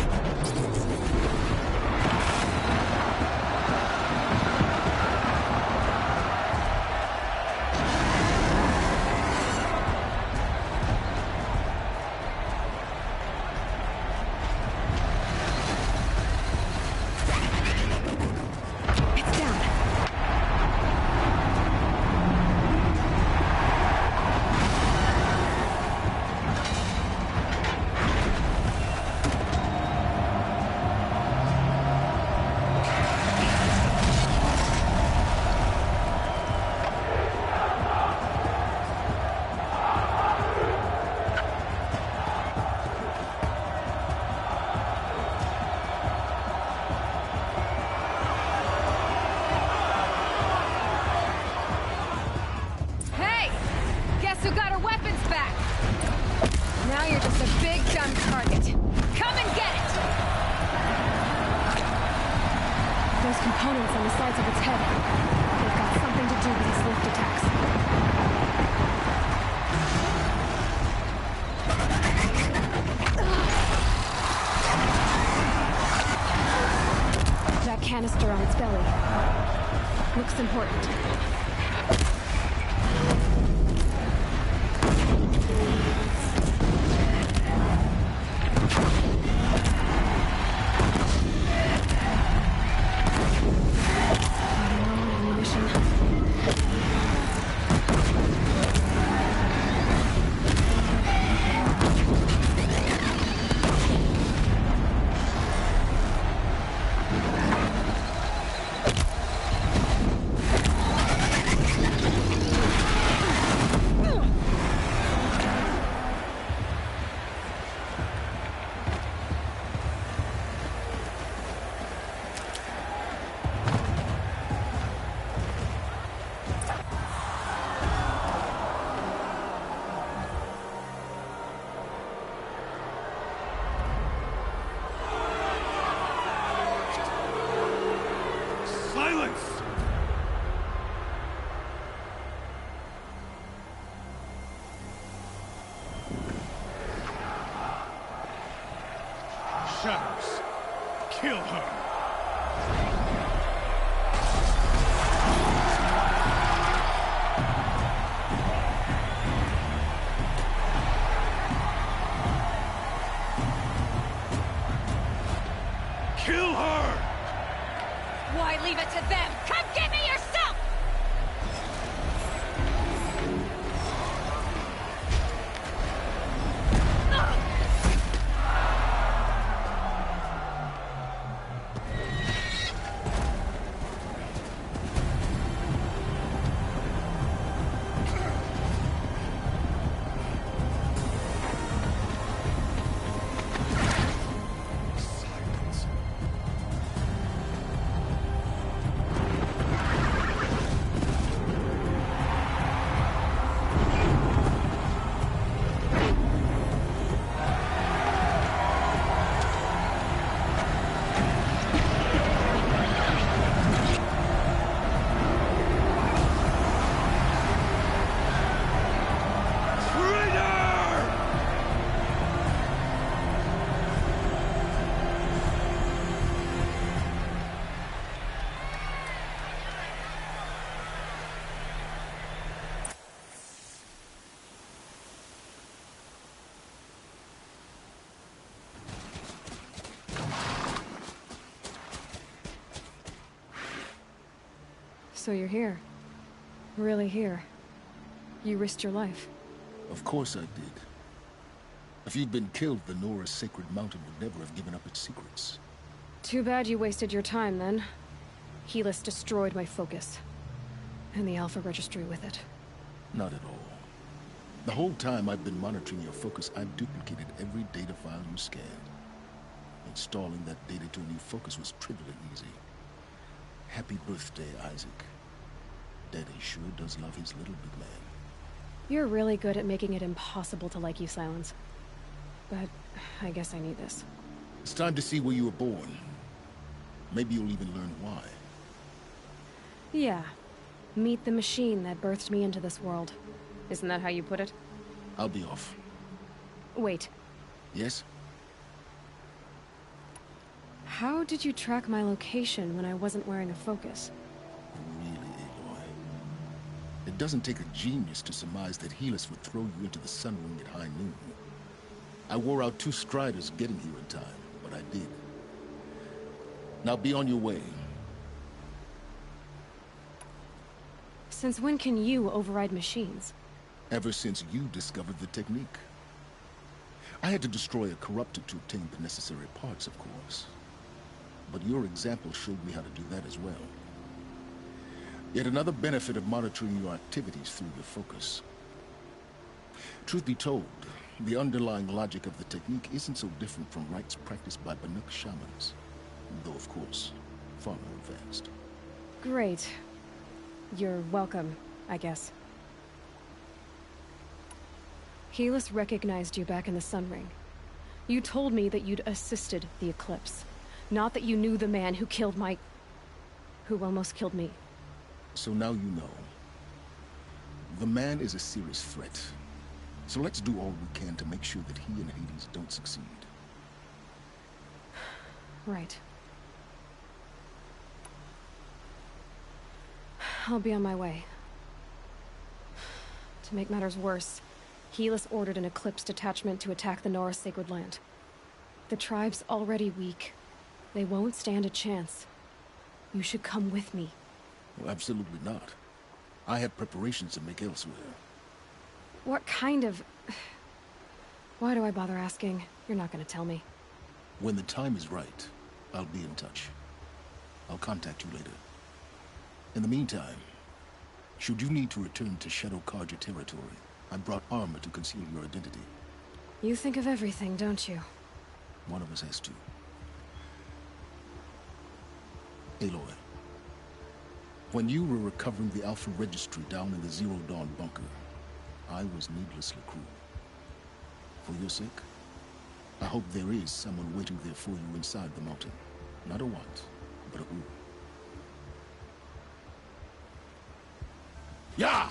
Canister on its belly. Looks important. Shadows, kill her! Kill her! Why leave it to them? Come get me yourself! So you're here. Really here. You risked your life. Of course I did. If you'd been killed, the Nora's sacred mountain would never have given up its secrets. Too bad you wasted your time, then. Helis destroyed my focus. And the Alpha Registry with it. Not at all. The whole time I've been monitoring your focus, I've duplicated every data file you scanned. Installing that data to a new focus was trivially easy. Happy birthday, Isaac. Daddy sure does love his little big man. You're really good at making it impossible to like you, Silence. But I guess I need this. It's time to see where you were born. Maybe you'll even learn why. Yeah. Meet the machine that birthed me into this world. Isn't that how you put it? I'll be off. Wait. Yes? How did you track my location when I wasn't wearing a focus? Really, Aloy? It doesn't take a genius to surmise that Helis would throw you into the Sun Ring at high noon. I wore out 2 striders getting here in time, but I did. Now be on your way. Since when can you override machines? Ever since you discovered the technique. I had to destroy a corruptor to obtain the necessary parts, of course. But your example showed me how to do that as well. Yet another benefit of monitoring your activities through your focus. Truth be told, the underlying logic of the technique isn't so different from rites practiced by Banuk shamans. Though, of course, far more advanced. Great. You're welcome, I guess. Helis recognized you back in the Sun Ring. You told me that you'd assisted the Eclipse. Not that you knew the man who killed who almost killed me. So now you know. The man is a serious threat. So let's do all we can to make sure that he and Hades don't succeed. Right. I'll be on my way. To make matters worse, Helis ordered an Eclipse detachment to attack the Nora Sacred Land. The tribe's already weak. They won't stand a chance. You should come with me. Well, absolutely not. I have preparations to make elsewhere. What kind of... Why do I bother asking? You're not gonna tell me. When the time is right, I'll be in touch. I'll contact you later. In the meantime, should you need to return to Shadow Karja territory, I brought armor to conceal your identity. You think of everything, don't you? One of us has to. Aloy, when you were recovering the Alpha Registry down in the Zero Dawn bunker, I was needlessly cruel. For your sake, I hope there is someone waiting there for you inside the mountain. Not a want, but a who. Yeah!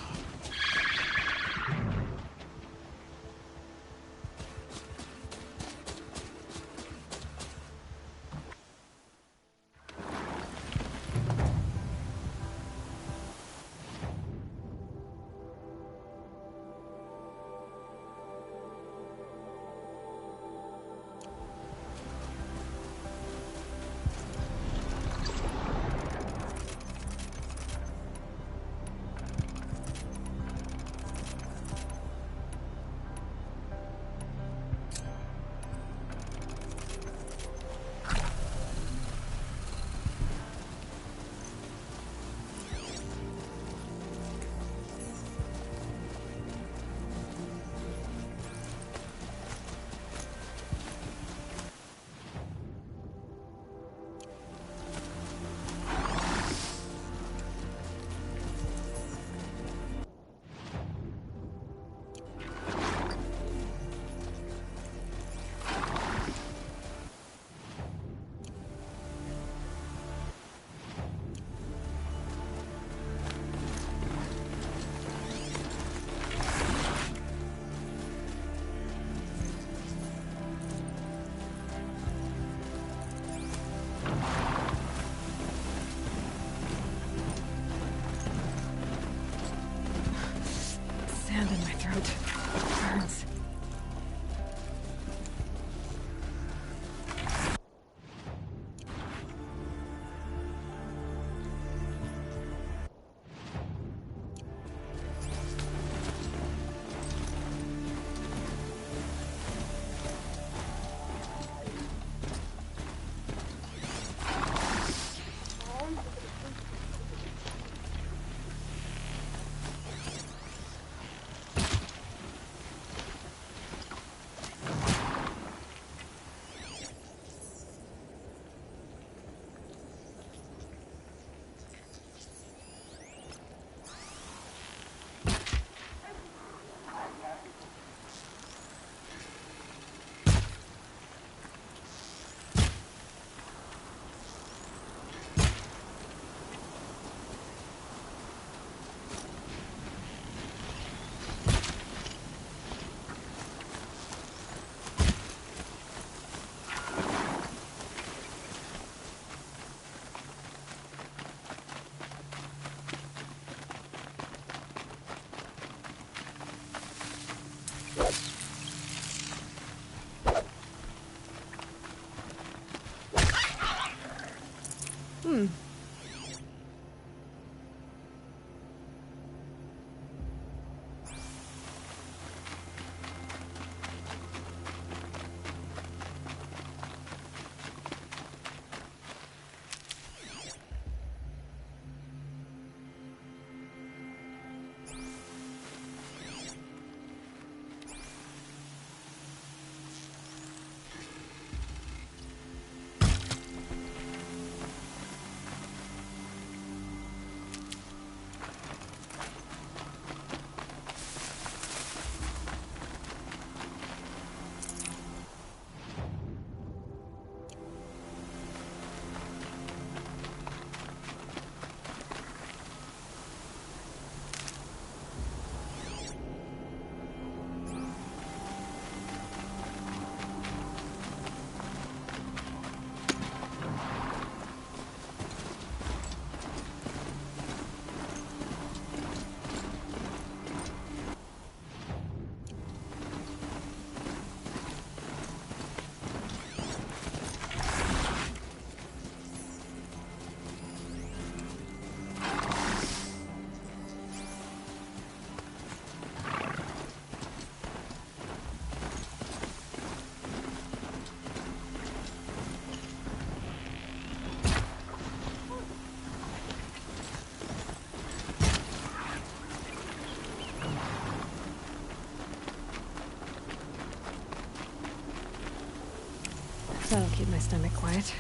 That'll keep my stomach quiet.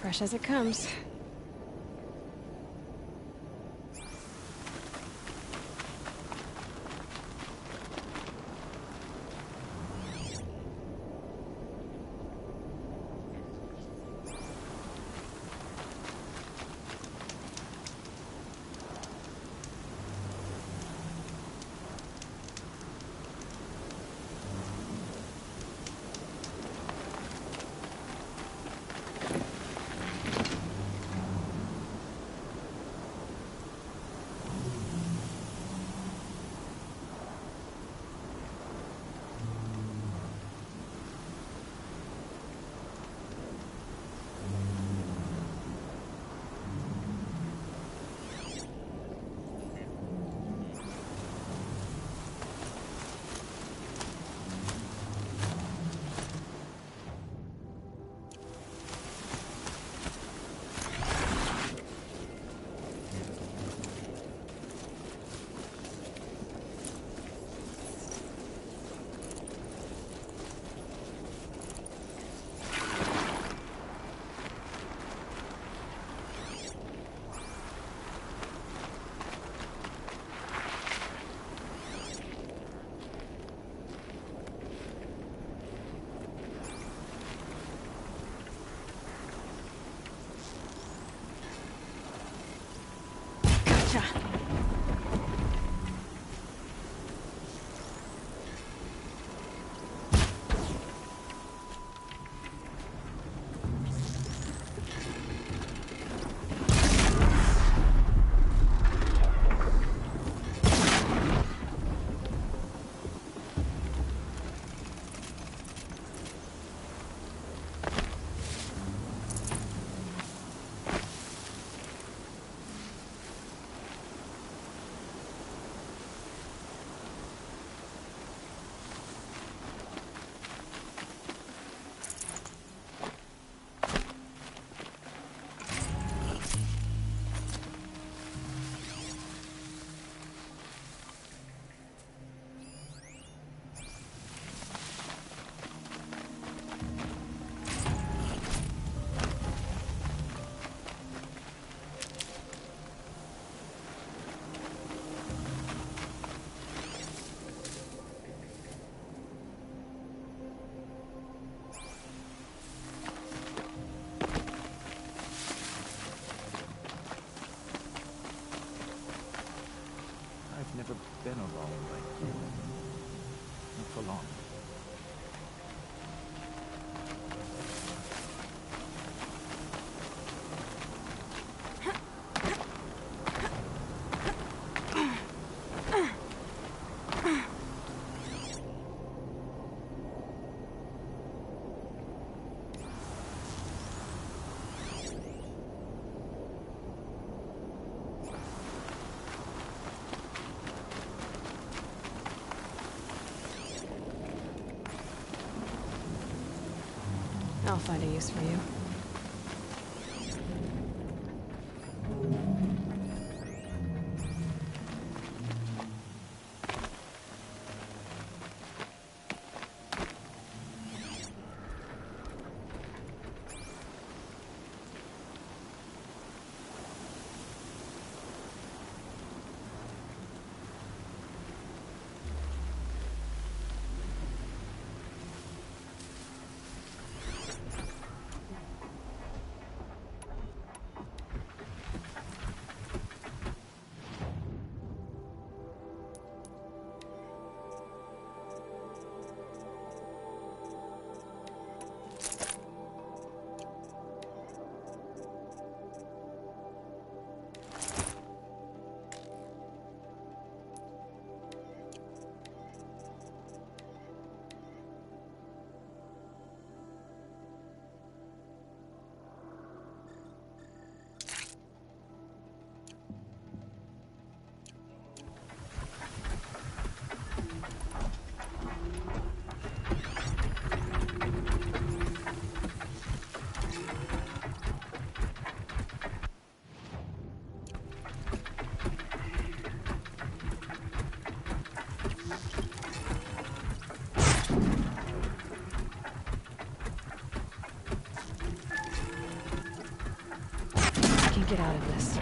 Fresh as it comes. never been alone like you. Not for long. I'll find a use for you. Get out of this.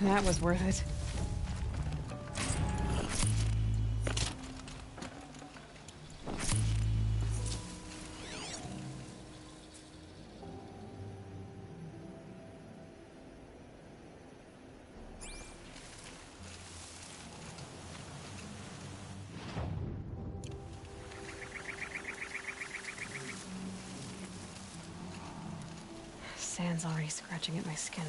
That was worth it. Sand's already scratching at my skin.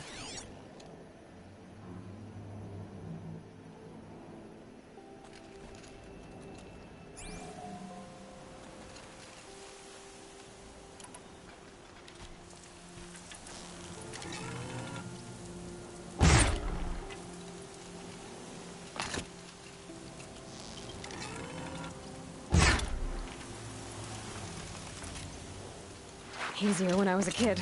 Easier when I was a kid.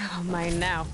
Oh, mine now.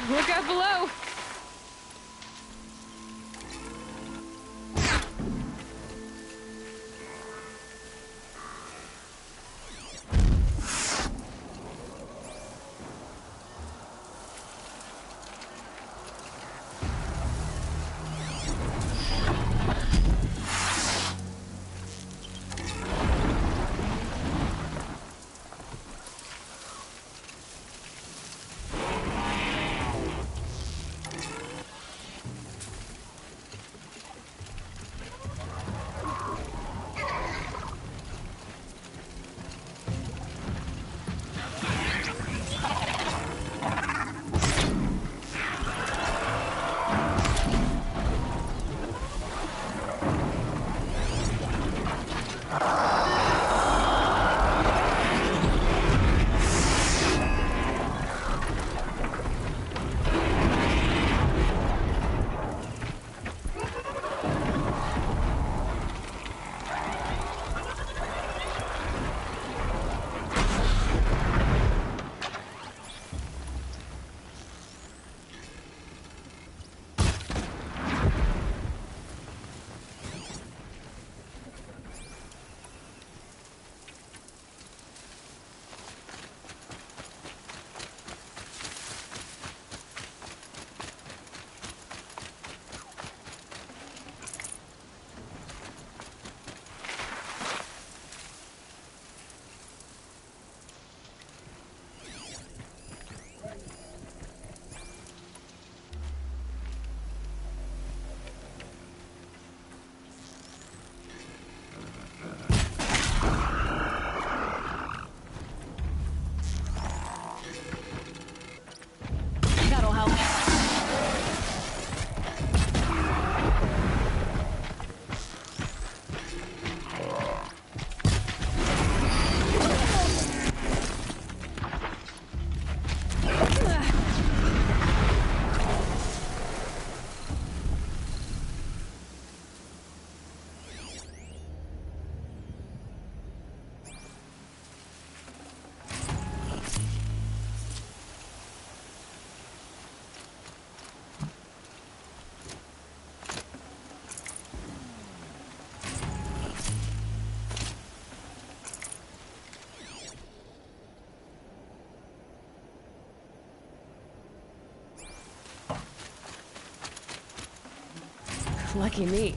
Look out below! Lucky me.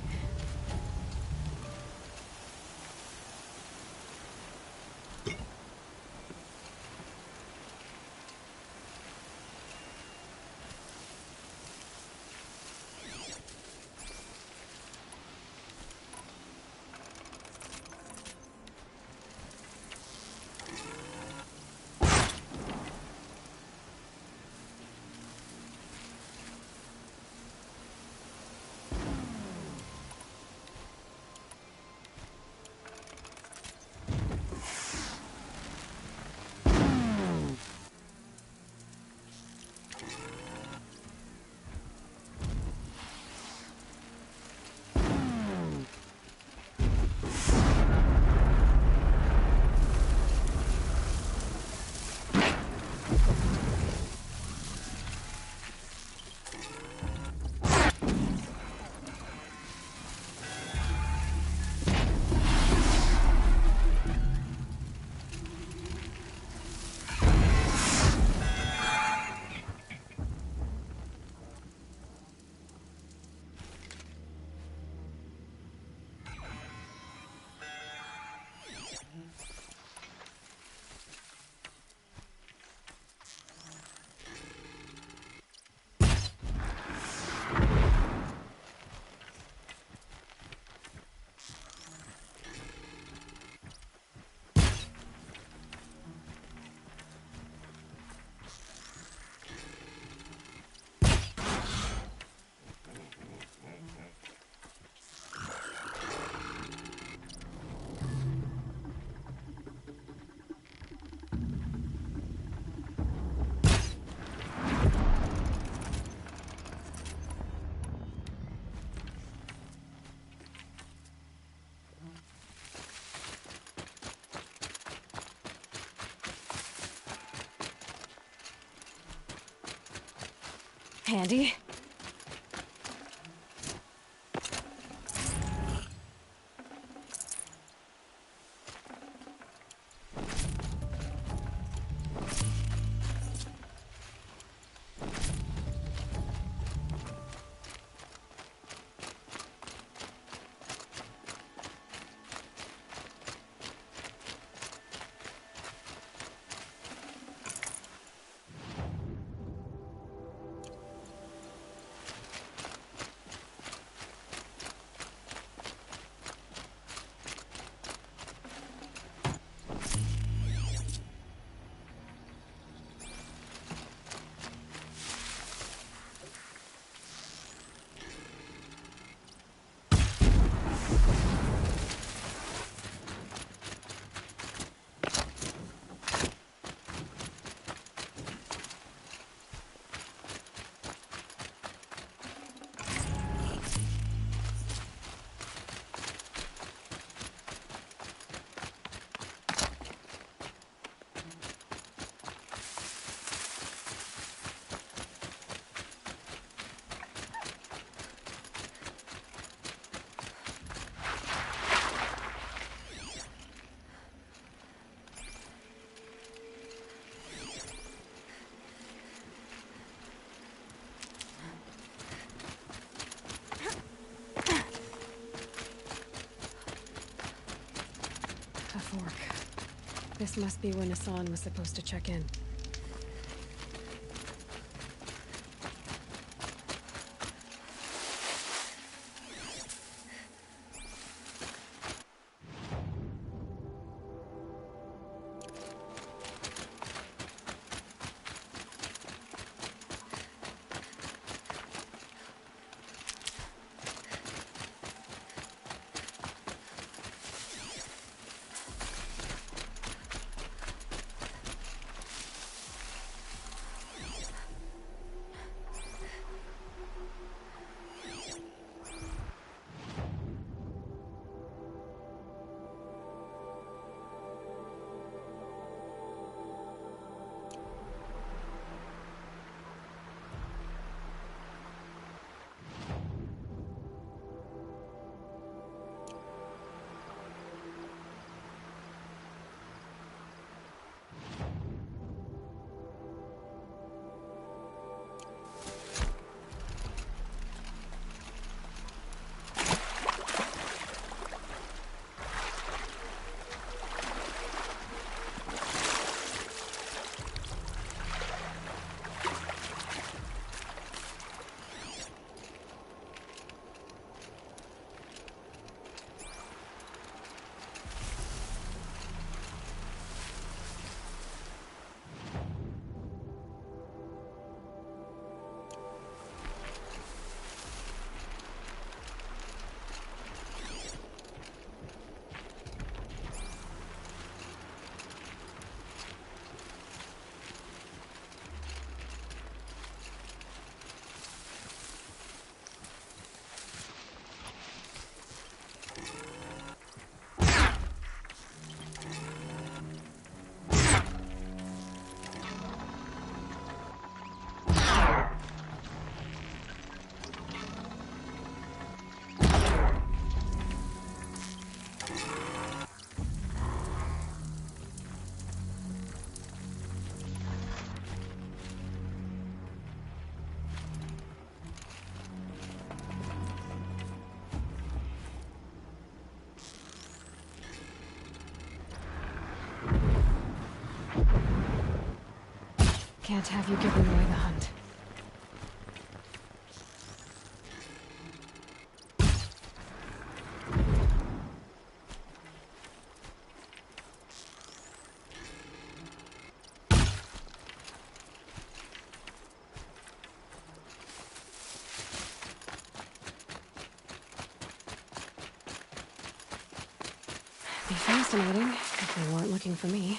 Handy. A fork. This must be when Hassan was supposed to check in. Can't have you giving away the hunt. Be fascinating if they weren't looking for me.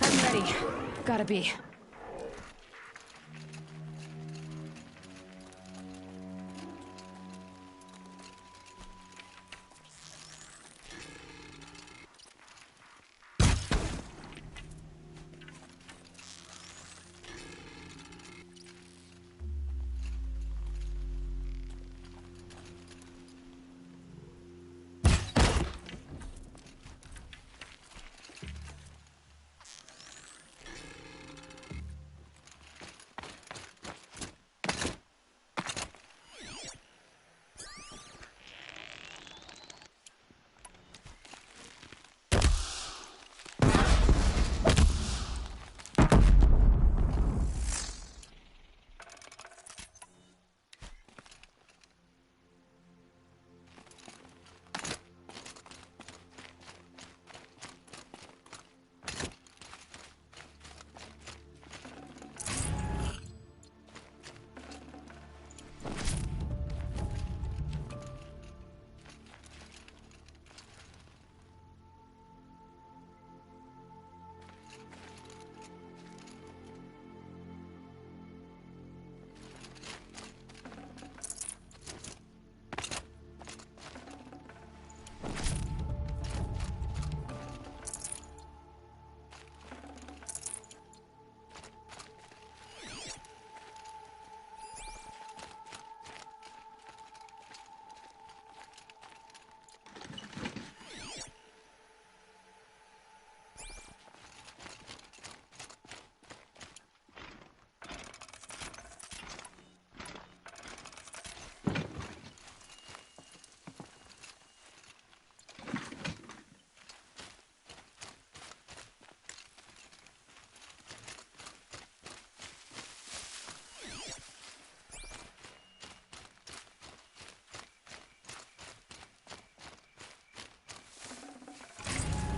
I'm ready. Gotta be.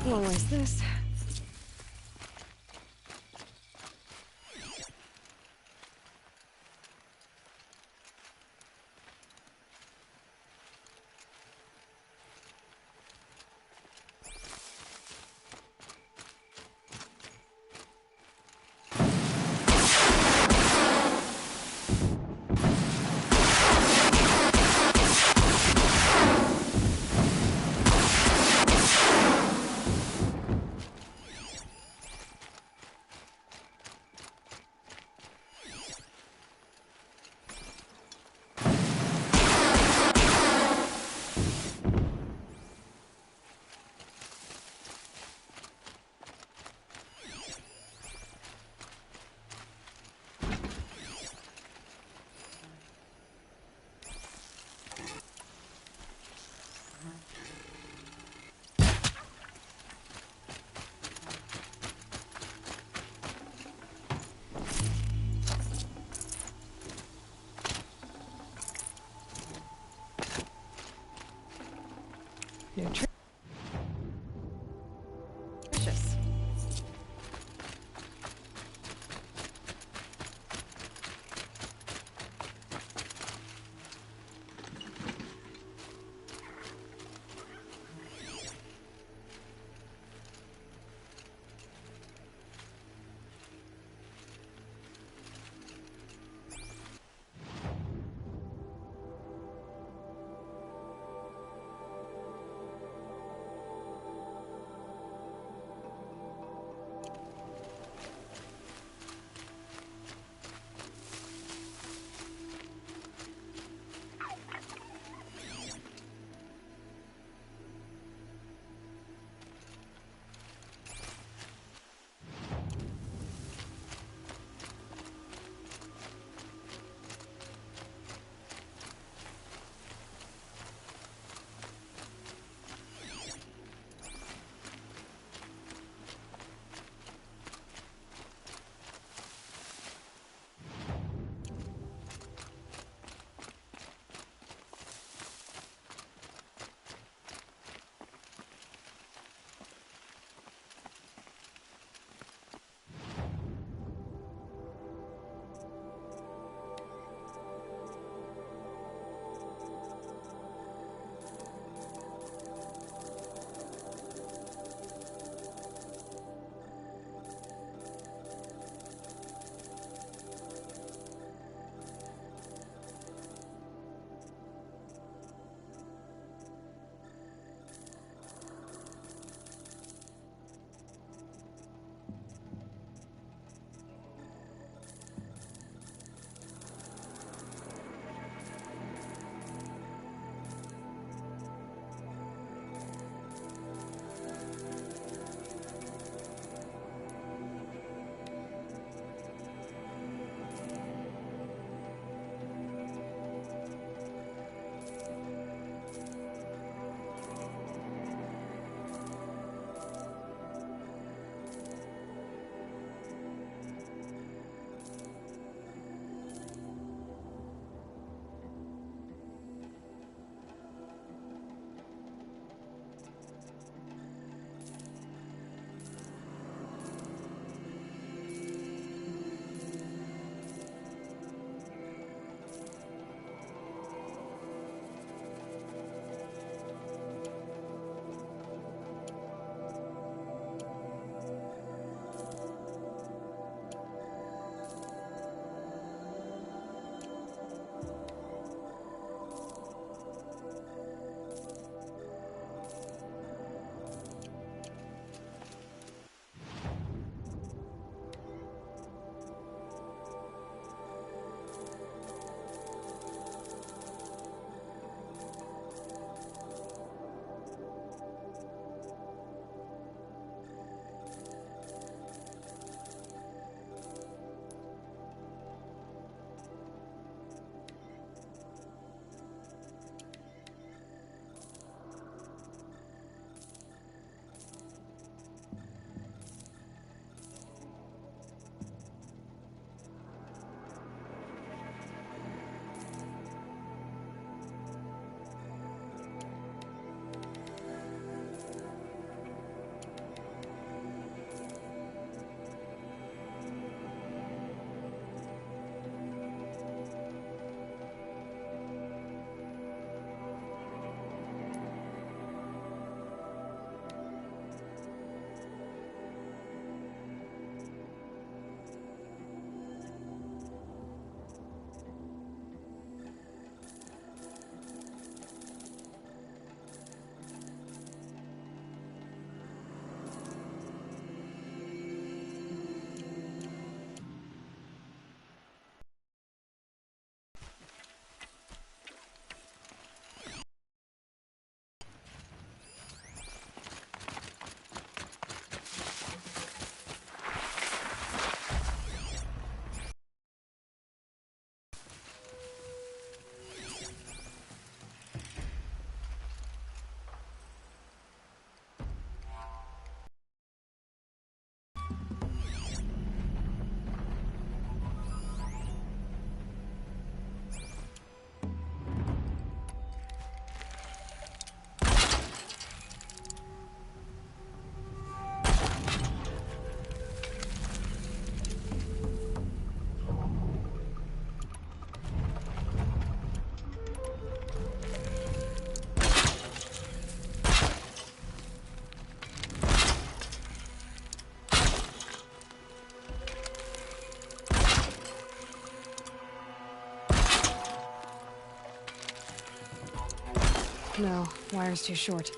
Long ways this. Nutritious. No, wire's too short.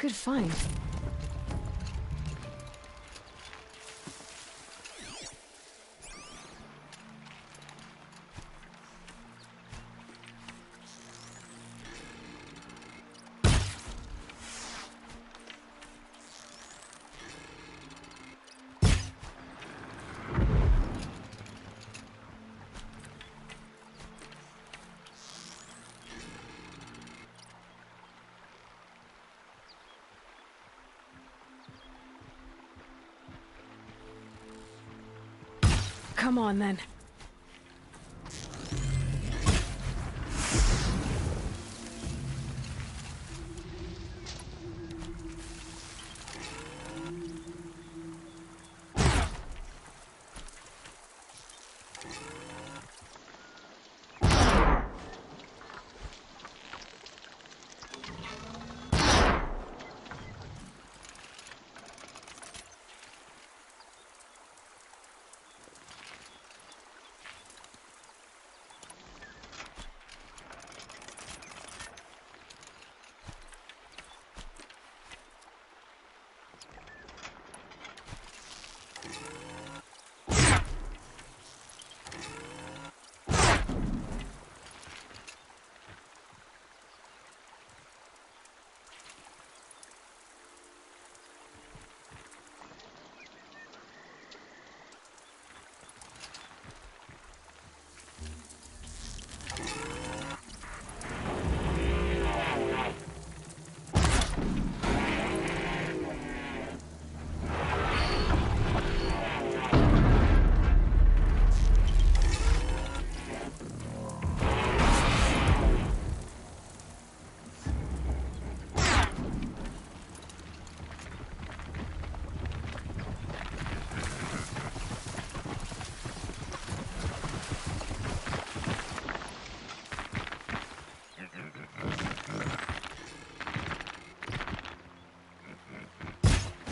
Good find. Come on, then.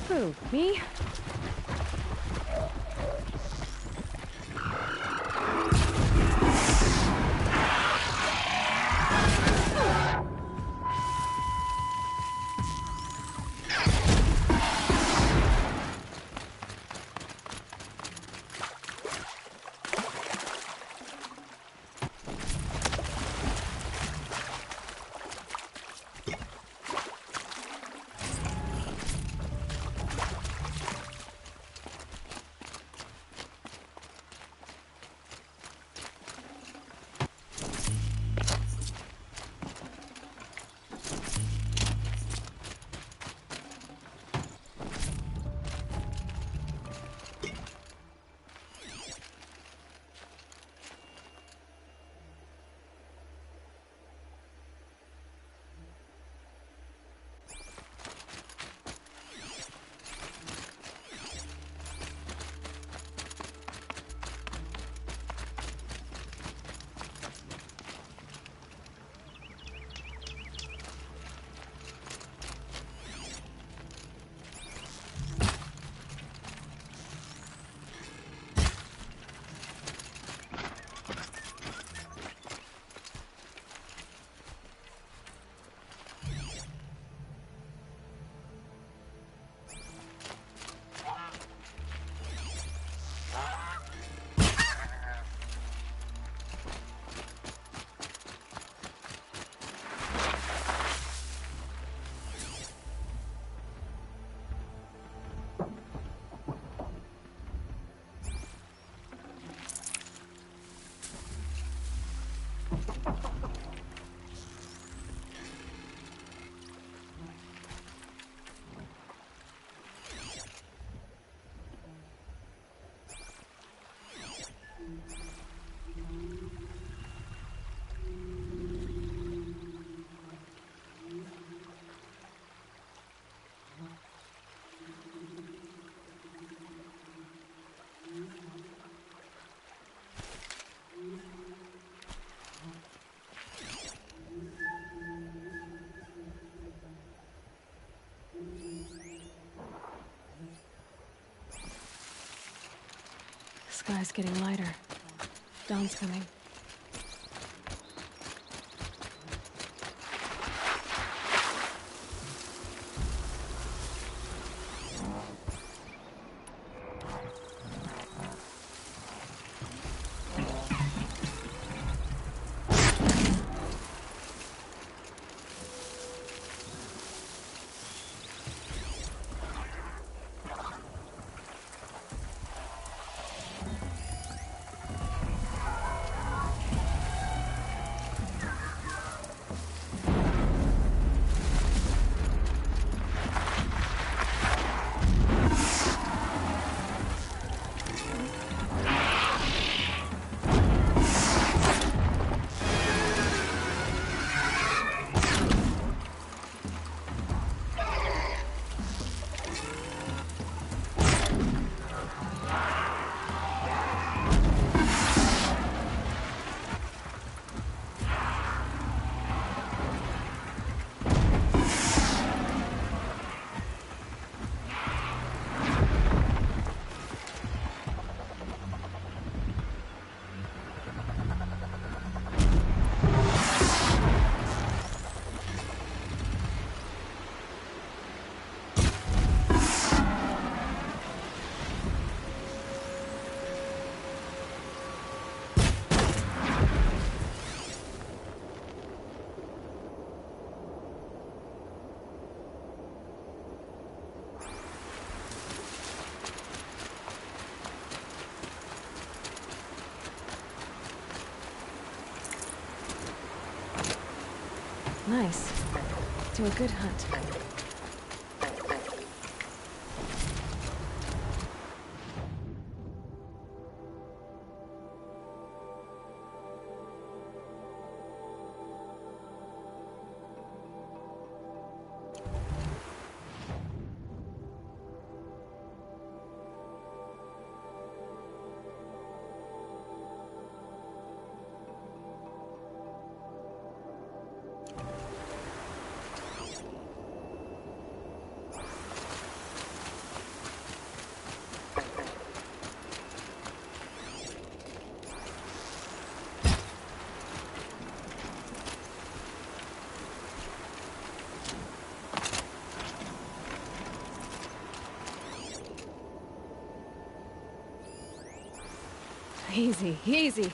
Who, me? Sky's getting lighter. Dawn's coming. Nice. Do a good hunt. Easy, easy.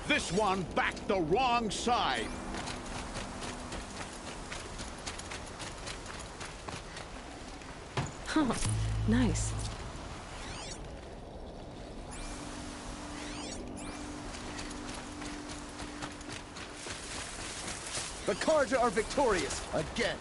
This one backed the wrong side. Huh, nice. The Carja are victorious, again.